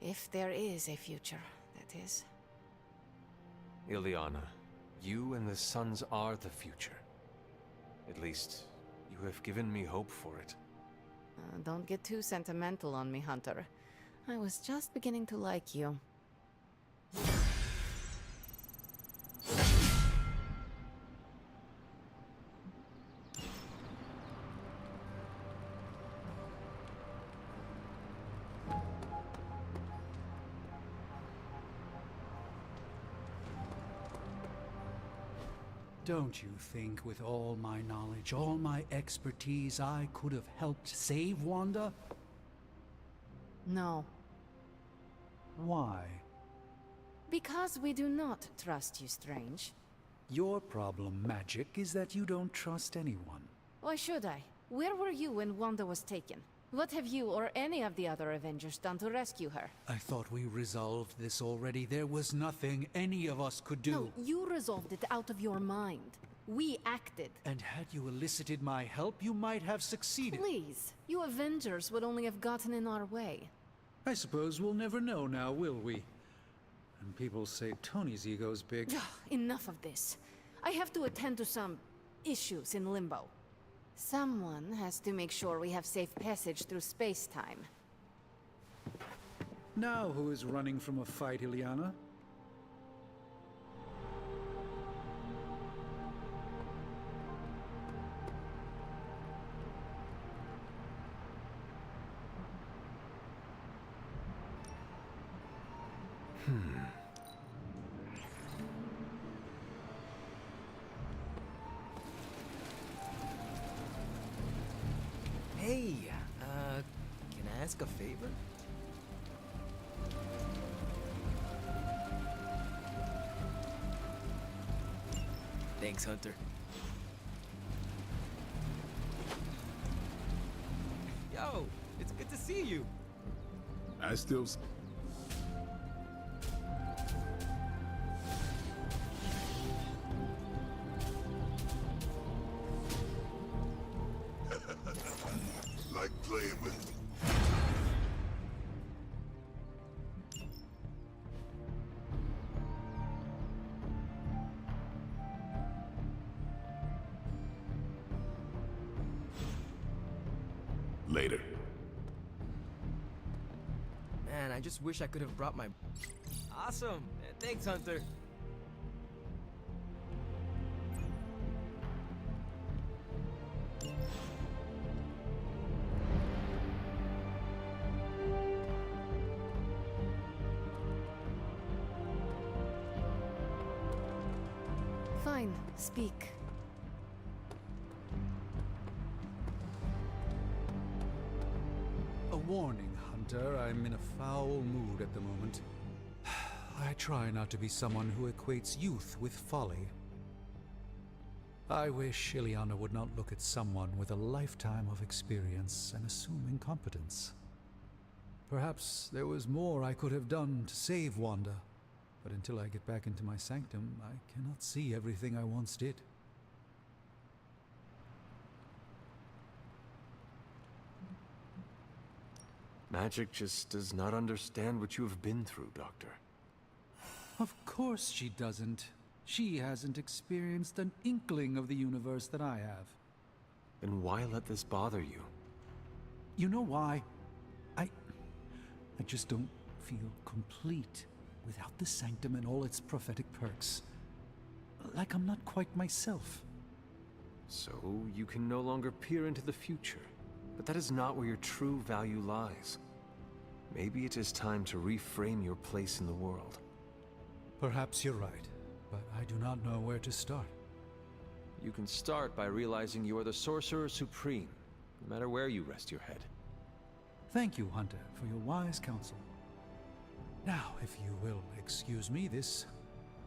If there is a future, that is. Ileana, you and the Suns are the future. At least, you have given me hope for it. Don't get too sentimental on me, Hunter. I was just beginning to like you. Don't you think with all my knowledge, all my expertise, I could have helped save Wanda? No. Why? Because we do not trust you, Strange. Your problem, Magic, is that you don't trust anyone. Why should I? Where were you when Wanda was taken? What have you or any of the other Avengers done to rescue her? I thought we resolved this already. There was nothing any of us could do. No, you resolved it out of your mind. We acted. And had you elicited my help, you might have succeeded. Please, you Avengers would only have gotten in our way. I suppose we'll never know now, will we? And people say Tony's ego's big. Enough of this. I have to attend to some issues in Limbo. Someone has to make sure we have safe passage through space-time. Now who is running from a fight, Ileana? Hey, can I ask a favor? Thanks, Hunter. Yo, it's good to see you. I still... Like playing with... Later. Man, I just wish I could have brought my... Awesome! Thanks, Hunter. Fine, speak. A warning, Hunter. I'm in a foul mood at the moment. I try not to be someone who equates youth with folly. I wish Ileana would not look at someone with a lifetime of experience and assume incompetence. Perhaps there was more I could have done to save Wanda, but until I get back into my sanctum, I cannot see everything I once did. Magic just does not understand what you have been through, Doctor. Of course she doesn't. She hasn't experienced an inkling of the universe that I have. Then why let this bother you? You know why? I just don't feel complete without the sanctum and all its prophetic perks. Like I'm not quite myself. So you can no longer peer into the future. But that is not where your true value lies. Maybe it is time to reframe your place in the world. Perhaps you're right, but I do not know where to start. You can start by realizing you are the Sorcerer Supreme, no matter where you rest your head. Thank you, Hunter, for your wise counsel. Now, if you will excuse me, this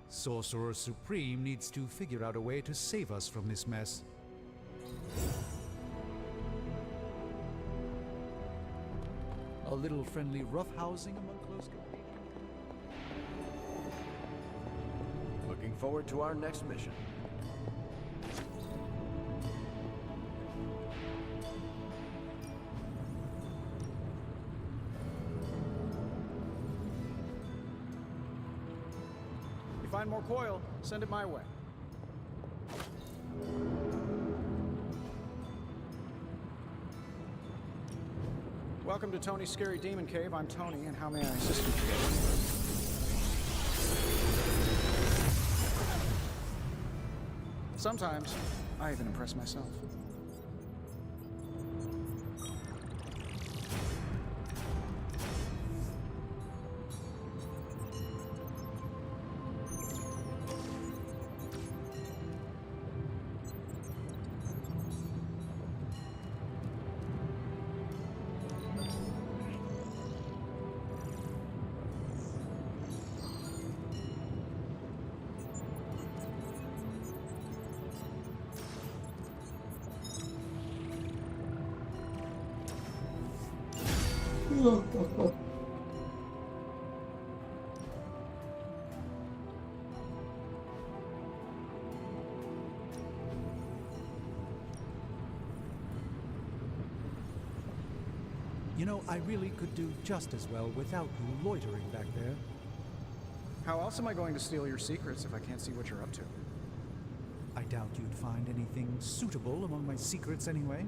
Sorcerer Supreme needs to figure out a way to save us from this mess. A little friendly roughhousing among close companions. Looking forward to our next mission. You find more coil, send it my way. Welcome to Tony's Scary Demon Cave. I'm Tony, and how may I assist you today? Sometimes, I even impress myself. You know, I really could do just as well without you loitering back there. How else am I going to steal your secrets if I can't see what you're up to? I doubt you'd find anything suitable among my secrets anyway.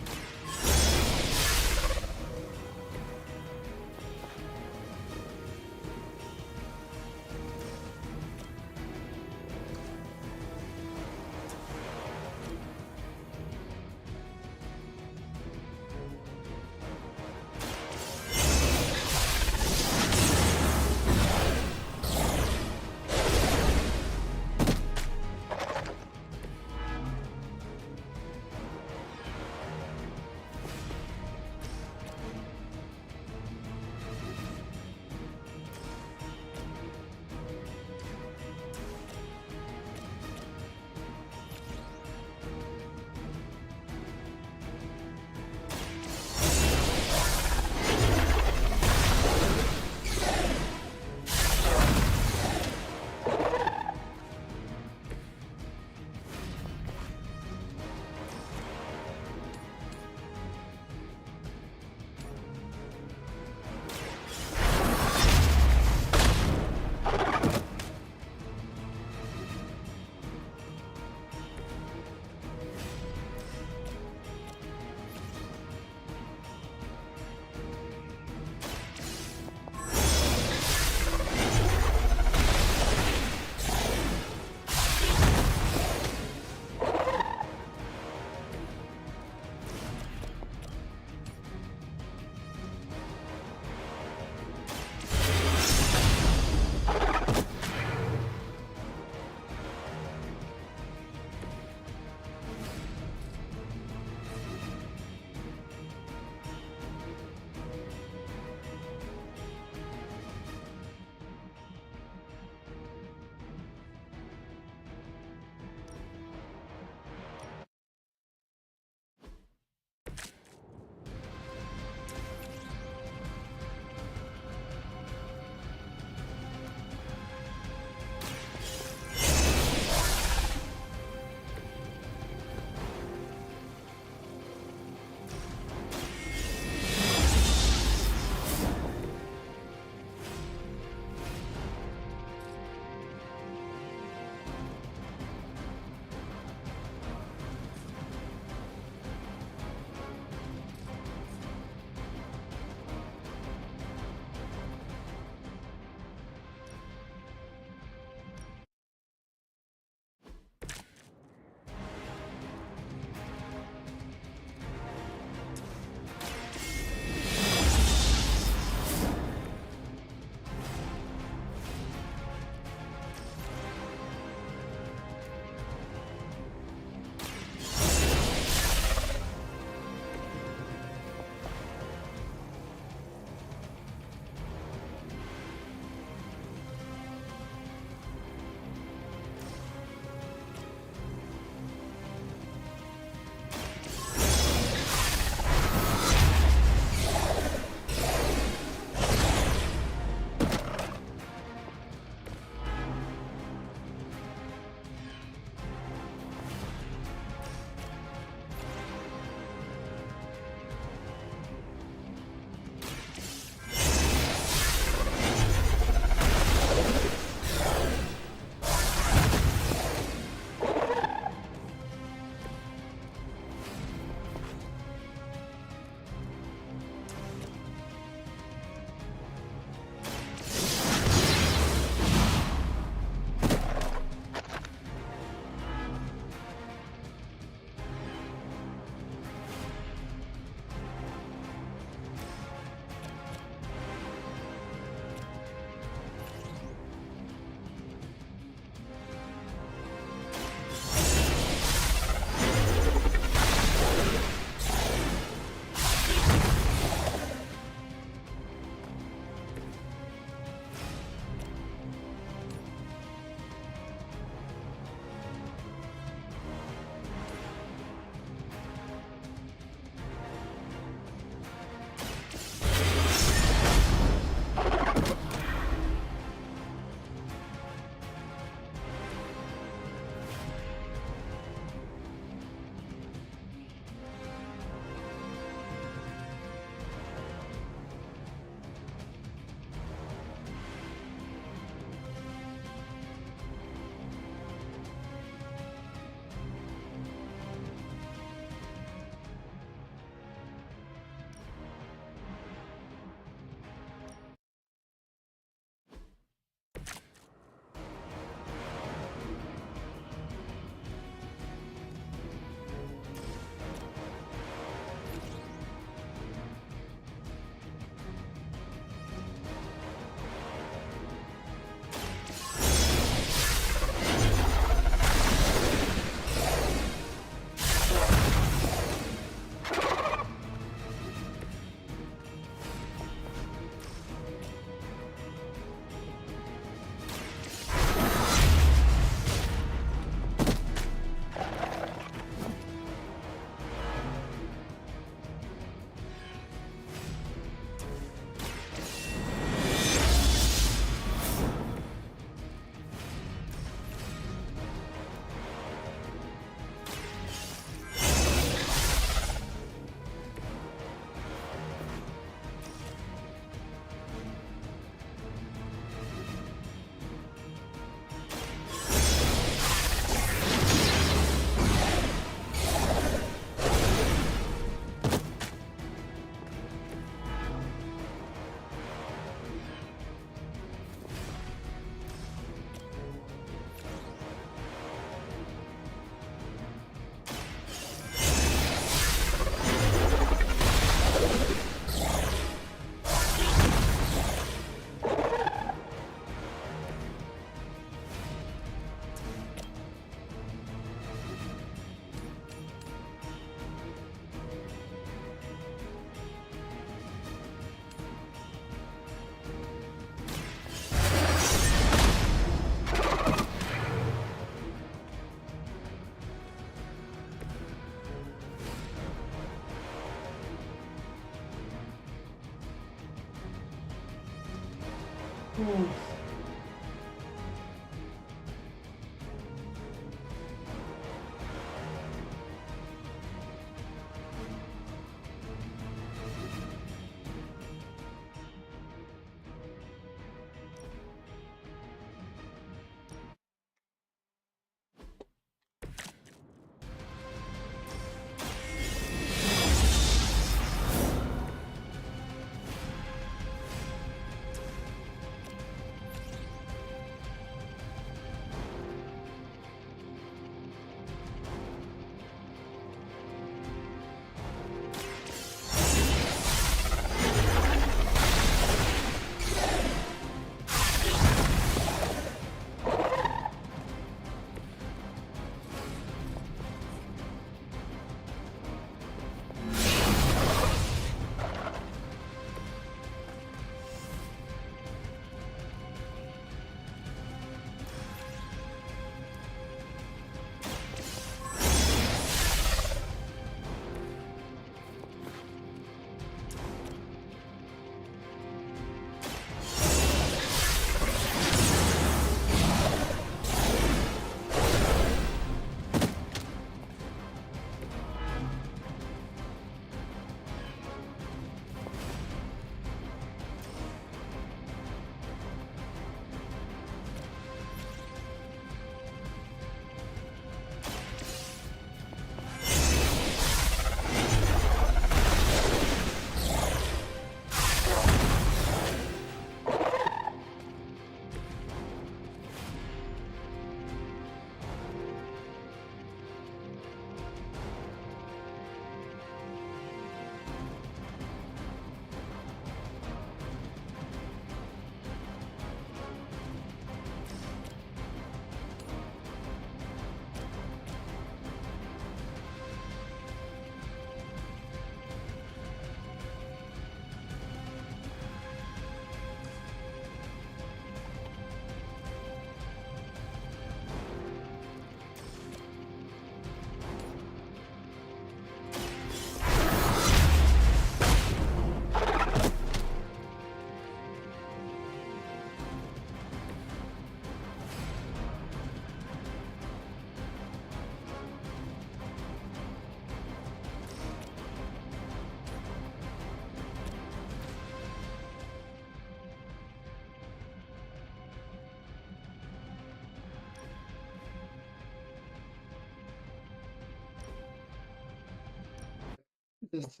that's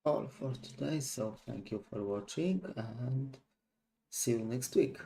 all for today. So thank you for watching and see you next week.